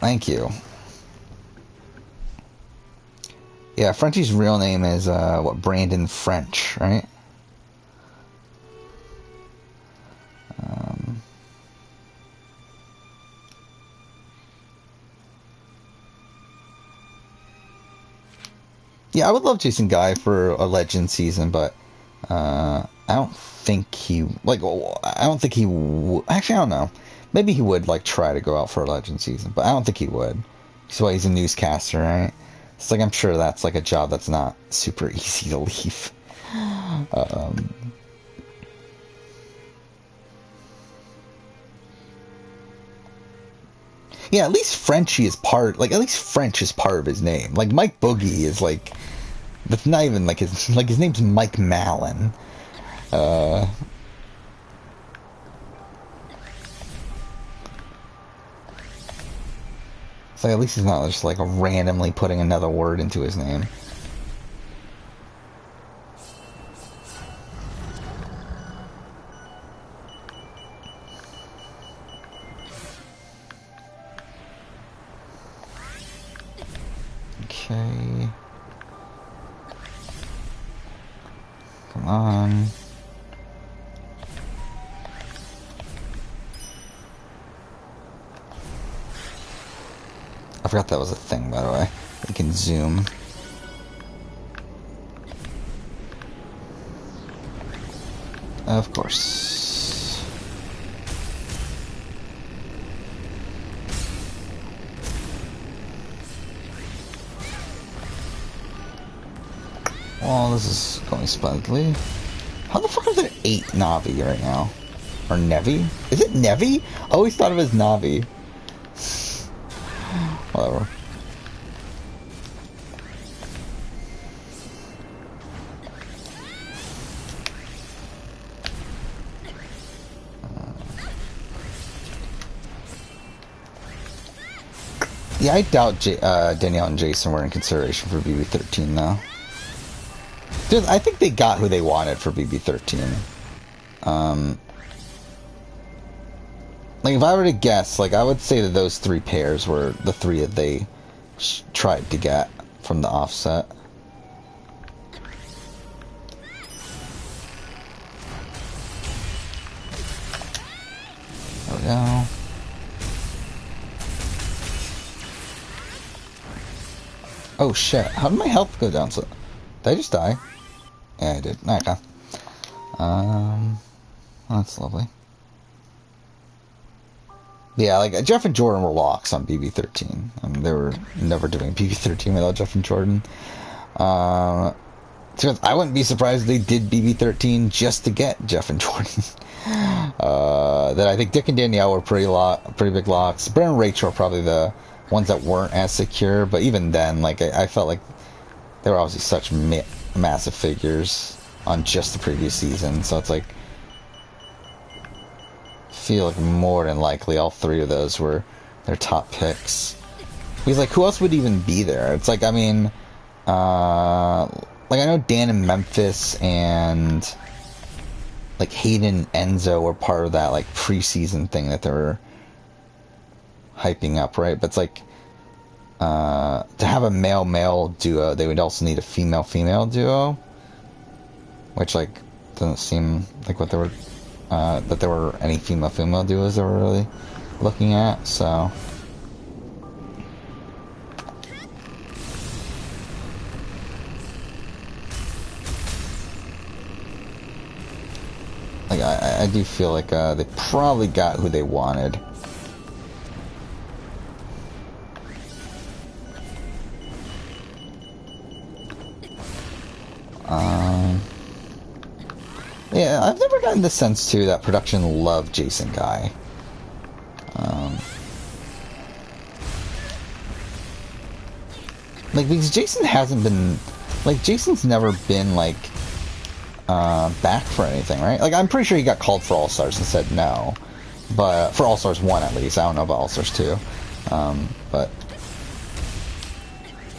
Thank you. Yeah, Frenchie's real name is, what, Brandon French, right? Yeah, I would love Jason Guy for a Legend season, but I don't think he like. I don't think he actually. I don't know. Maybe he would like try to go out for a Legend season, but I don't think he would. That's why he's a newscaster, right? It's like I'm sure that's like a job that's not super easy to leave. Um, yeah, at least Frenchie is part. Like at least French is part of his name. Like Mike Boogie is like that's not even like his name's Mike Mallon. Uh, so at least he's not just like randomly putting another word into his name. Okay. Come on. I forgot that was a thing, by the way. You can zoom. Of course. Well, this is going splendidly. How the fuck are there 8 Navi right now? Or Nevi? Is it Nevi? I always thought of it as Navi. Whatever. Yeah, I doubt Danielle and Jason were in consideration for BB13, though. Dude, I think they got who they wanted for BB13. Like, if I were to guess, like, I would say that those 3 pairs were the 3 that they tried to get from the offset. There we go. Oh shit, how did my health go down so... Did I just die? Yeah, I did. Okay. That's lovely. Yeah, like, Jeff and Jordan were locks on BB13. I mean, they were never doing BB13 without Jeff and Jordan. I wouldn't be surprised if they did BB13 just to get Jeff and Jordan. That I think Dick and Danielle were pretty big locks. Brent and Rachel are probably the ones that weren't as secure, but even then, like, I felt like they were obviously such massive figures on just the previous season, so it's like, I feel like more than likely all 3 of those were their top picks. Because, like, who else would even be there? It's like, I mean, like, I know Dan and Memphis and, like, Hayden and Enzo were part of that, like, preseason thing that they were hyping up, right? But it's like, to have a male-male duo, they would also need a female-female duo, which, like, doesn't seem like what they were, that there were any female-female duos they were really looking at, so... Like, I do feel like, they probably got who they wanted. Yeah, I've never gotten the sense, too, that production loved Jason Guy. Like, because Jason hasn't been... Like, Jason's never been, like, back for anything, right? Like, I'm pretty sure he got called for All-Stars and said no. But, for All-Stars 1, at least. I don't know about All-Stars 2. But...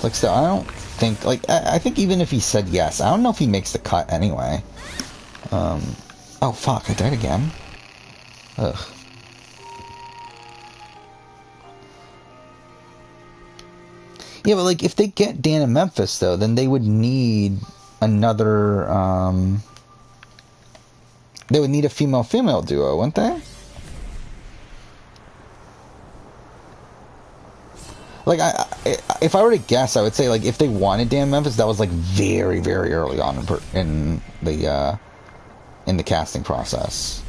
Like, still, I don't think... Like, I think even if he said yes, I don't know if he makes the cut anyway. Oh, fuck, I died again. Ugh. Yeah, but, like, if they get Dan and Memphis, though, then they would need another, they would need a female-female duo, wouldn't they? Like, if I were to guess, I would say, like, if they wanted Dan Memphis, that was, like, very, very early on in the casting process.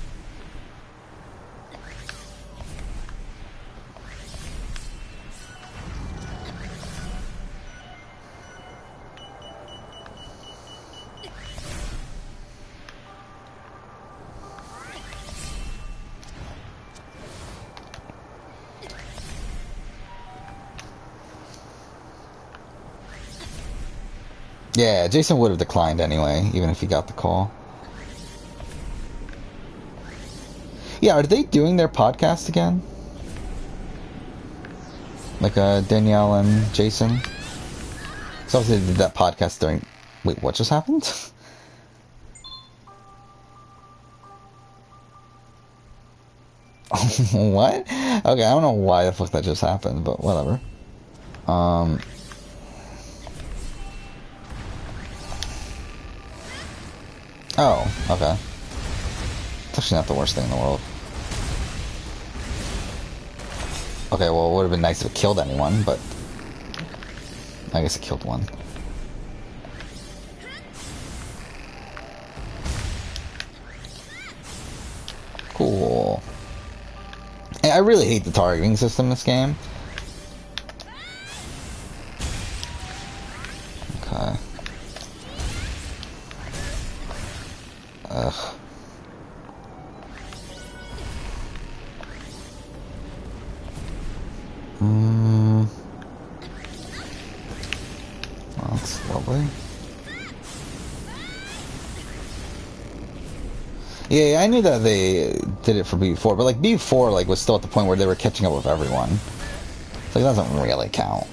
Yeah, Jason would have declined anyway, even if he got the call. Yeah, are they doing their podcast again? Like Danielle and Jason? So obviously they did that podcast during... Wait, what just happened? What? Okay, I don't know why the fuck that just happened, but whatever. Oh, okay. It's actually not the worst thing in the world. Okay, well, it would have been nice if it killed anyone, but... I guess it killed one. Cool. And I really hate the targeting system in this game. Okay. Ugh. Well, that's lovely. Yeah, I knew that they did it for BB4, but like BB4 like was still at the point where they were catching up with everyone. So it doesn't really count.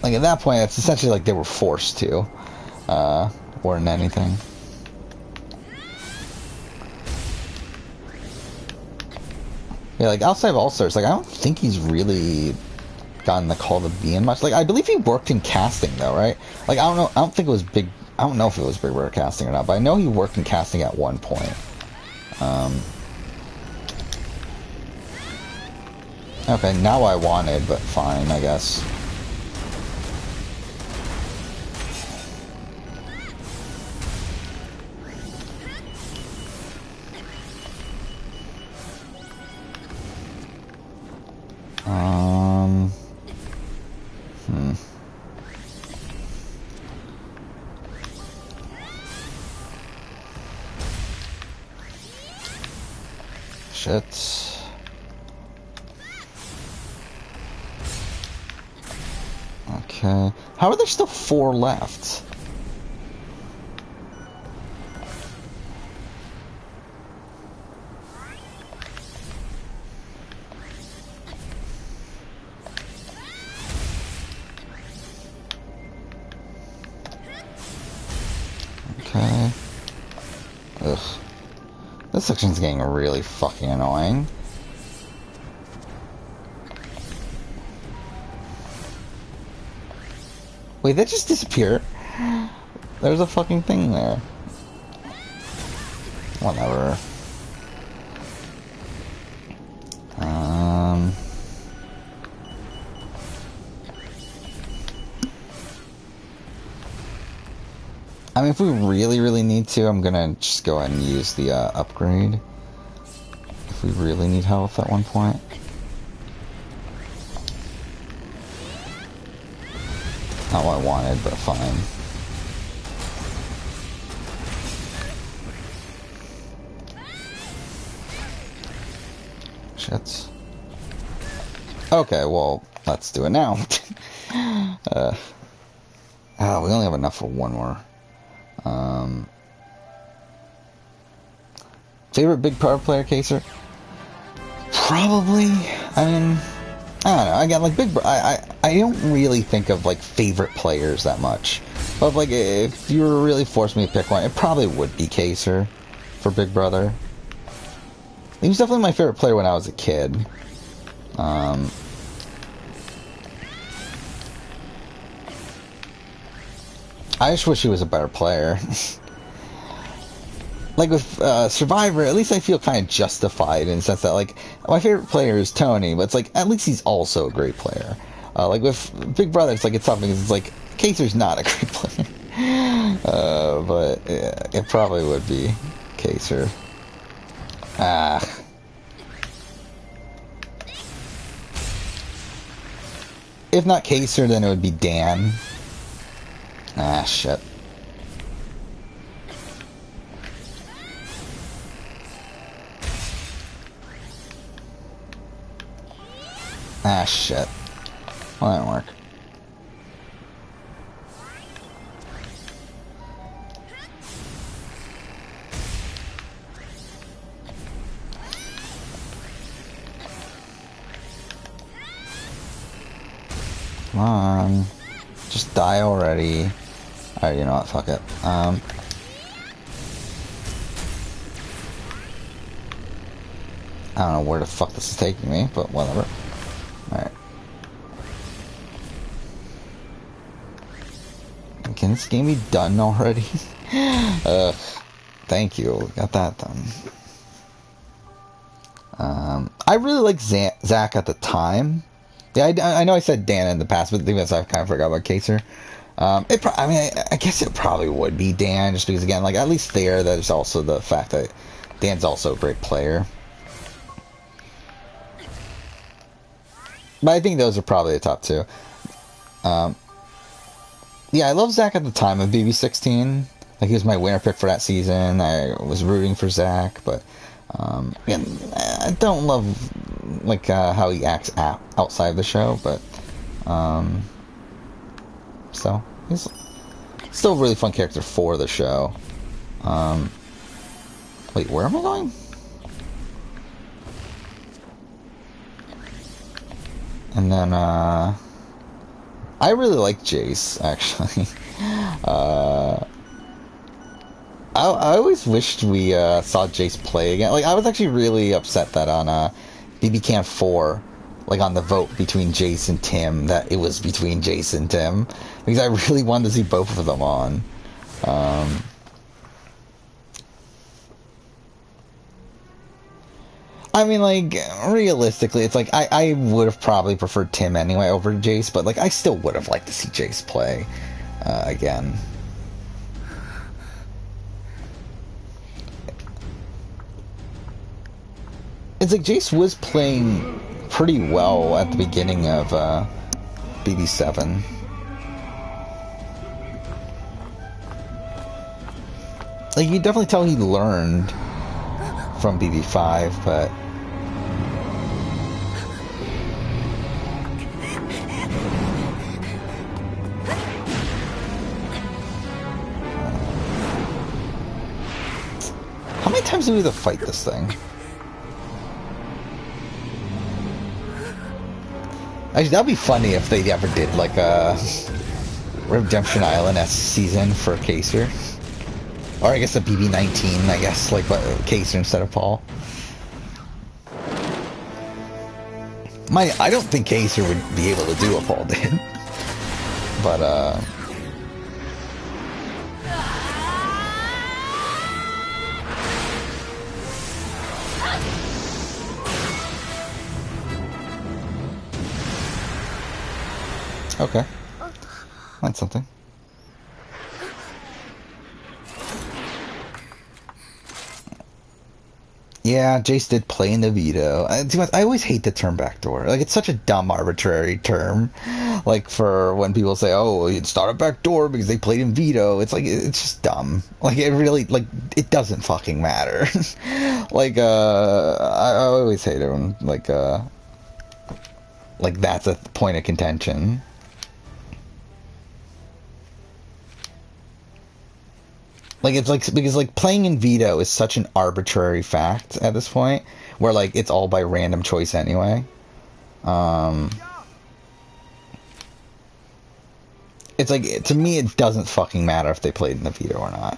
Like at that point, it's essentially like they were forced to, more than anything. Yeah, like outside of All Stars, like I don't think he's really gotten the call to be in much. Like I believe he worked in casting though, right? Like I don't know, I don't think it was big. I don't know if it was Big Brother casting or not, but I know he worked in casting at one point. Okay, now I wanted, but fine, I guess. Shit. Okay. How are there still 4 left? Okay. Ugh. This section's getting really fucking annoying. Wait, that just disappeared? There's a fucking thing there. Whatever. I mean, if we really, really need to, I'm gonna just go ahead and use the upgrade. If we really need health at one point. Not what I wanted, but fine. Shit. Okay, well, let's do it now. Oh, we only have enough for one more. Favorite Big Power player, Caser? Probably. I mean, I don't know. I got like I don't really think of like favorite players that much. But like, if you were really forced me to pick one, it probably would be Caser for Big Brother. He was definitely my favorite player when I was a kid. I just wish he was a better player. like with Survivor, at least I feel kind of justified in the sense that like my favorite player is Tony, but it's like at least he's also a great player. Like with Big Brother, it's like it's tough because it's like Kaser's not a great player, but yeah, it probably would be Kaser. If not Kaser, then it would be Dan. Shit. Shit. Well, that didn't work. Come on. Just die already. Alright, you know what? Fuck it. I don't know where the fuck this is taking me, but whatever. Alright. Can this game be done already? Thank you. Got that done. I really liked Zach at the time. Yeah, I know I said Dan in the past, but I think I kind of forgot about Kaser. I mean, I guess it probably would be Dan, just because, again, like, at least there's also the fact that Dan's also a great player. But I think those are probably the top two. Yeah, I love Zach at the time of BB16. Like, he was my winner pick for that season. I was rooting for Zach, but again, I don't love like how he acts outside the show, but so he's still a really fun character for the show. Wait, where am I going? And then I really like Jace, actually. I always wished we saw Jace play again. Like, I was actually really upset that on BB Camp 4, like on the vote between Jace and Tim, that it was between Jace and Tim, because I really wanted to see both of them on. I mean, like, realistically, it's like, I would have probably preferred Tim anyway over Jace, but, like, I still would have liked to see Jace play again. It's like Jace was playing pretty well at the beginning of BB7. Like, you definitely tell he learned from BB5, but how many times do we have to fight this thing? Actually, that'd be funny if they ever did like a Redemption Island-esque season for Kaser. Or I guess a BB19, I guess, like Kaser instead of Paul. I don't think Kaser would be able to do what Paul did. But, okay. That's something. Yeah, Jace did play in the veto. I always hate the term backdoor. Like, it's such a dumb, arbitrary term. Like, for when people say, oh, it's not a backdoor because they played in veto. It's like, it's just dumb. Like, it really, like, it doesn't fucking matter. Like, I always hate it when, like, that's a point of contention. Like, it's like, because, like, playing in veto is such an arbitrary fact at this point, where, like, it's all by random choice anyway. It's like, to me, it doesn't fucking matter if they played in the veto or not.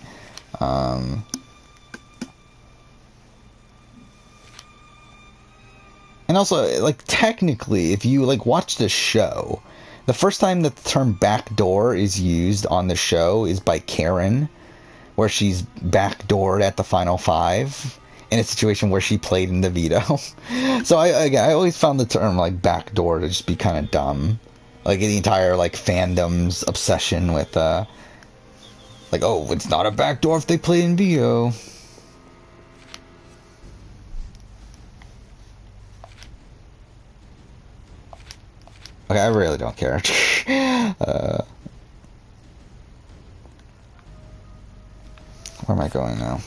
And also, like, technically, if you, like, watch the show, the first time that the term backdoor is used on the show is by Karen. where she's backdoored at the final 5 in a situation where she played in the veto. So I always found the term like backdoor to just be kind of dumb. Like the entire like fandom's obsession with like, oh, it's not a backdoor if they play in veto. Okay, I really don't care. Where am I going now?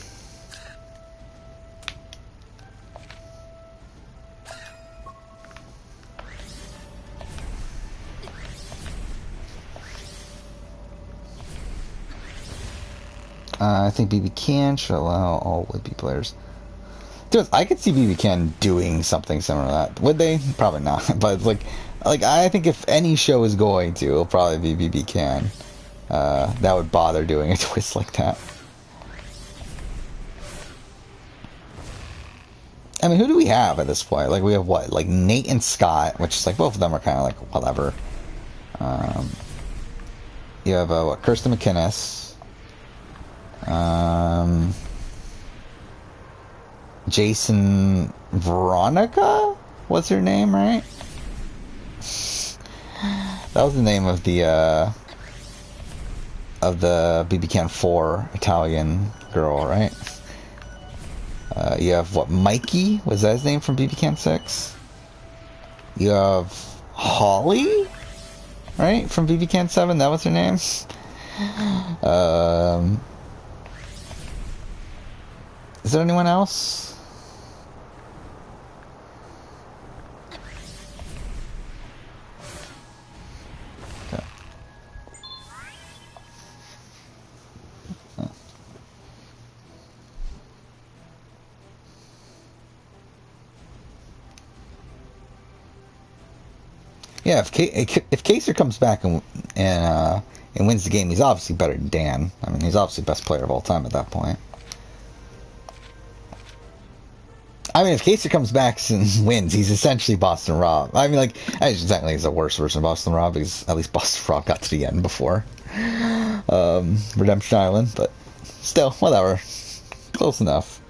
I think BB Can should allow all would-be players. Dude, I could see BB Can doing something similar to that. Would they? Probably not. But like I think if any show is going to, it'll probably be BB Can. That would bother doing a twist like that. I mean, who do we have at this point? Like, we have what? Like, Nate and Scott, which is like, both of them are kind of like, whatever. You have, what, Kirsten McInnes. Jason Veronica? What's her name, right? That was the name of the BB Can 4 Italian girl, right? You have, what, Mikey? Was that his name from BB Can 6? You have Holly? Right? From BB Can 7? That was her name? Is there anyone else? Okay. Yeah, if Kaser comes back and wins the game, he's obviously better than Dan. I mean, he's obviously the best player of all time at that point. I mean, if Kaser comes back and wins, he's essentially Boston Rob. I mean, like, technically he's a worse version of Boston Rob, because at least Boston Rob got to the end before Redemption Island, but still, whatever. Close enough.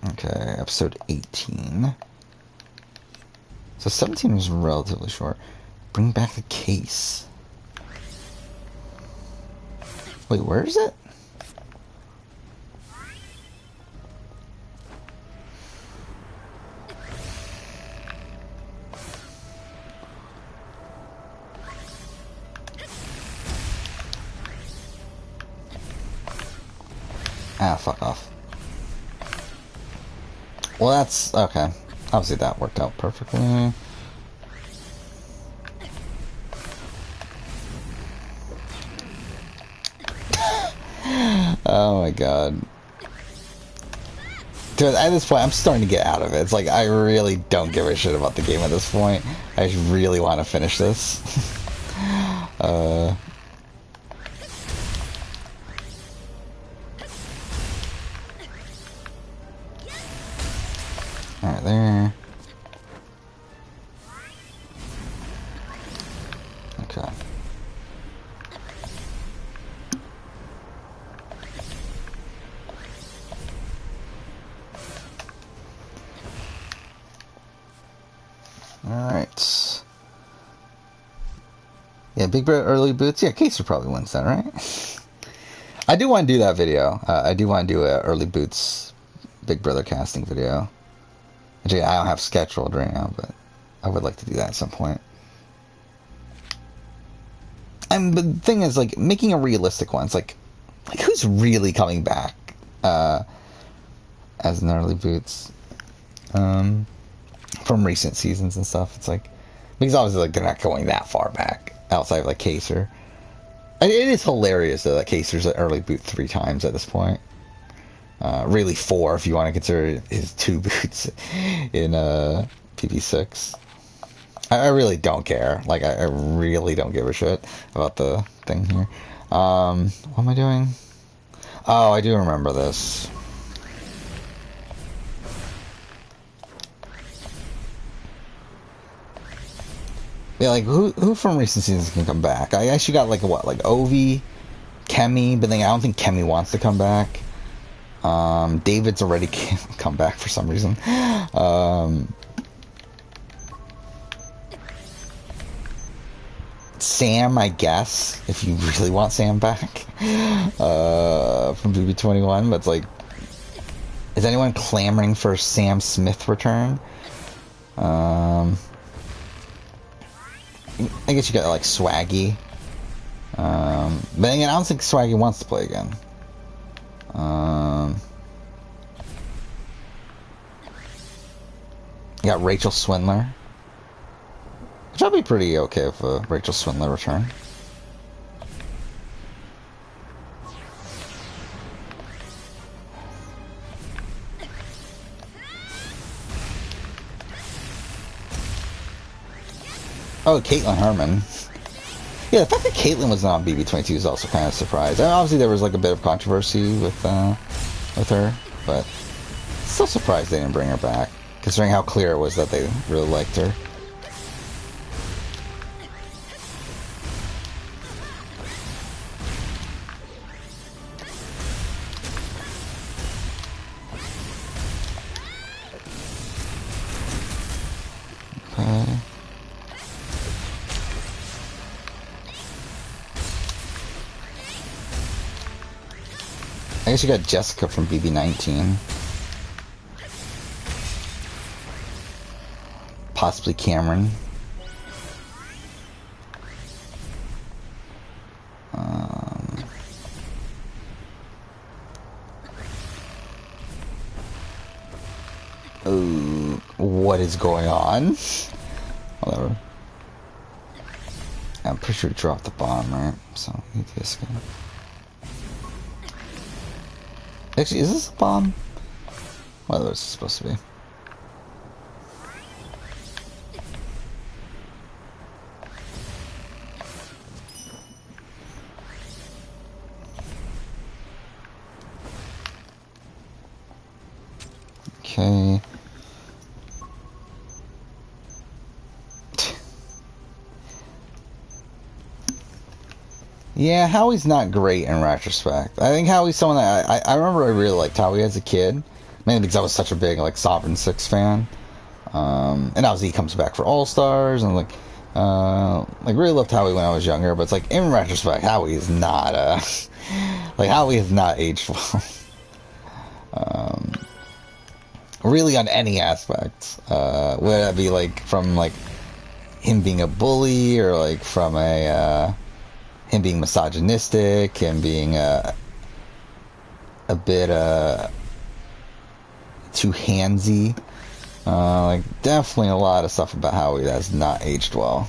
Okay, episode 18. So 17 was relatively short. Bring back the case. Wait, where is it? Ah, fuck off. Well, that's... okay. Obviously that worked out perfectly. Oh my god. Dude, at this point, I'm starting to get out of it. It's like, I really don't give a shit about the game at this point. I just really want to finish this. Alright, there. Okay. Alright. Yeah, Big Brother early boots. Yeah, Kaser probably wins that, right? I do want to do that video. I do want to do a early boots Big Brother casting video. Actually, I don't have scheduled right now, but I would like to do that at some point. And the thing is, like, making a realistic one. It's like who's really coming back as an early boots from recent seasons and stuff? It's like, because obviously, like, they're not going that far back outside of like Kaser. It is hilarious though that Kaser's an early boot 3 times at this point. Really 4 if you want to consider his 2 boots in PP6. I really don't care. Like, I really don't give a shit about the thing here. What am I doing? Oh, I do remember this. Yeah, like, who from recent seasons can come back? I actually got, like, what? Like, Ovi, Kemi, but then I don't think Kemi wants to come back. David's already come back for some reason. Sam, I guess, if you really want Sam back, from BB21, but it's like, is anyone clamoring for Sam Smith return? I guess you got, like, Swaggy. But again, I don't think Swaggy wants to play again. You got Rachel Swindler. Which I'll be pretty okay with a Rachel Swindler return. Oh, Caitlin Herman. Yeah, the fact that Caitlin was not on BB22 is also kind of surprised. I mean, obviously, there was like a bit of controversy with her, but still surprised they didn't bring her back, considering how clear it was that they really liked her. Okay. I guess you got Jessica from BB19. Possibly Cameron. Oh, what is going on? Whatever. I'm pretty sure it dropped the bomb, right? So, this guy. Actually, is this a bomb? What was it supposed to be? Okay. Yeah, Howie's not great in retrospect. I think Howie's someone that I remember I really liked Howie as a kid. Mainly because I was such a big, like, Sovereign 6 fan. And obviously he comes back for All-Stars, and, like, really loved Howie when I was younger, but it's like, in retrospect, Howie is not, like, Howie has not aged well. Really on any aspect. Whether that be, like, from, like, him being a bully, or, like, from him being misogynistic, and being, a bit, too handsy. Like, definitely a lot of stuff about Howie that's not aged well.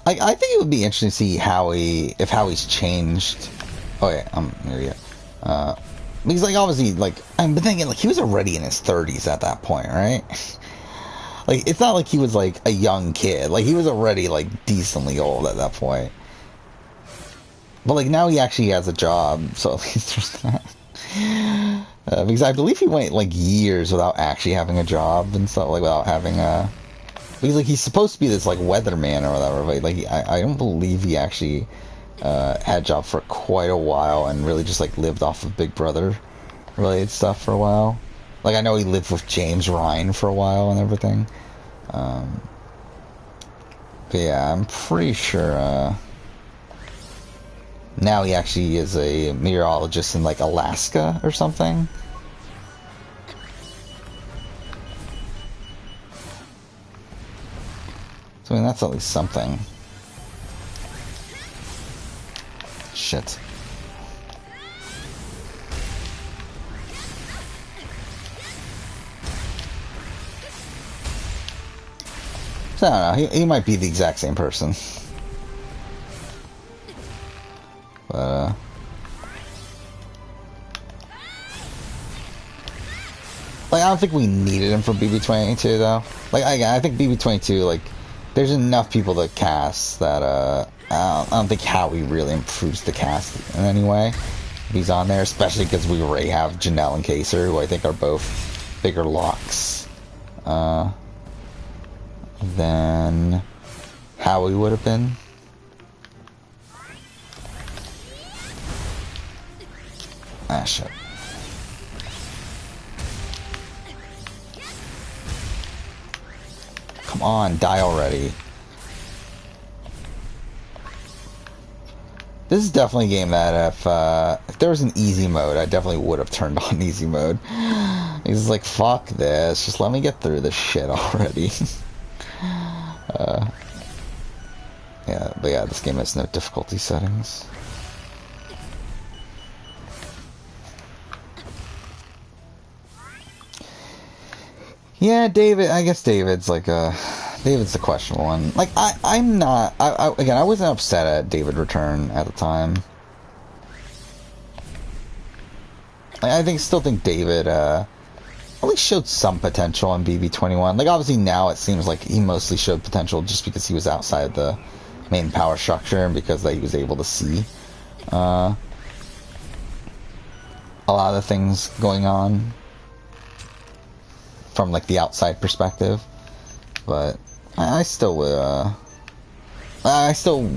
I think it would be interesting to see if Howie's changed. Oh yeah, there you go. Because, like, obviously, like, I'm thinking, like, he was already in his 30s at that point, right? Like, it's not like he was, like, a young kid. Like, he was already, like, decently old at that point. But, like, now he actually has a job, so at least there's that. Because I believe he went, like, years without actually having a job and stuff, like, without having a... Because, like, he's supposed to be this, like, weatherman or whatever, but, like, I don't believe he actually had a job for quite a while and really just, like, lived off of Big Brother related stuff for a while. Like, I know he lived with James Ryan for a while and everything. But yeah, I'm pretty sure now he actually is a meteorologist in, like, Alaska or something. So, I mean, that's at least something. Shit. So, I don't know. He might be the exact same person. Like, I don't think we needed him for BB-22, though. Like, I think BB-22, like, there's enough people to cast that, I don't think Howie really improves the cast in any way. If he's on there, especially because we already have Janelle and Kaser, who I think are both bigger locks. Than Howie would have been. Ah, shit. Come on, die already. This is definitely a game that if there was an easy mode, I definitely would have turned on easy mode. He's like, fuck this, just let me get through this shit already. Yeah, but yeah, this game has no difficulty settings. Yeah, David, I guess David's like David's the questionable one. Like, I'm not, again, I wasn't upset at David return at the time. Like, still think David, at least showed some potential on BB-21. Like, obviously now it seems like he mostly showed potential just because he was outside the main power structure and because that he was able to see a lot of the things going on from, like, the outside perspective. But I still would,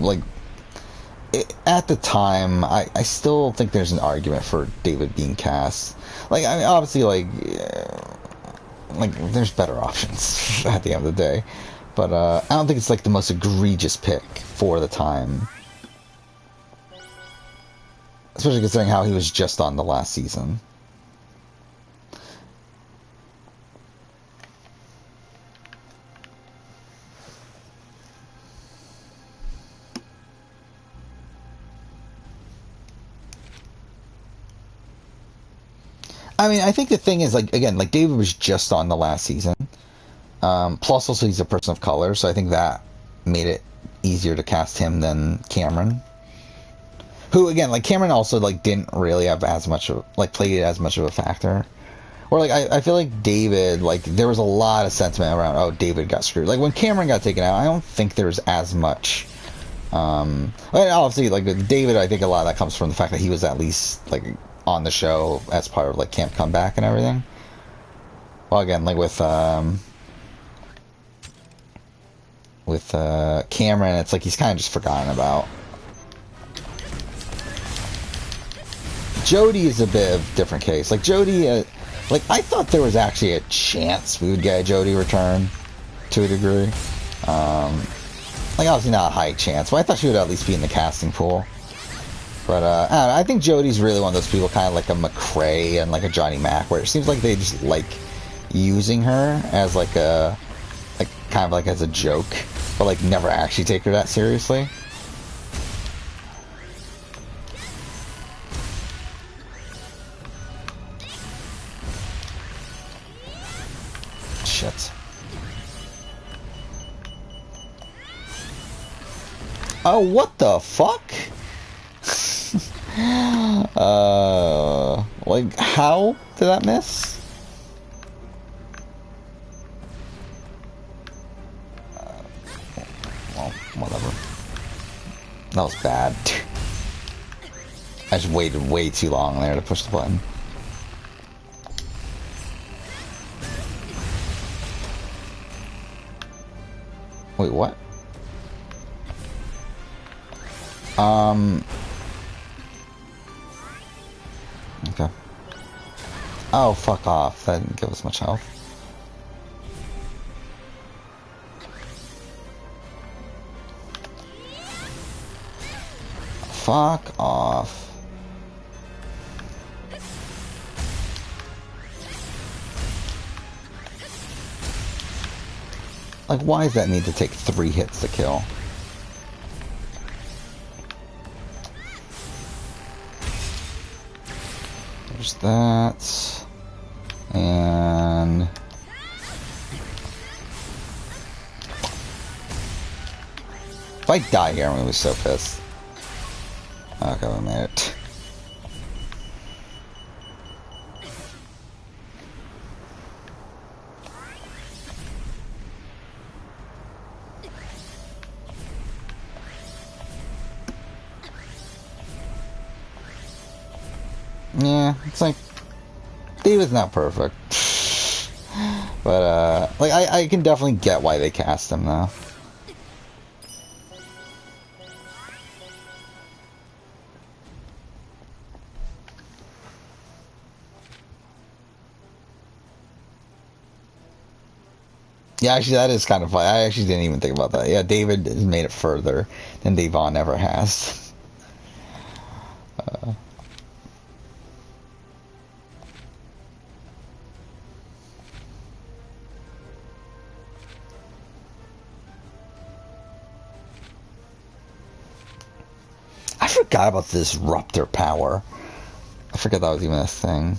like, at the time, I still think there's an argument for David being cast. Like, I mean, obviously, like, there's better options at the end of the day. But, I don't think it's, like, the most egregious pick for the time. Especially considering how he was just on the last season. I mean, I think the thing is, like, again, like, David was just on the last season. Plus, also, he's a person of color, so I think that made it easier to cast him than Cameron. Who, again, like, Cameron also, like, didn't really have as much of, like, played it as much of a factor. Or, like, I feel like David, like, there was a lot of sentiment around, oh, David got screwed. Like, when Cameron got taken out, I don't think there was as much, obviously, like, David, I think a lot of that comes from the fact that he was at least, like, on the show as part of, like, Camp Comeback and everything. Well, again, like, with Cameron, it's like he's kind of just forgotten about. Jody is a bit of a different case. Like, Jody, like, I thought there was actually a chance we would get a Jody return, to a degree. Like, obviously not a high chance, but I thought she would at least be in the casting pool. But, I don't know, I think Jody's really one of those people, kind of like a McCrae and like a Johnny Mac, where it seems like they just like using her as like a, like, kind of like as a joke, but like never actually take her that seriously. Shit. Oh, what the fuck? Like, how did that miss? Well, whatever. That was bad. I just waited way too long there to push the button. Wait, what? Okay. Oh, fuck off. That didn't give us much health. Fuck off. Like, why does that need to take 3 hits to kill? There's that. And... if I die here, I'm gonna be so pissed. Okay, we made it. Yeah, it's like David's not perfect, but like I can definitely get why they cast him though. Yeah, actually, that is kind of funny. I actually didn't even think about that. Yeah, David has made it further than Devon ever has. I forgot about the disruptor power. I forgot that was even a thing.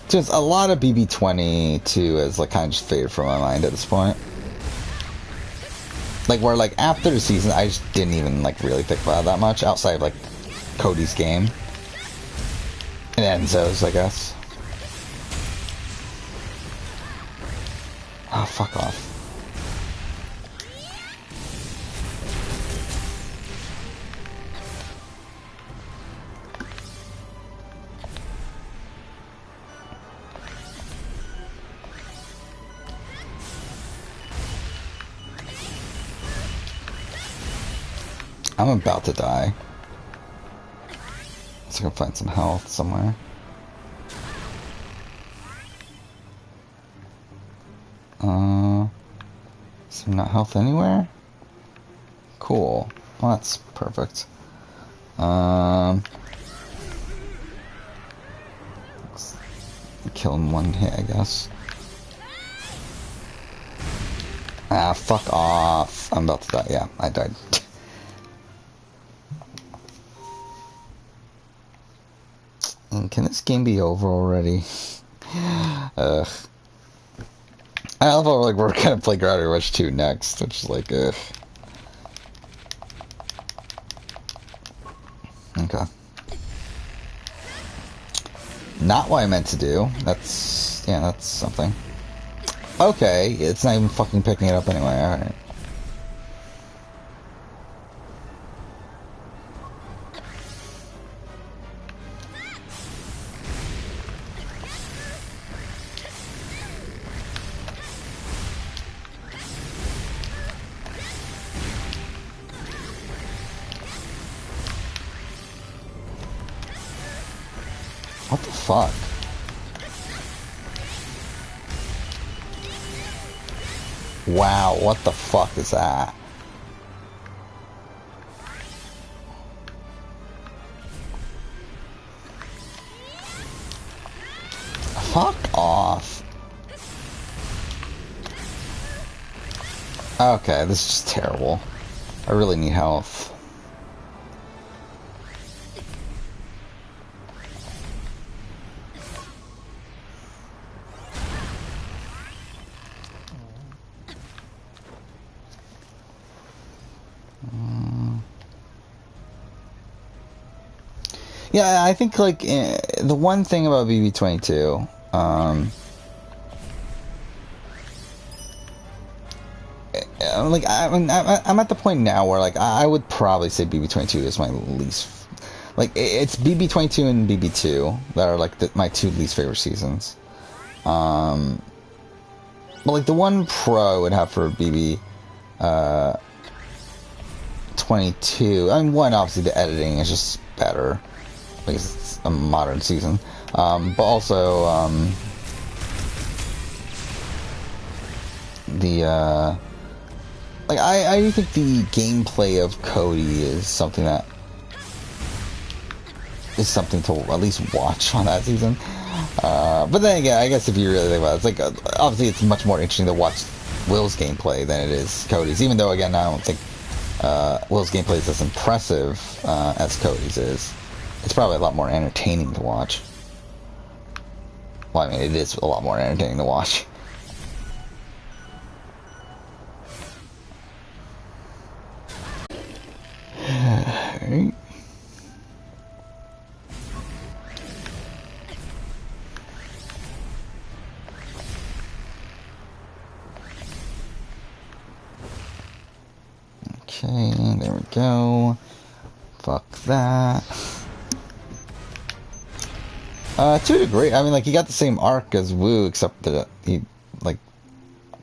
Just a lot of BB-22 is like kind of just faded from my mind at this point. Like where like after the season, I just didn't even like really think about it that much outside of like Cody's game and Enzo's, I guess. Oh, fuck off. I'm about to die. So I can find some health somewhere. Some not health anywhere? Cool. Well, that's perfect. Kill him one hit, I guess. Ah, fuck off. I'm about to die. Yeah, I died. And can this game be over already? Ugh. I love how like we're gonna play Gravity Rush 2 next, which is like, ugh. Okay. Not what I meant to do. That's, yeah, that's something. Okay, it's not even fucking picking it up anyway, alright. What the fuck? Wow, what the fuck is that? Fuck off. Okay, this is just terrible. I really need health. Yeah, I think like the one thing about BB-22, like I'm at the point now where like I would probably say BB-22 is my least, like it's BB-22 and BB-2 that are like my two least favorite seasons. But like the one pro I would have for BB 22, I mean, one, obviously the editing is just better because it's a modern season, but also the like I do think the gameplay of Cody is something that is something to at least watch on that season. But then again, I guess if you really think about it, it's like obviously it's much more interesting to watch Will's gameplay than it is Cody's, even though again I don't think Will's gameplay is as impressive as Cody's is. It's probably a lot more entertaining to watch. Well, I mean, it is a lot more entertaining to watch. Alright. Okay, there we go. Fuck that. To a degree, I mean, like, he got the same arc as Wu, except that he, like,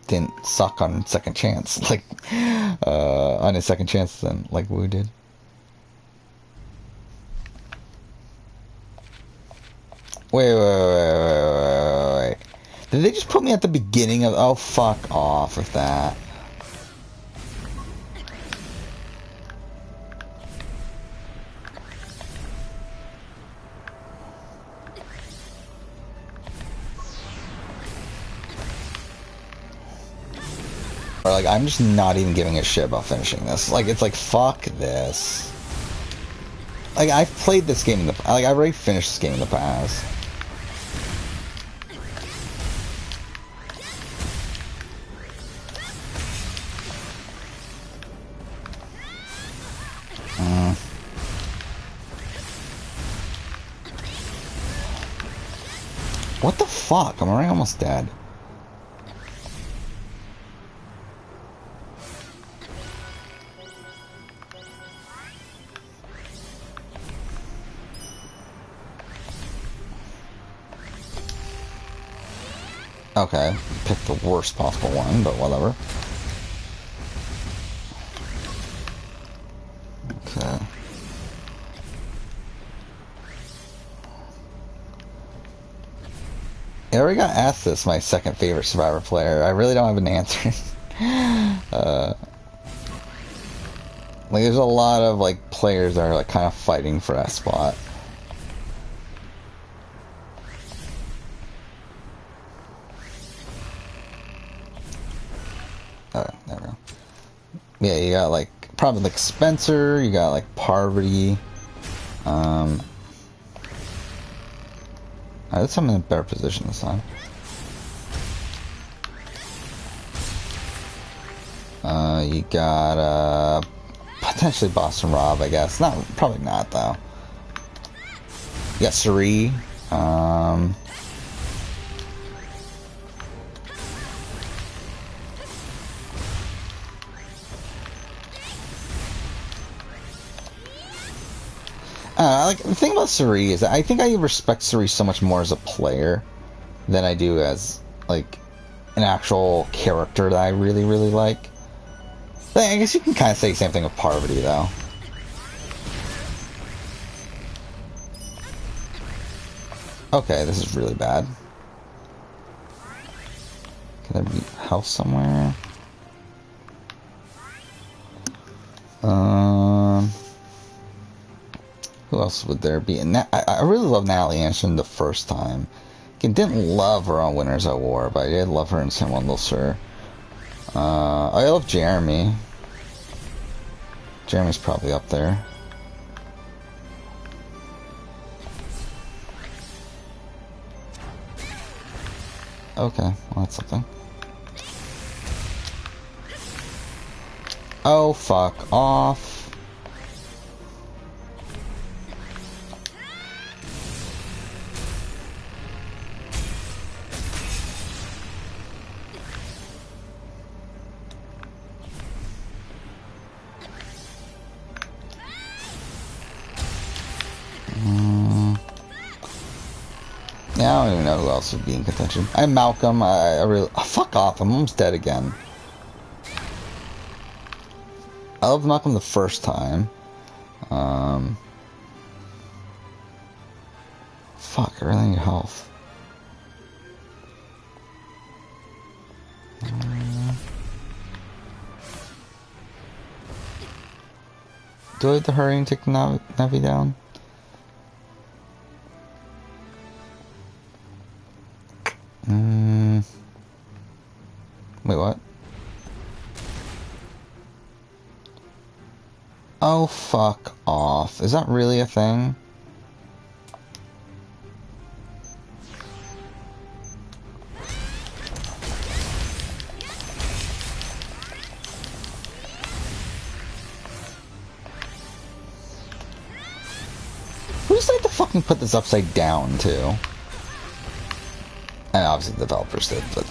didn't suck on second chance, like, on his second chance than, like, Wu did. Wait. Did they just put me at the beginning of... Oh, fuck off with that. Or, like, I'm just not even giving a shit about finishing this. Like, it's like, fuck this. Like, I've played this game in the... Like, I've already finished this game in the past. What the fuck? I'm already almost dead. Okay, pick the worst possible one, but whatever. Okay. I already got asked this, my second favorite Survivor player. I really don't have an answer. Like, there's a lot of, like, players that are, like, kind of fighting for that spot. Oh, there we go. Yeah, you got, like, probably, like, Spencer, you got, like, Parvati. Let's have him in a better position this time. You got, potentially Boston Rob, I guess. Probably not, though. You got Suri. Like, the thing about Suri is that I think I respect Suri so much more as a player than I do as, like, an actual character that I really, really like. But I guess you can kind of say the same thing with Parvati, though. Okay, this is really bad. Can there be health somewhere? Who else would there be? And I really love Natalie Anderson the first time. I didn't love her on Winners at War, but I did love her in Someone Will Sir. I love Jeremy. Jeremy's probably up there. Okay, well, that's something. Oh, fuck off. Yeah, I don't even know who else would be in contention. I'm Malcolm. I really... Oh, fuck off. I'm almost dead again. I loved Malcolm the first time. Fuck, I really need health. Do I have to hurry and take the Navi down? Wait, what? Oh, fuck off. Is that really a thing? fucking put this upside down, too? And obviously the developers did, but...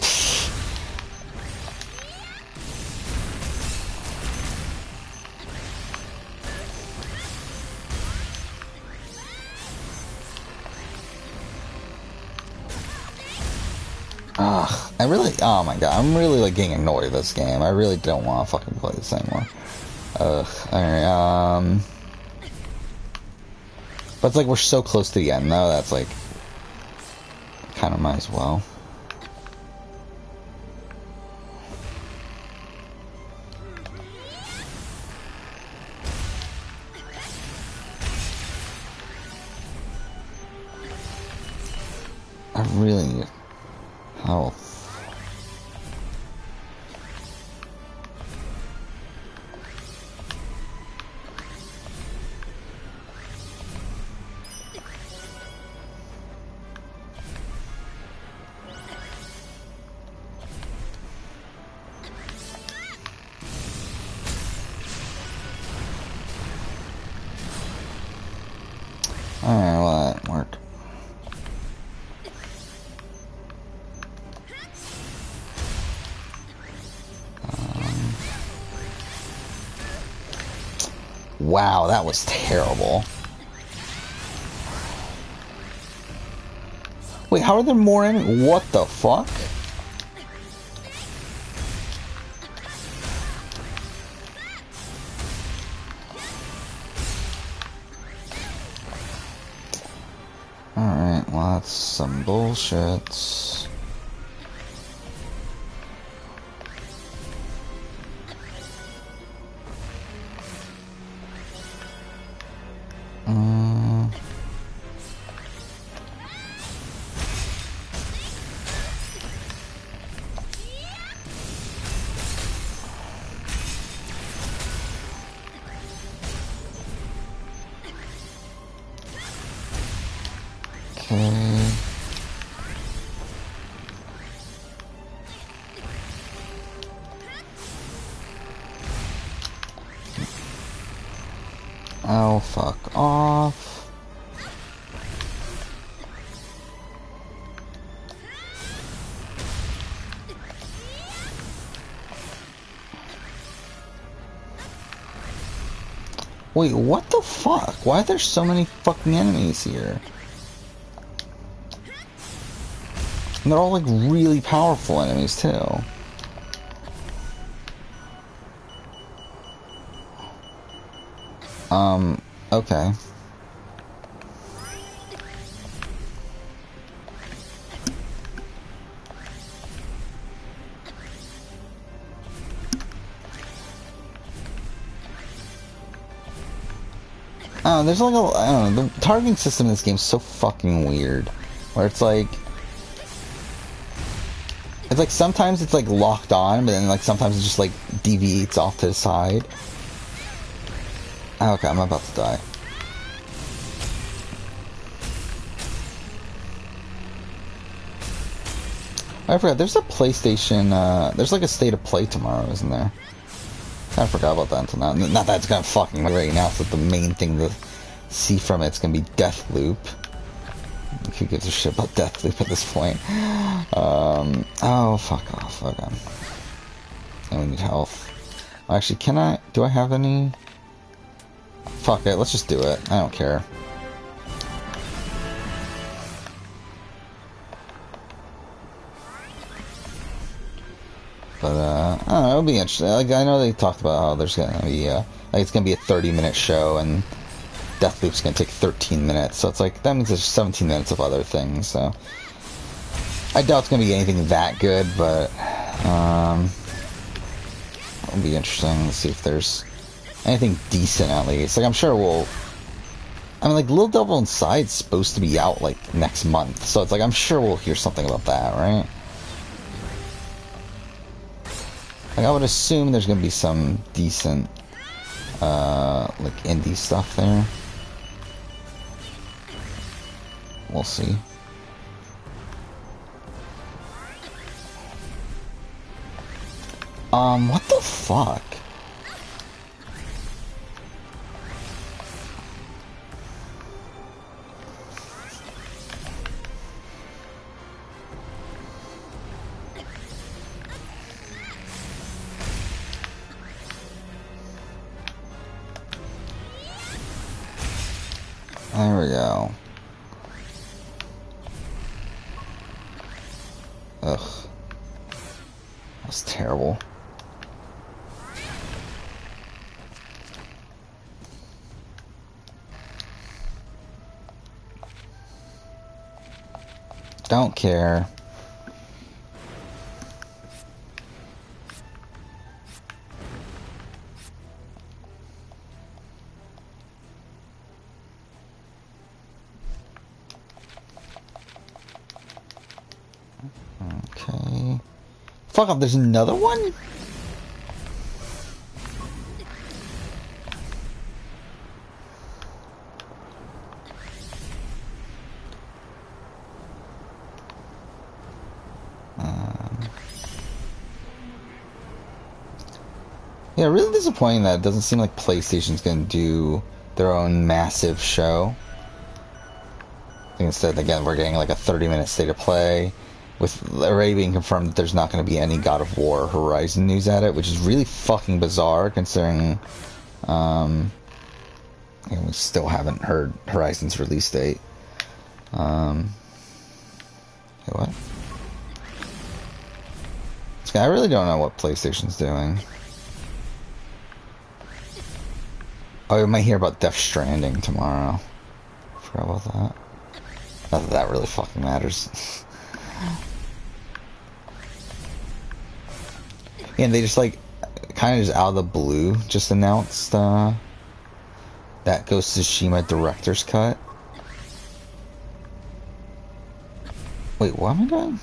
Ugh, oh my god, I'm really, like, getting annoyed with this game. I really don't want to fucking play this anymore. Ugh, alright, but it's like we're so close to the end, though, that's like... Kinda might as well. I really need health. Alright, well, that worked. Wow, that was terrible. Wait, how are there more enemies? What the fuck? Alright, well, that's some bullshit. Okay. Oh, fuck off. Wait, what the fuck? Why are there so many fucking enemies here? And they're all, like, really powerful enemies, too. Okay. There's like I don't know, the targeting system in this game is so fucking weird. Where it's like sometimes it's like locked on, but then like sometimes it just like deviates off to the side. Okay, I'm about to die. I forgot, there's a PlayStation, there's like a State of Play tomorrow, isn't there? I forgot about that until now. Not that it's gonna fucking right now, so the main thing to see from it's gonna be Deathloop. Who gives a shit about Deathloop at this point? Oh, fuck off. Okay. And we need health. Actually, do I have any? Fuck it, let's just do it. I don't care. But, I don't know, it'll be interesting. Like, I know they talked about how there's gonna be, like, it's gonna be a 30-minute show, and Deathloop's gonna take 13 minutes, so it's like, that means there's 17 minutes of other things, so... I doubt it's gonna be anything that good, but, it'll be interesting to see if there's anything decent, at least. Like, I'm sure like, Little Devil Inside's supposed to be out, like, next month, so it's like, I'm sure we'll hear something about that, right? Like, I would assume there's gonna be some decent, like, indie stuff there. We'll see. What the fuck? There we go. Ugh. That's terrible. Don't care. Okay. Fuck up, there's another one? Yeah, really disappointing that it doesn't seem like PlayStation's gonna do their own massive show. I think instead, again, we're getting like a 30-minute state of play, with already being confirmed that there's not going to be any God of War Horizon news at it, which is really fucking bizarre considering we still haven't heard Horizon's release date. Hey, what? I really don't know what PlayStation's doing. Oh, we might hear about Death Stranding tomorrow. Forgot about that. Not that that really fucking matters. Yeah, and they just like kind of just out of the blue just announced that Ghost of Tsushima director's cut. Wait, what am I doing?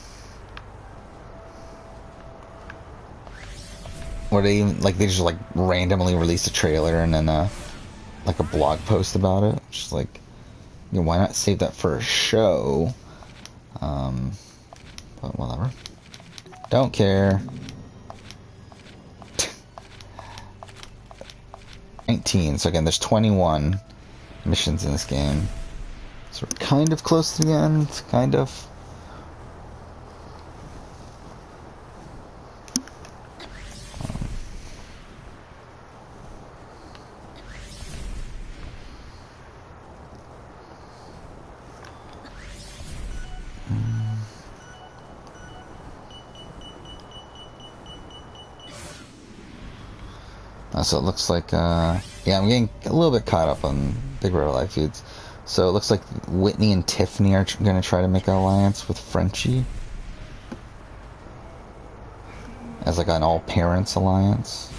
Or they even like they just like randomly released a trailer and then like a blog post about it. Just like, you know, why not save that for a show? But whatever. Don't care. 19. So again, there's 21 missions in this game. So we're kind of close to the end. Kind of. So it looks like, yeah, I'm getting a little bit caught up on Big Brother Live feeds. So it looks like Whitney and Tiffany are going to try to make an alliance with Frenchie. As like an all-parents alliance.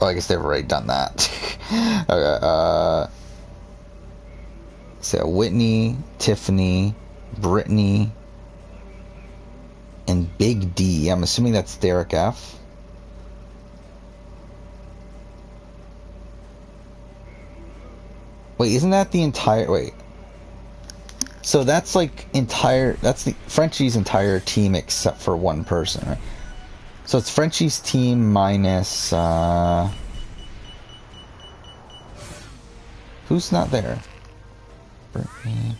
Oh, I guess they've already done that. Okay, so Whitney, Tiffany, Brittany, and Big D. I'm assuming that's Derek F. Wait, isn't that the entire... Wait. So that's like entire... That's the Frenchie's entire team except for one person, right? So it's Frenchie's team minus... Who's not there? Brittany...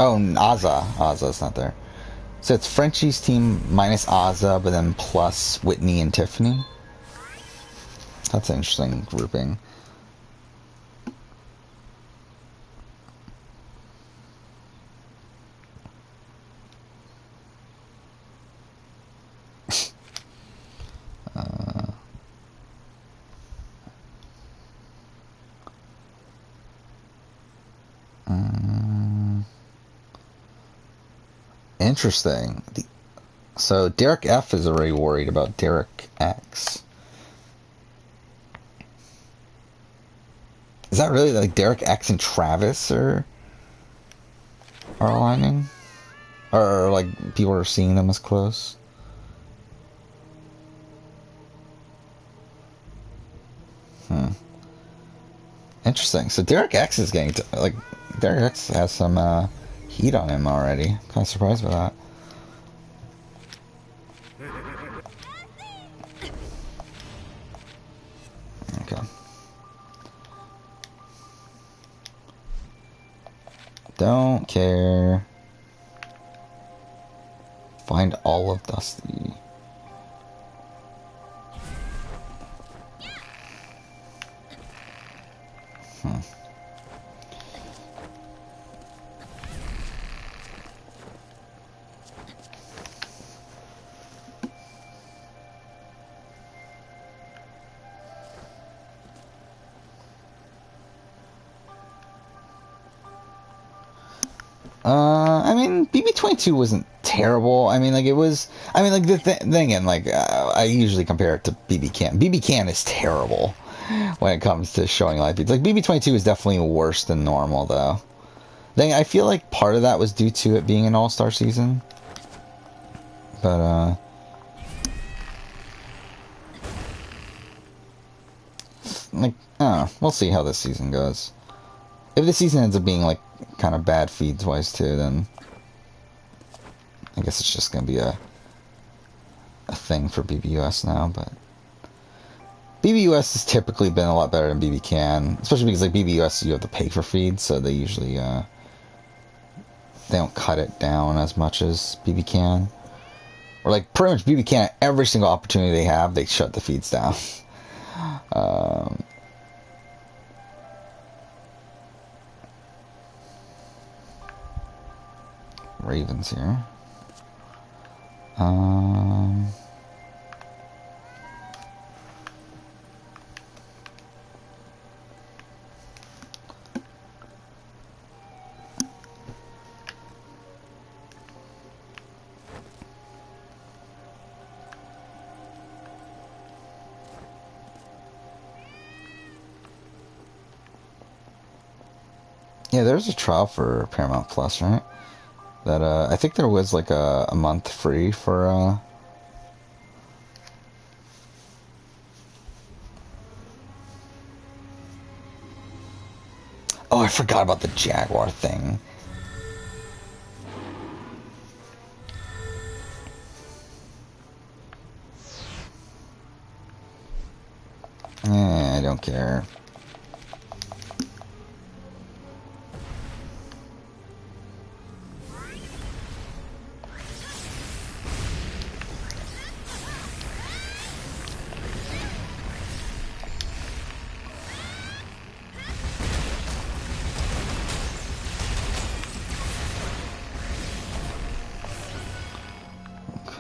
Oh, Azza. Azza's not there. So it's Frenchie's team minus Azza, but then plus Whitney and Tiffany. That's an interesting grouping. Interesting. So Derek F is already worried about Derek X. Is that really like Derek X and Travis are aligning? Or like people are seeing them as close? Interesting. So Derek X is getting like Derek X has some heat on him already. Kind of surprised by that. Okay. Don't care. Find all of Dusty. I mean, BB-22 wasn't terrible. I mean, like, it was... I mean, like, the thing again, like, I usually compare it to BB Can. BB Can is terrible when it comes to showing live feeds. Like, BB-22 is definitely worse than normal, though. I feel like part of that was due to it being an all-star season. But, like, I don't know. We'll see how this season goes. If the season ends up being, like, kind of bad feeds-wise, too, then I guess it's just going to be a thing for BBUS now, but BBUS has typically been a lot better than BB Can, especially because, like, BBUS, you have to pay for feeds, so they usually, they don't cut it down as much as BB Can. Or, like, pretty much BB Can, every single opportunity they have, they shut the feeds down. Ravens here. Yeah, there's a trial for Paramount Plus, right? That, I think there was, like, a month free for, Oh, I forgot about the Jaguar thing. I don't care.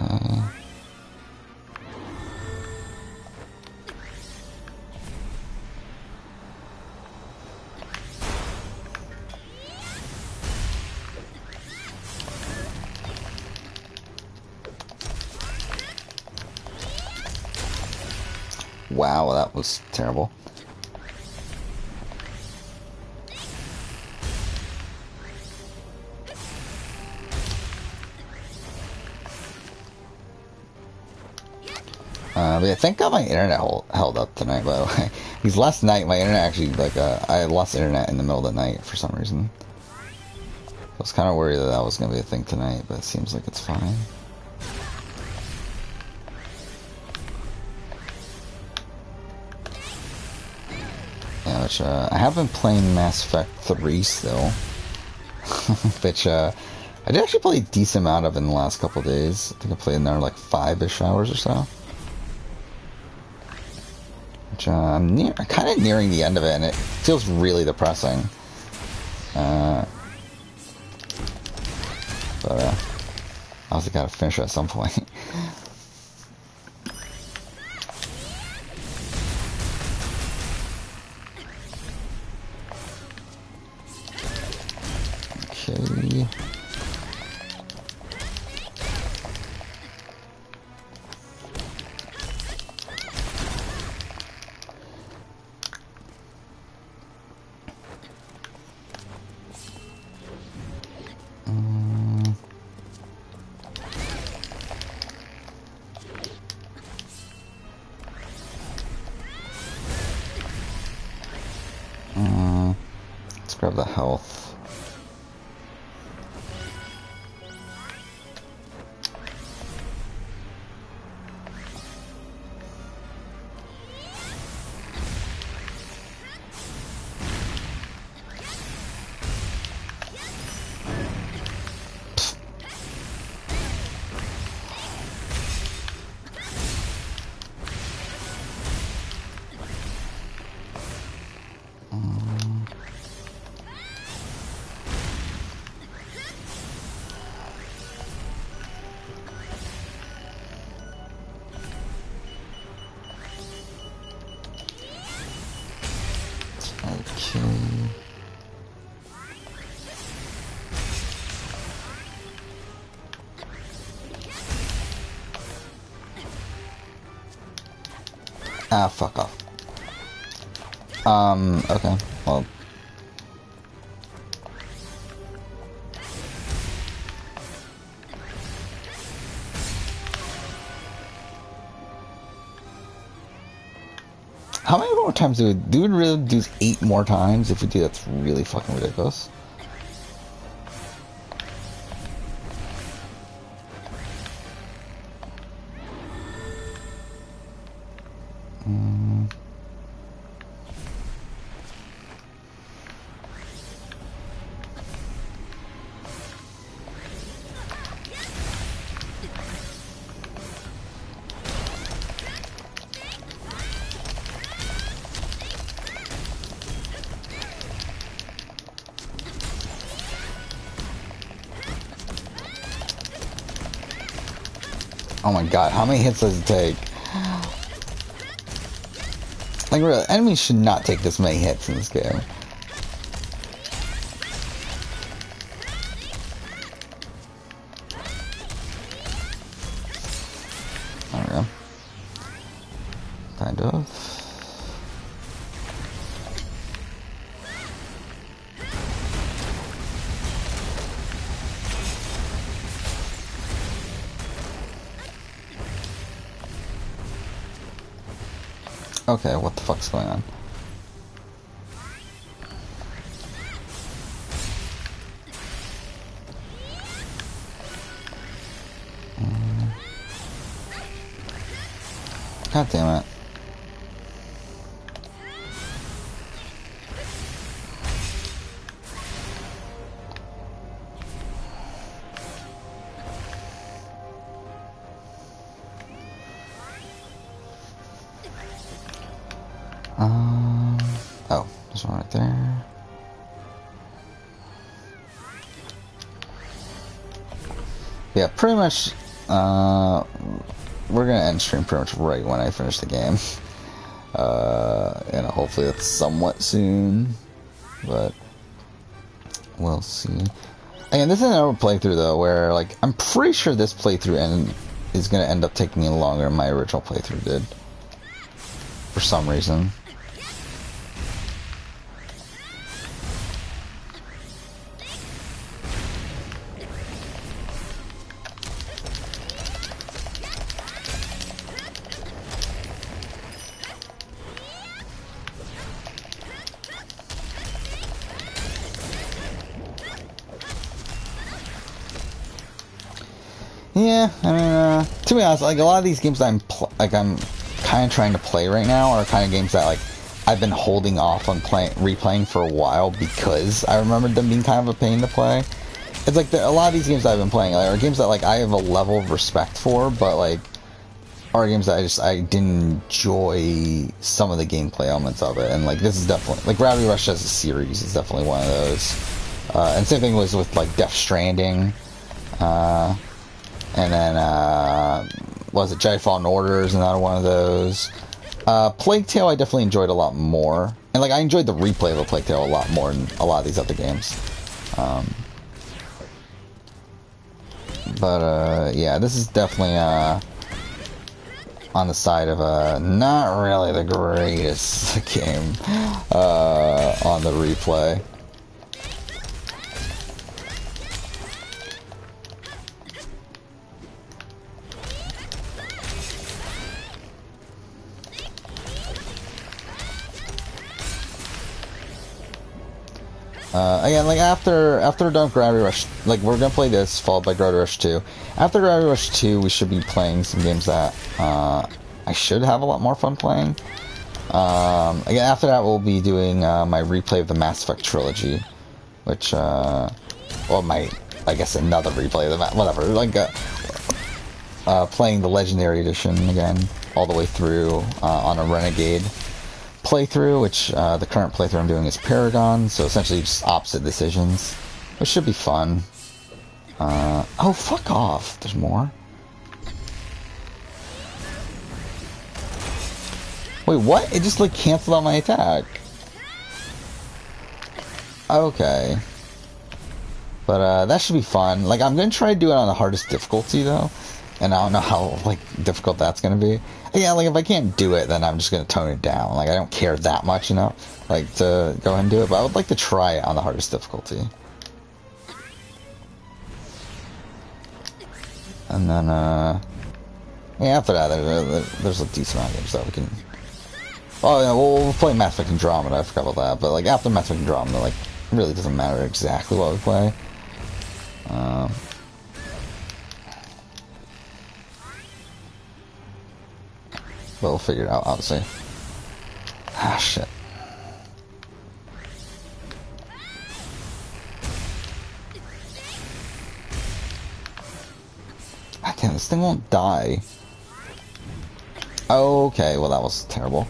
Okay. Wow, that was terrible. But yeah, thank God my internet held up tonight, by the way. Because last night, my internet actually, like, I lost internet in the middle of the night for some reason. I was kind of worried that that was going to be a thing tonight, but it seems like it's fine. Yeah, which, I have been playing Mass Effect 3 still. Which, I did actually play a decent amount of in the last couple of days. I think I played in there like 5-ish hours or so. Which, I'm kind of nearing the end of it, and it feels really depressing. But, I also gotta finish it at some point. Okay. Let's grab the health. Ah, fuck off. Okay. Well. How many more times do we really do 8 more times? If we do, that's really fucking ridiculous. Oh my god, how many hits does it take? Like, really, enemies should not take this many hits in this game. There we go. Kind of. Okay, what the fuck's going on? God damn it. Oh, there's one right there. Yeah, pretty much, we're gonna end stream pretty much right when I finish the game. And hopefully that's somewhat soon, but we'll see. Again, this is another playthrough though, where, like, I'm pretty sure this playthrough is gonna end up taking me longer than my original playthrough did. For some reason. Yeah, I mean, to be honest, like, a lot of these games that I'm kind of trying to play right now are kind of games that, like, I've been holding off on replaying for a while because I remembered them being kind of a pain to play. It's like a lot of these games that I've been playing are games that, like, I have a level of respect for, but, like, are games that I didn't enjoy some of the gameplay elements of it. And, like, this is definitely, like, Gravity Rush as a series is definitely one of those. And same thing was with, like, Death Stranding. And then, was it Jedi Fallen Order is another one of those. Plague Tale I definitely enjoyed a lot more. And, like, I enjoyed the replay of a Plague Tale a lot more than a lot of these other games. Yeah, this is definitely, on the side of, not really the greatest game, on the replay. Again, like, after we're done with Gravity Rush, like, we're gonna play this, followed by Gravity Rush 2. After Gravity Rush 2, we should be playing some games that, I should have a lot more fun playing. Again, after that, we'll be doing, my replay of the Mass Effect trilogy, which, well, I guess another replay of the whatever, like, playing the Legendary Edition again, all the way through, on a Renegade playthrough, which the current playthrough I'm doing is Paragon, so essentially just opposite decisions, which should be fun. Oh, fuck off, there's more. Wait, what? It just, like, canceled out my attack. Okay. But that should be fun. Like, I'm gonna try to do it on the hardest difficulty though, and I don't know how like difficult that's gonna be. Yeah, like if I can't do it, then I'm just gonna tone it down. Like I don't care that much, you know, like to go ahead and do it. But I would like to try it on the hardest difficulty. And then, yeah, after that, there's a decent amount of games that we can. Oh yeah, we'll play Mass Effect Andromeda. I forgot about that. But like after Mass Effect Andromeda, like it really doesn't matter exactly what we play. But we'll figure it out, obviously. Ah, shit. God damn, this thing won't die. Okay, well that was terrible.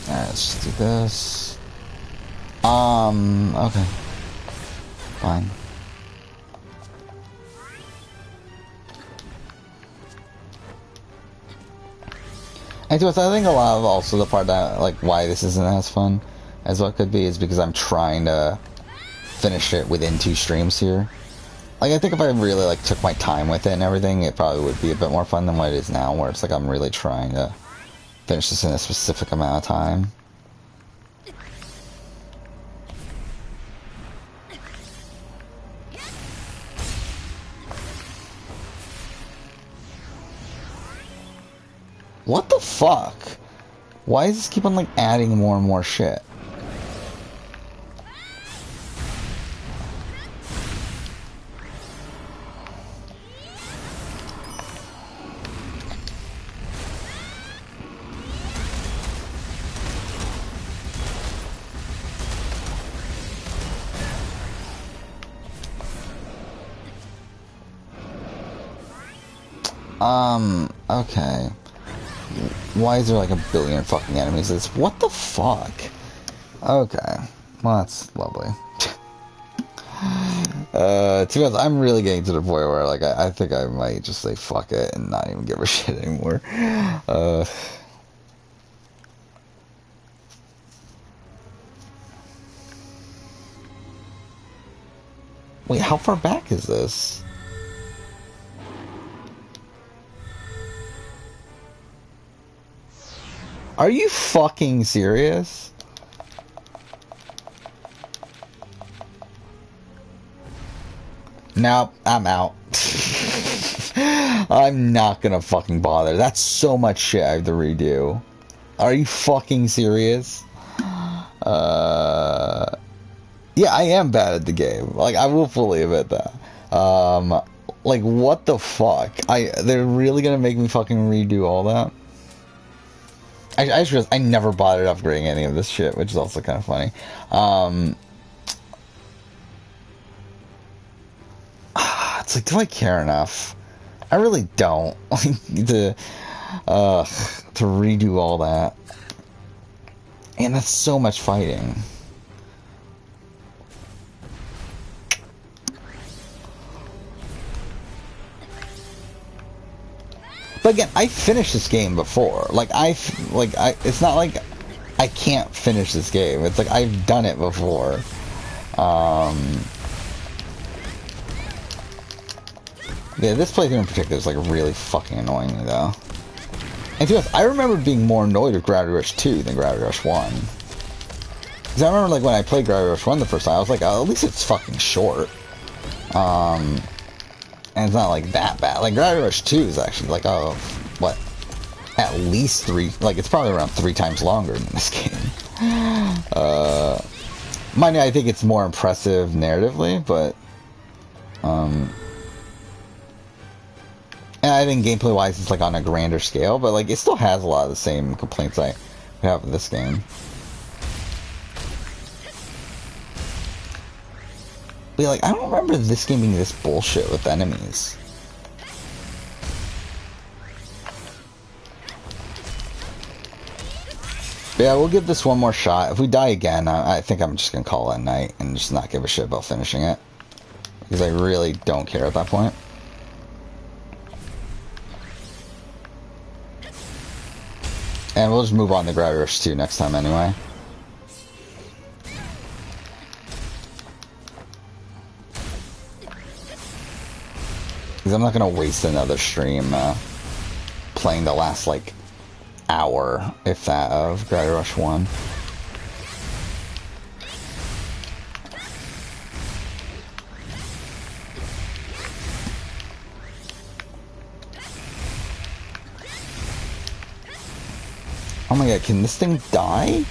Alright, let's just do this. Okay. Fine. And to us, I think a lot of also the part that, like, why this isn't as fun as what could be is because I'm trying to finish it within 2 streams here. Like, I think if I really, like, took my time with it and everything, it probably would be a bit more fun than what it is now, where it's like I'm really trying to finish this in a specific amount of time. What the fuck? Why does this keep on, like, adding more and more shit? Okay. Why is there like a billion fucking enemies? It's what the fuck? Okay. Well, that's lovely. To be honest, I'm really getting to the point where like I think I might just say fuck it and not even give a shit anymore. Wait, how far back is this? Are you fucking serious? Nope, I'm out. I'm not gonna fucking bother. That's so much shit I have to redo. Are you fucking serious? Yeah, I am bad at the game. Like, I will fully admit that. Like, what the fuck? They're really gonna make me fucking redo all that? I just realized I never bothered upgrading any of this shit, which is also kind of funny. It's like, do I care enough? I really don't. Like, to redo all that. And that's so much fighting. But again, I finished this game before. It's not like I can't finish this game. It's like I've done it before. Yeah, this playthrough in particular is like really fucking annoying me though. And to be honest, I remember being more annoyed with Gravity Rush 2 than Gravity Rush 1. Because I remember like when I played Gravity Rush 1 the first time, I was like, oh, at least it's fucking short. And it's not like that bad. Like Gravity Rush 2 is actually like, oh, what? At least 3, like it's probably around 3 times longer than this game. Mind you, I think it's more impressive narratively, but and I think gameplay wise it's like on a grander scale, but like it still has a lot of the same complaints I have with this game. But like, I don't remember this game being this bullshit with enemies. But yeah, we'll give this one more shot. If we die again, I think I'm just gonna call it a night and just not give a shit about finishing it. because I really don't care at that point. And we'll just move on to Gravity Rush 2 next time anyway. Because I'm not going to waste another stream playing the last, like, hour, if that, of Gravity Rush 1. Oh my god, can this thing die?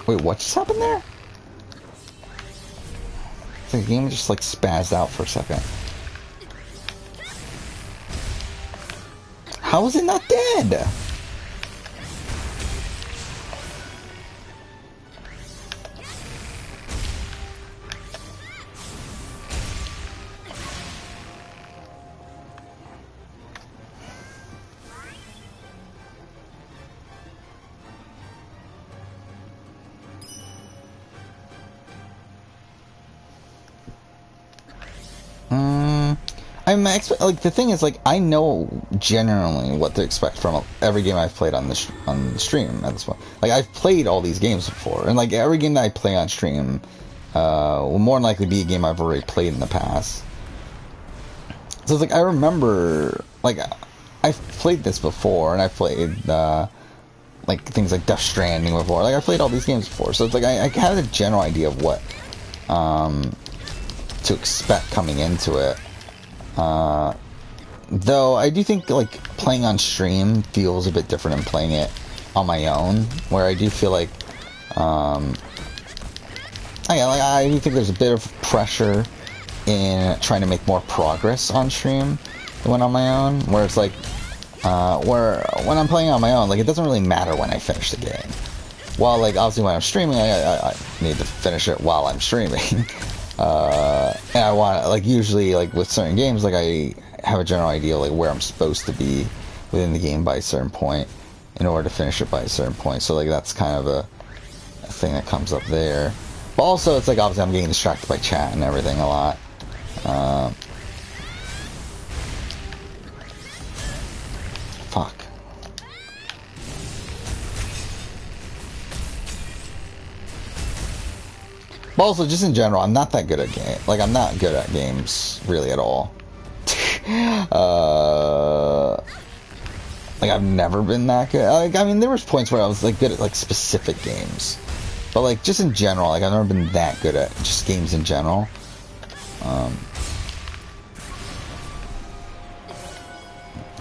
Wait, what just happened there? The game just like spazzed out for a second. How is it not dead? Like the thing is, like, I know generally what to expect from every game I've played on the stream at this point. Like, I've played all these games before, and like every game that I play on stream will more than likely be a game I've already played in the past. So it's like I remember, like, I've played this before, and I've played like things like Death Stranding before. Like, I've played all these games before, so it's like I have a general idea of what to expect coming into it. Though I do think like playing on stream feels a bit different than playing it on my own, where I do feel like I do think there's a bit of pressure in trying to make more progress on stream than when on my own, where it's like where when I'm playing on my own, like, it doesn't really matter when I finish the game. While like obviously when I'm streaming, I need to finish it while I'm streaming. And I want, like, usually, like, with certain games, like, I have a general idea, like, where I'm supposed to be within the game by a certain point in order to finish it by a certain point. So, like, that's kind of a thing that comes up there. But also, it's like, obviously, I'm getting distracted by chat and everything a lot. Fuck. But also, just in general, I'm not that good at games. Like, I'm not good at games, really, at all. Like, I've never been that good. Like, I mean, there was points where I was, like, good at, like, specific games. But, like, just in general, like, I've never been that good at just games in general.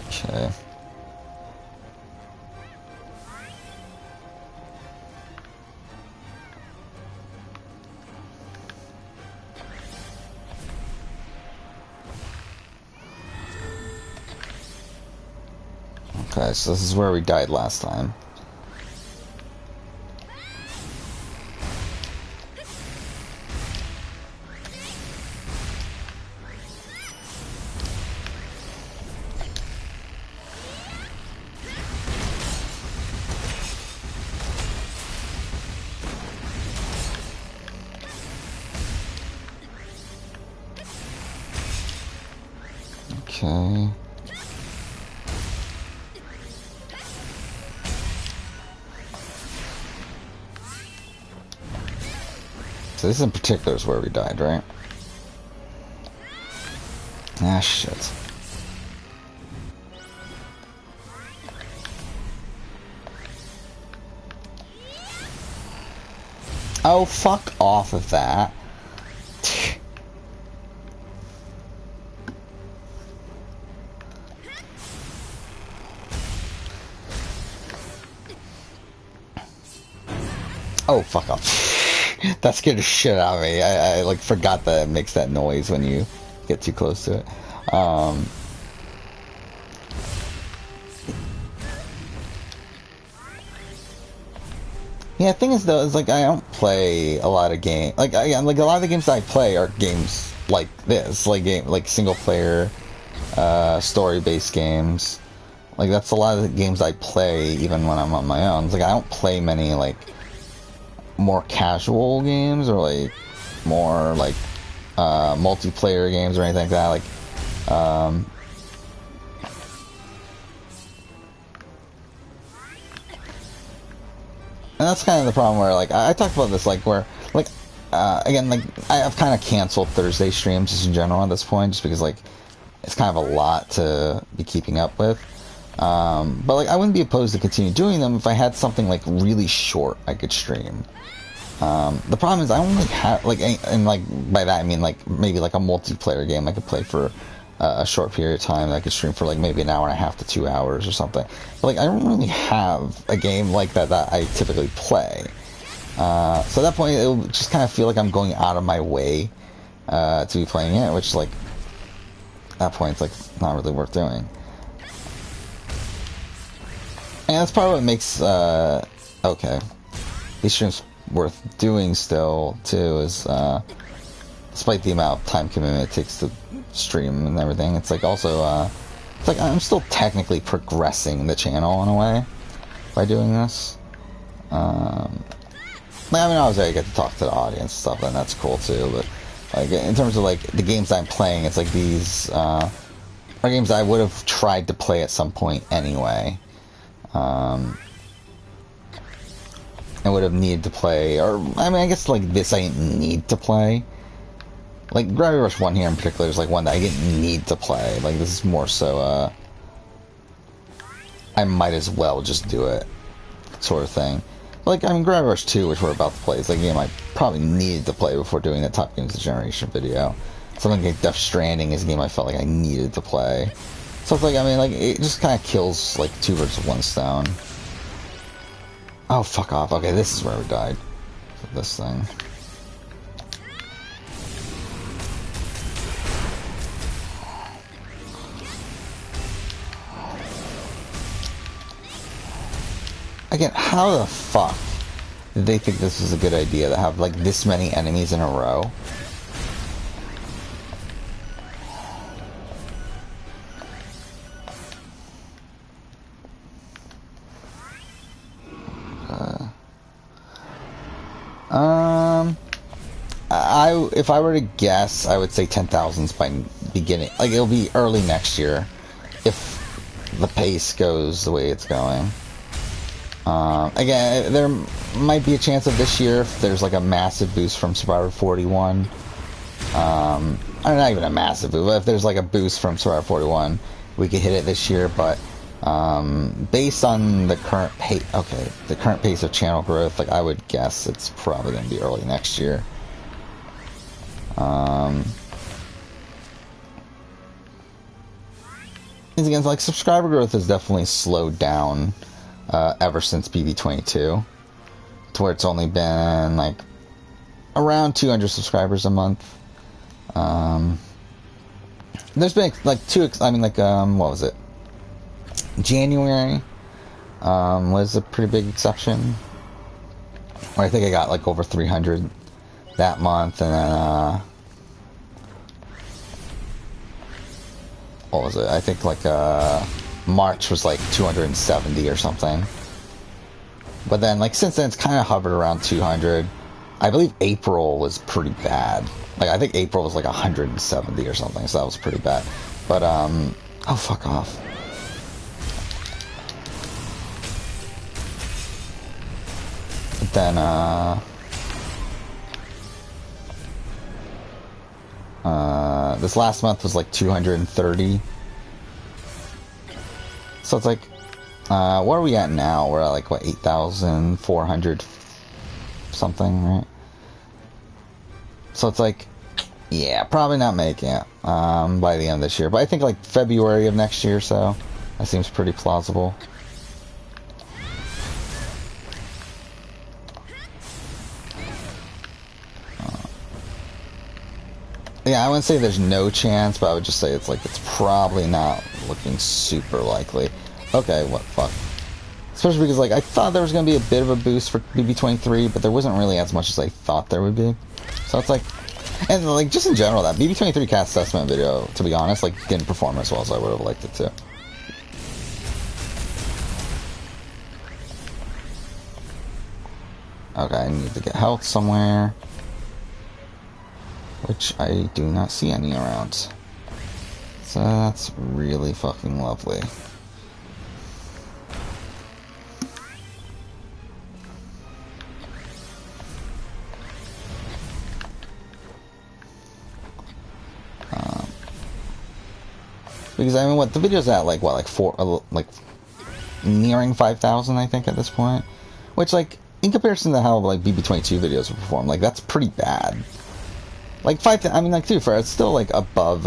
Okay. Okay, so this is where we died last time. Okay. So this in particular is where we died, right? Ah, shit. Oh, fuck off of that. Oh, fuck off. That scared the shit out of me. I like forgot that it makes that noise when you get too close to it. Yeah, the thing is though, is like I don't play a lot of games. Like like a lot of the games that I play are games like this, like single player, story based games. Like that's a lot of the games I play even when I'm on my own. It's like I don't play many like more casual games or like more like multiplayer games or anything like that. Like and that's kind of the problem where like I talked about this like where like again like I've kind of canceled Thursday streams just in general at this point just because like it's kind of a lot to be keeping up with. But like I wouldn't be opposed to continue doing them if I had something like really short I could stream. The problem is I only have like, and like by that I mean like maybe like a multiplayer game I could play for a short period of time that I could stream for like maybe an hour and a half to 2 hours or something. But like I don't really have a game like that that I typically play. So at that point it will just kind of feel like I'm going out of my way to be playing it, which like at that point it's like not really worth doing. And that's part of what makes okay, these streams worth doing still too is despite the amount of time commitment it takes to stream and everything, it's like also it's like I'm still technically progressing the channel in a way by doing this. Like, I mean obviously I get to talk to the audience and stuff, and that's cool too, but like in terms of like the games I'm playing, it's like these are games I would have tried to play at some point anyway. I would have needed to play, or I mean I guess like this I didn't need to play. Like Gravity Rush 1 here in particular is like one that I didn't need to play. Like this is more so I might as well just do it sort of thing. Like I mean Gravity Rush 2, which we're about to play, is like a game I probably needed to play before doing the Top Games of the Generation video. Something like Death Stranding is a game I felt like I needed to play. So it's like, I mean, like, it just kind of kills, like, two birds with one stone. Oh, fuck off. Okay, this is where we died. This thing. Again, how the fuck did they think this was a good idea to have, like, this many enemies in a row? If I were to guess, I would say 10,000s by beginning. Like, it'll be early next year if the pace goes the way it's going. Again, there might be a chance of this year if there's like a massive boost from Survivor 41. Or not even a massive boost, but if there's like a boost from Survivor 41, we could hit it this year. But based on the current pace, the current pace of channel growth, like I would guess it's probably going to be early next year. Again, like subscriber growth has definitely slowed down ever since BB22, to where it's only been like around 200 subscribers a month. There's been like what was it? January was a pretty big exception, where I think I got like over 300 that month, and then what was it? I think like March was like 270 or something. But then like since then it's kind of hovered around 200. I believe April was pretty bad. Like I think April was like 170 or something, so that was pretty bad. But oh fuck off. But then this last month was like 230. So it's like, what are we at now? We're at like, what, 8,400 something, right? So it's like, yeah, probably not making it by the end of this year. But I think like February of next year, so that seems pretty plausible. Yeah, I wouldn't say there's no chance, but I would just say it's like, it's probably not looking super likely. Okay, what fuck? Especially because, like, I thought there was going to be a bit of a boost for BB23, but there wasn't really as much as I thought there would be. So it's like, and like, just in general, that BB23 cast assessment video, to be honest, like, didn't perform as well as I would have liked it to. Okay, I need to get health somewhere, which I do not see any around. So that's really fucking lovely. Because I mean, what the video's at, like what, like nearing 5,000, I think, at this point. Which, like, in comparison to how like BB22 videos would perform, like, that's pretty bad. Like 5, I mean, like, dude, for it's still like above.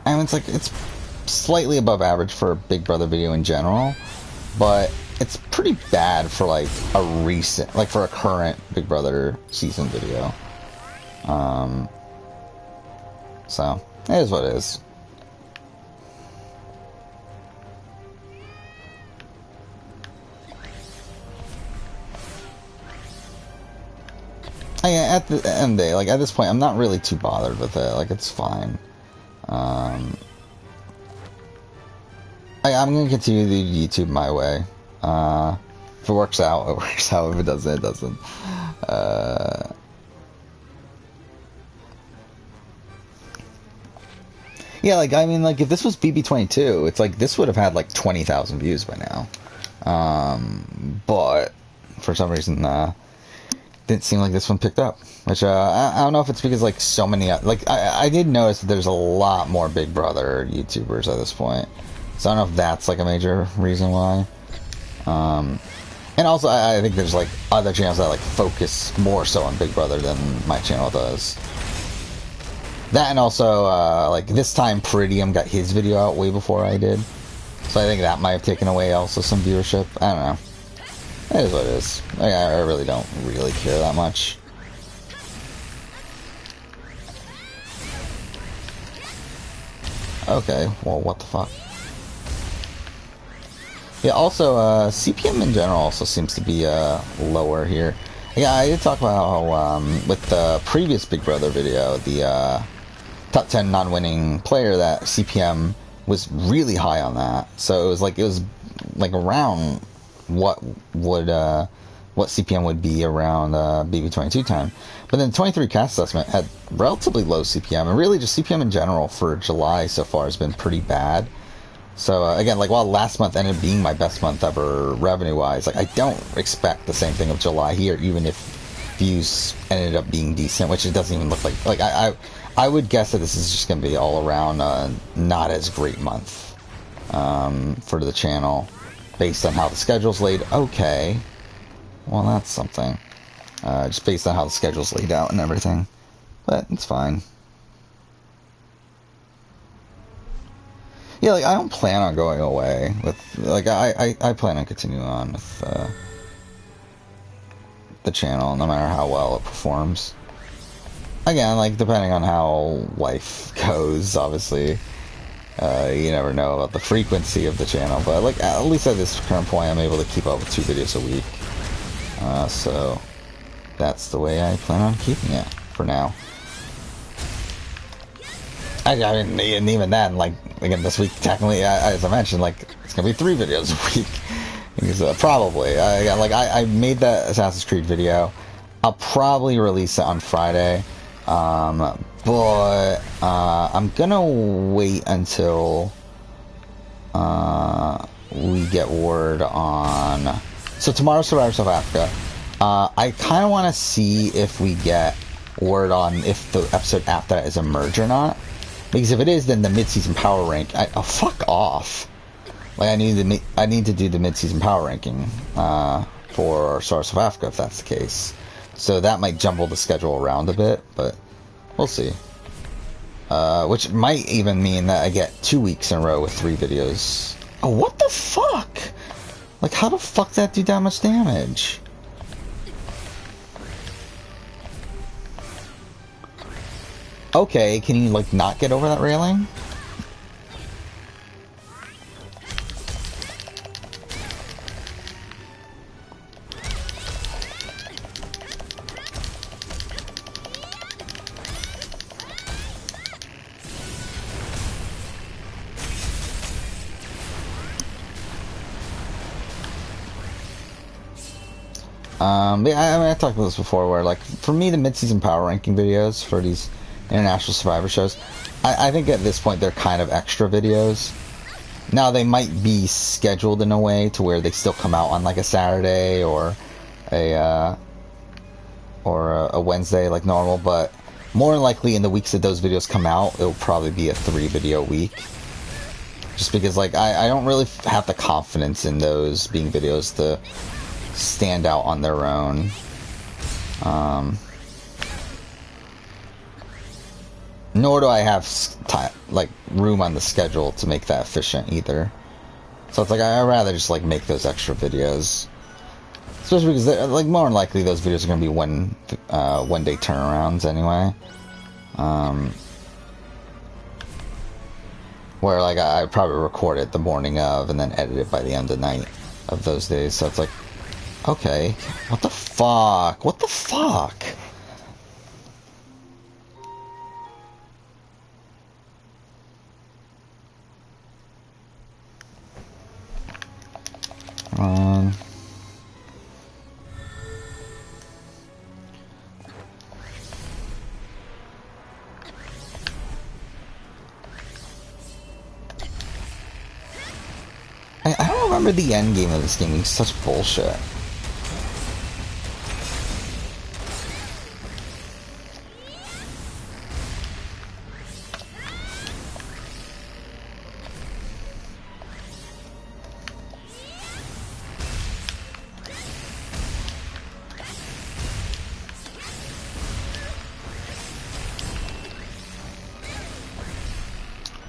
I mean, it's slightly above average for a Big Brother video in general, but it's pretty bad for like a recent, like for a current Big Brother season video. So it is what it is. At the end of the day, like, at this point, I'm not really too bothered with it. Like, it's fine. I'm gonna continue to do YouTube my way. If it works out, it works out. If it doesn't, it doesn't. Yeah, like, I mean, like, if this was BB22, it's like, this would have had, like, 20,000 views by now. But, for some reason, didn't seem like this one picked up. Which, I don't know if it's because, like, so many, like, I did notice that there's a lot more Big Brother YouTubers at this point. So I don't know if that's, like, a major reason why. And also, I think there's, like, other channels that, like, focus more so on Big Brother than my channel does. That, and also, like, this time Peridium got his video out way before I did. So I think that might have taken away also some viewership. I don't know. It is what it is. Like, I really don't really care that much. Okay, well, what the fuck? Yeah, also, CPM in general also seems to be lower here. Yeah, I did talk about how, with the previous Big Brother video, the top 10 non-winning player, that CPM was really high on that. So it was like around what CPM would be around BB22 time. But then 23 cast assessment had relatively low CPM, and really just CPM in general for July so far has been pretty bad. So again, like, while last month ended up being my best month ever revenue-wise, like, I don't expect the same thing of July here, even if views ended up being decent, which it doesn't even look like. Like, I would guess that this is just going to be all around not as great month for the channel, based on how the schedule's laid. Okay, well, that's something. Just based on how the schedule's laid out and everything, but it's fine. Yeah, like, I don't plan on going away with, like, I plan on continuing on with the channel, no matter how well it performs. Again, like, depending on how life goes, obviously, you never know about the frequency of the channel, but, like, at least at this current point, I'm able to keep up with 2 videos a week. So, that's the way I plan on keeping it, for now. I mean, and even then, like, again, this week, technically, as I mentioned, like, it's gonna be 3 videos a week. Because, probably. I made that Assassin's Creed video. I'll probably release it on Friday. But I'm gonna wait until we get word on. So tomorrow's Survivor South Africa. I kind of want to see if we get word on if the episode after that is a merge or not. Because if it is, then the mid-season power rank. Oh, fuck off! Like, I need to do the mid-season power ranking for South Africa if that's the case. So that might jumble the schedule around a bit, but we'll see. Which might even mean that I get 2 weeks in a row with 3 videos. Oh, what the fuck? Like, how the fuck did that do that much damage? Okay, can you, like, not get over that railing? Yeah, I mean, I talked about this before, where, like, for me, the mid-season power ranking videos for these international Survivor shows, I think at this point they're kind of extra videos. Now, they might be scheduled in a way to where they still come out on, like, a Saturday or a Wednesday, like normal, but more than likely in the weeks that those videos come out, it'll probably be a 3-video week. Just because, like, I don't really have the confidence in those being videos to stand out on their own. Nor do I have like room on the schedule to make that efficient either. So it's like I'd rather just like make those extra videos, especially because they're, like, more than likely those videos are gonna be one day turnarounds anyway. Where like I probably record it the morning of and then edit it by the end of the night of those days. So it's like, okay, what the fuck? What the fuck? I don't remember the end game of this game being such bullshit.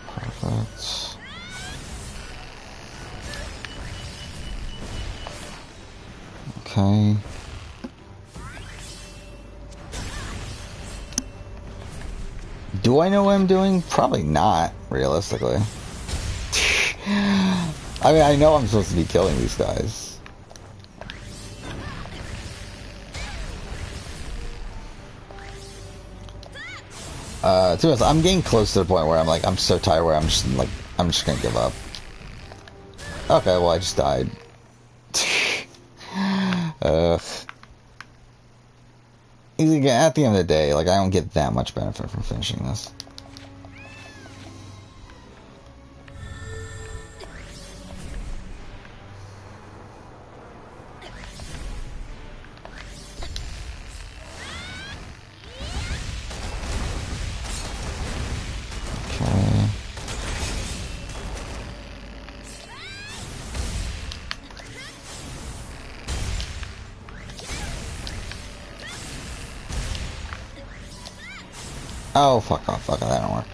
Perfect. Okay. Do I know what I'm doing? Probably not, realistically. I mean, I know I'm supposed to be killing these guys. To be honest, I'm getting close to the point where I'm like, I'm so tired where I'm just gonna give up. Okay, well, I just died. Ugh. At the end of the day, like, I don't get that much benefit from finishing this. Okay. Oh, fuck off, fuck off, that don't work.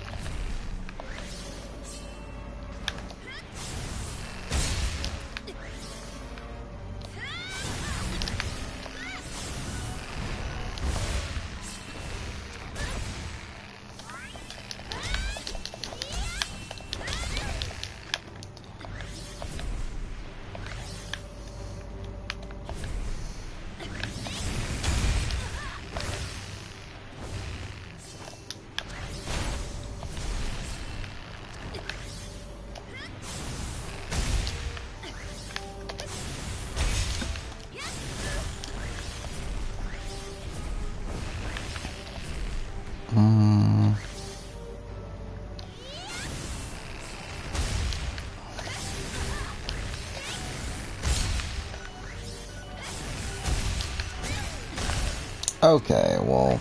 Okay, well...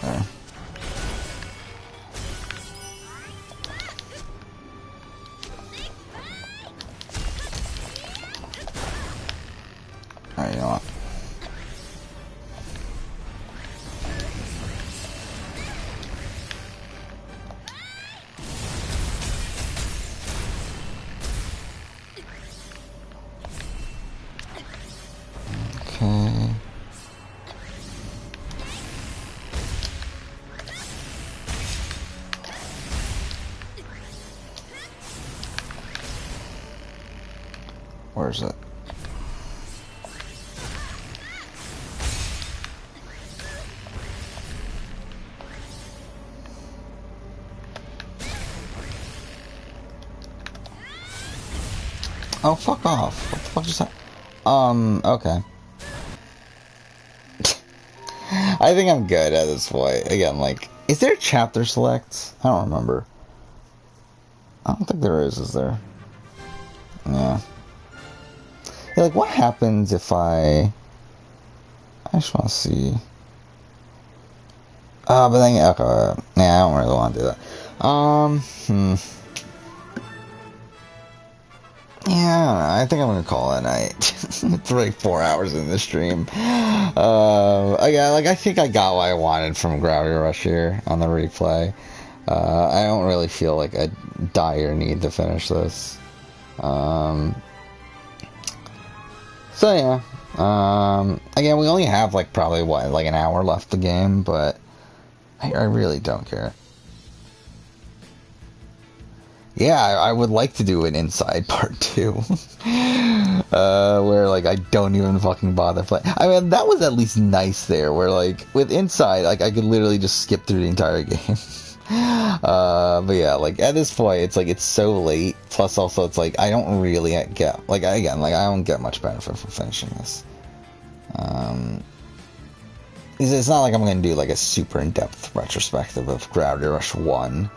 There. Alright, you know what? Okay. Where is it? Oh, fuck off. What the fuck just happened? Okay. I think I'm good at this point. Again, like, is there a chapter select? I don't remember. I don't think there is there? Yeah. Yeah, like, what happens if I just want to see. But then, okay, yeah, I don't really want to do that. Yeah, I think I'm gonna call it a night. It's like 4 hours in the stream. Yeah, like, I think I got what I wanted from Gravity Rush here on the replay. I don't really feel like a dire need to finish this. So yeah. Again, we only have like probably what, like an hour left the game, but I really don't care. Yeah, I would like to do an Inside Part 2. Where, like, I don't even fucking bother playing. I mean, that was at least nice there, where, like, with Inside, like, I could literally just skip through the entire game. But yeah, like, at this point, it's, like, it's so late. Plus, also, it's, like, I don't really get, like, again, like, I don't get much benefit from finishing this. It's not like I'm going to do, like, a super in-depth retrospective of Gravity Rush 1.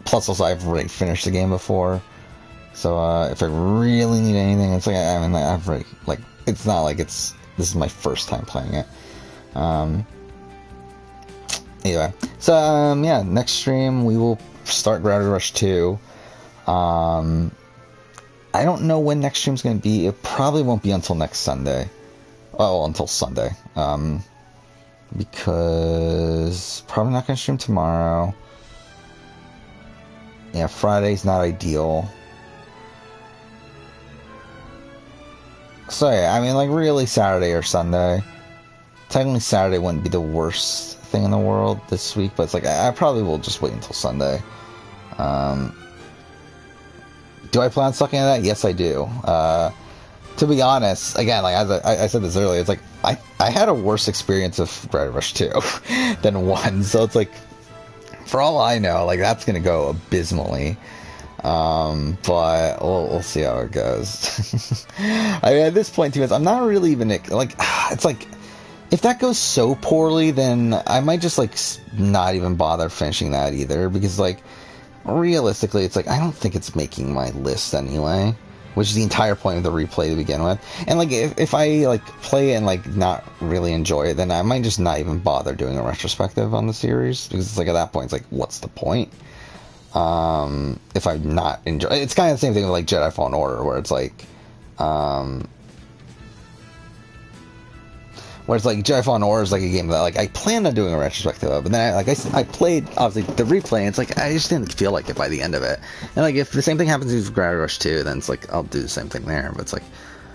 Plus also I've already finished the game before, so if I really need anything, it's like, I mean, like, I've already, like, it's not like this is my first time playing it. Anyway, so yeah, next stream we will start Gravity Rush 2. I don't know when next stream's going to be. It probably won't be until next Sunday. Well, until Sunday, because probably not going to stream tomorrow. Yeah, Friday's not ideal. So yeah, I mean, like, really Saturday or Sunday. Technically Saturday wouldn't be the worst thing in the world this week, but it's like, I probably will just wait until Sunday. Do I plan on sucking at that? Yes, I do. To be honest, again, like, as I said this earlier, it's like, I had a worse experience of Gravity Rush 2 than 1, so it's like, for all I know, like, that's gonna go abysmally. But we'll see how it goes. I mean, at this point, too, I'm not really even, like, it's like, if that goes so poorly, then I might just, like, not even bother finishing that either, because, like, realistically, it's like, I don't think it's making my list anyway, which is the entire point of the replay to begin with. And, like, if I, like, play it and, like, not really enjoy it, then I might just not even bother doing a retrospective on the series, because it's like, at that point, it's like, what's the point? If I'm not enjoy, it's kind of the same thing with, like, Jedi Fallen Order, where it's like, Jedi Fallen Order is like a game that, like, I planned on doing a retrospective of, but then I played obviously the replay, and it's like, I just didn't feel like it by the end of it. And, like, if the same thing happens with Gravity Rush 2, then it's like, I'll do the same thing there. But it's like,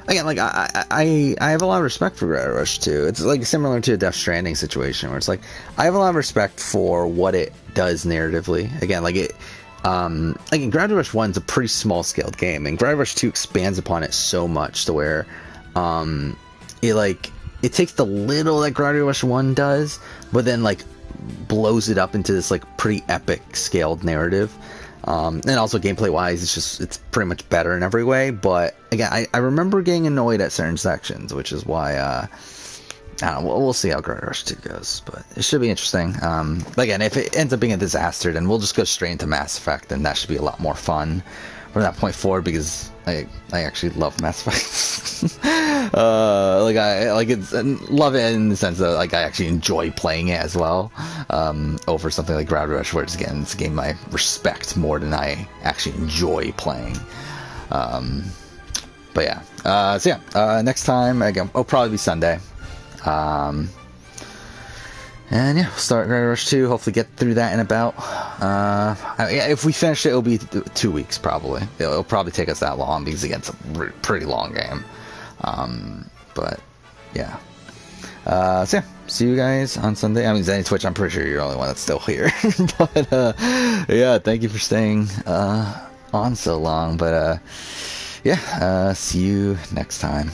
again, like, I have a lot of respect for Gravity Rush 2. It's like similar to a Death Stranding situation, where it's like, I have a lot of respect for what it does narratively. Again, like, like, Gravity Rush 1 is a pretty small scaled game, and Gravity Rush 2 expands upon it so much to where it takes the little that Gravity Rush 1 does, but then, like, blows it up into this, like, pretty epic scaled narrative. And also gameplay wise, it's pretty much better in every way. But again, I remember getting annoyed at certain sections, which is why I don't know, we'll see how Gravity Rush 2 goes, but it should be interesting. But again, if it ends up being a disaster, then we'll just go straight into Mass Effect, and that should be a lot more fun from that point forward, because I actually love Mass Effect. Like, I like it, love it in the sense that, like, I actually enjoy playing it as well, over something like Gravity Rush, where it's a game I respect more than I actually enjoy playing. But yeah, so yeah, next time, again, it'll probably be Sunday. And yeah, we'll start Gravity Rush 2, hopefully get through that in about, if we finish it, it'll be 2 weeks, probably. It'll probably take us that long, because, again, it's a pretty long game. But, yeah. So yeah, see you guys on Sunday. I mean, Zenny Twitch, I'm pretty sure you're the only one that's still here. But, yeah, thank you for staying, on so long. But, yeah, see you next time.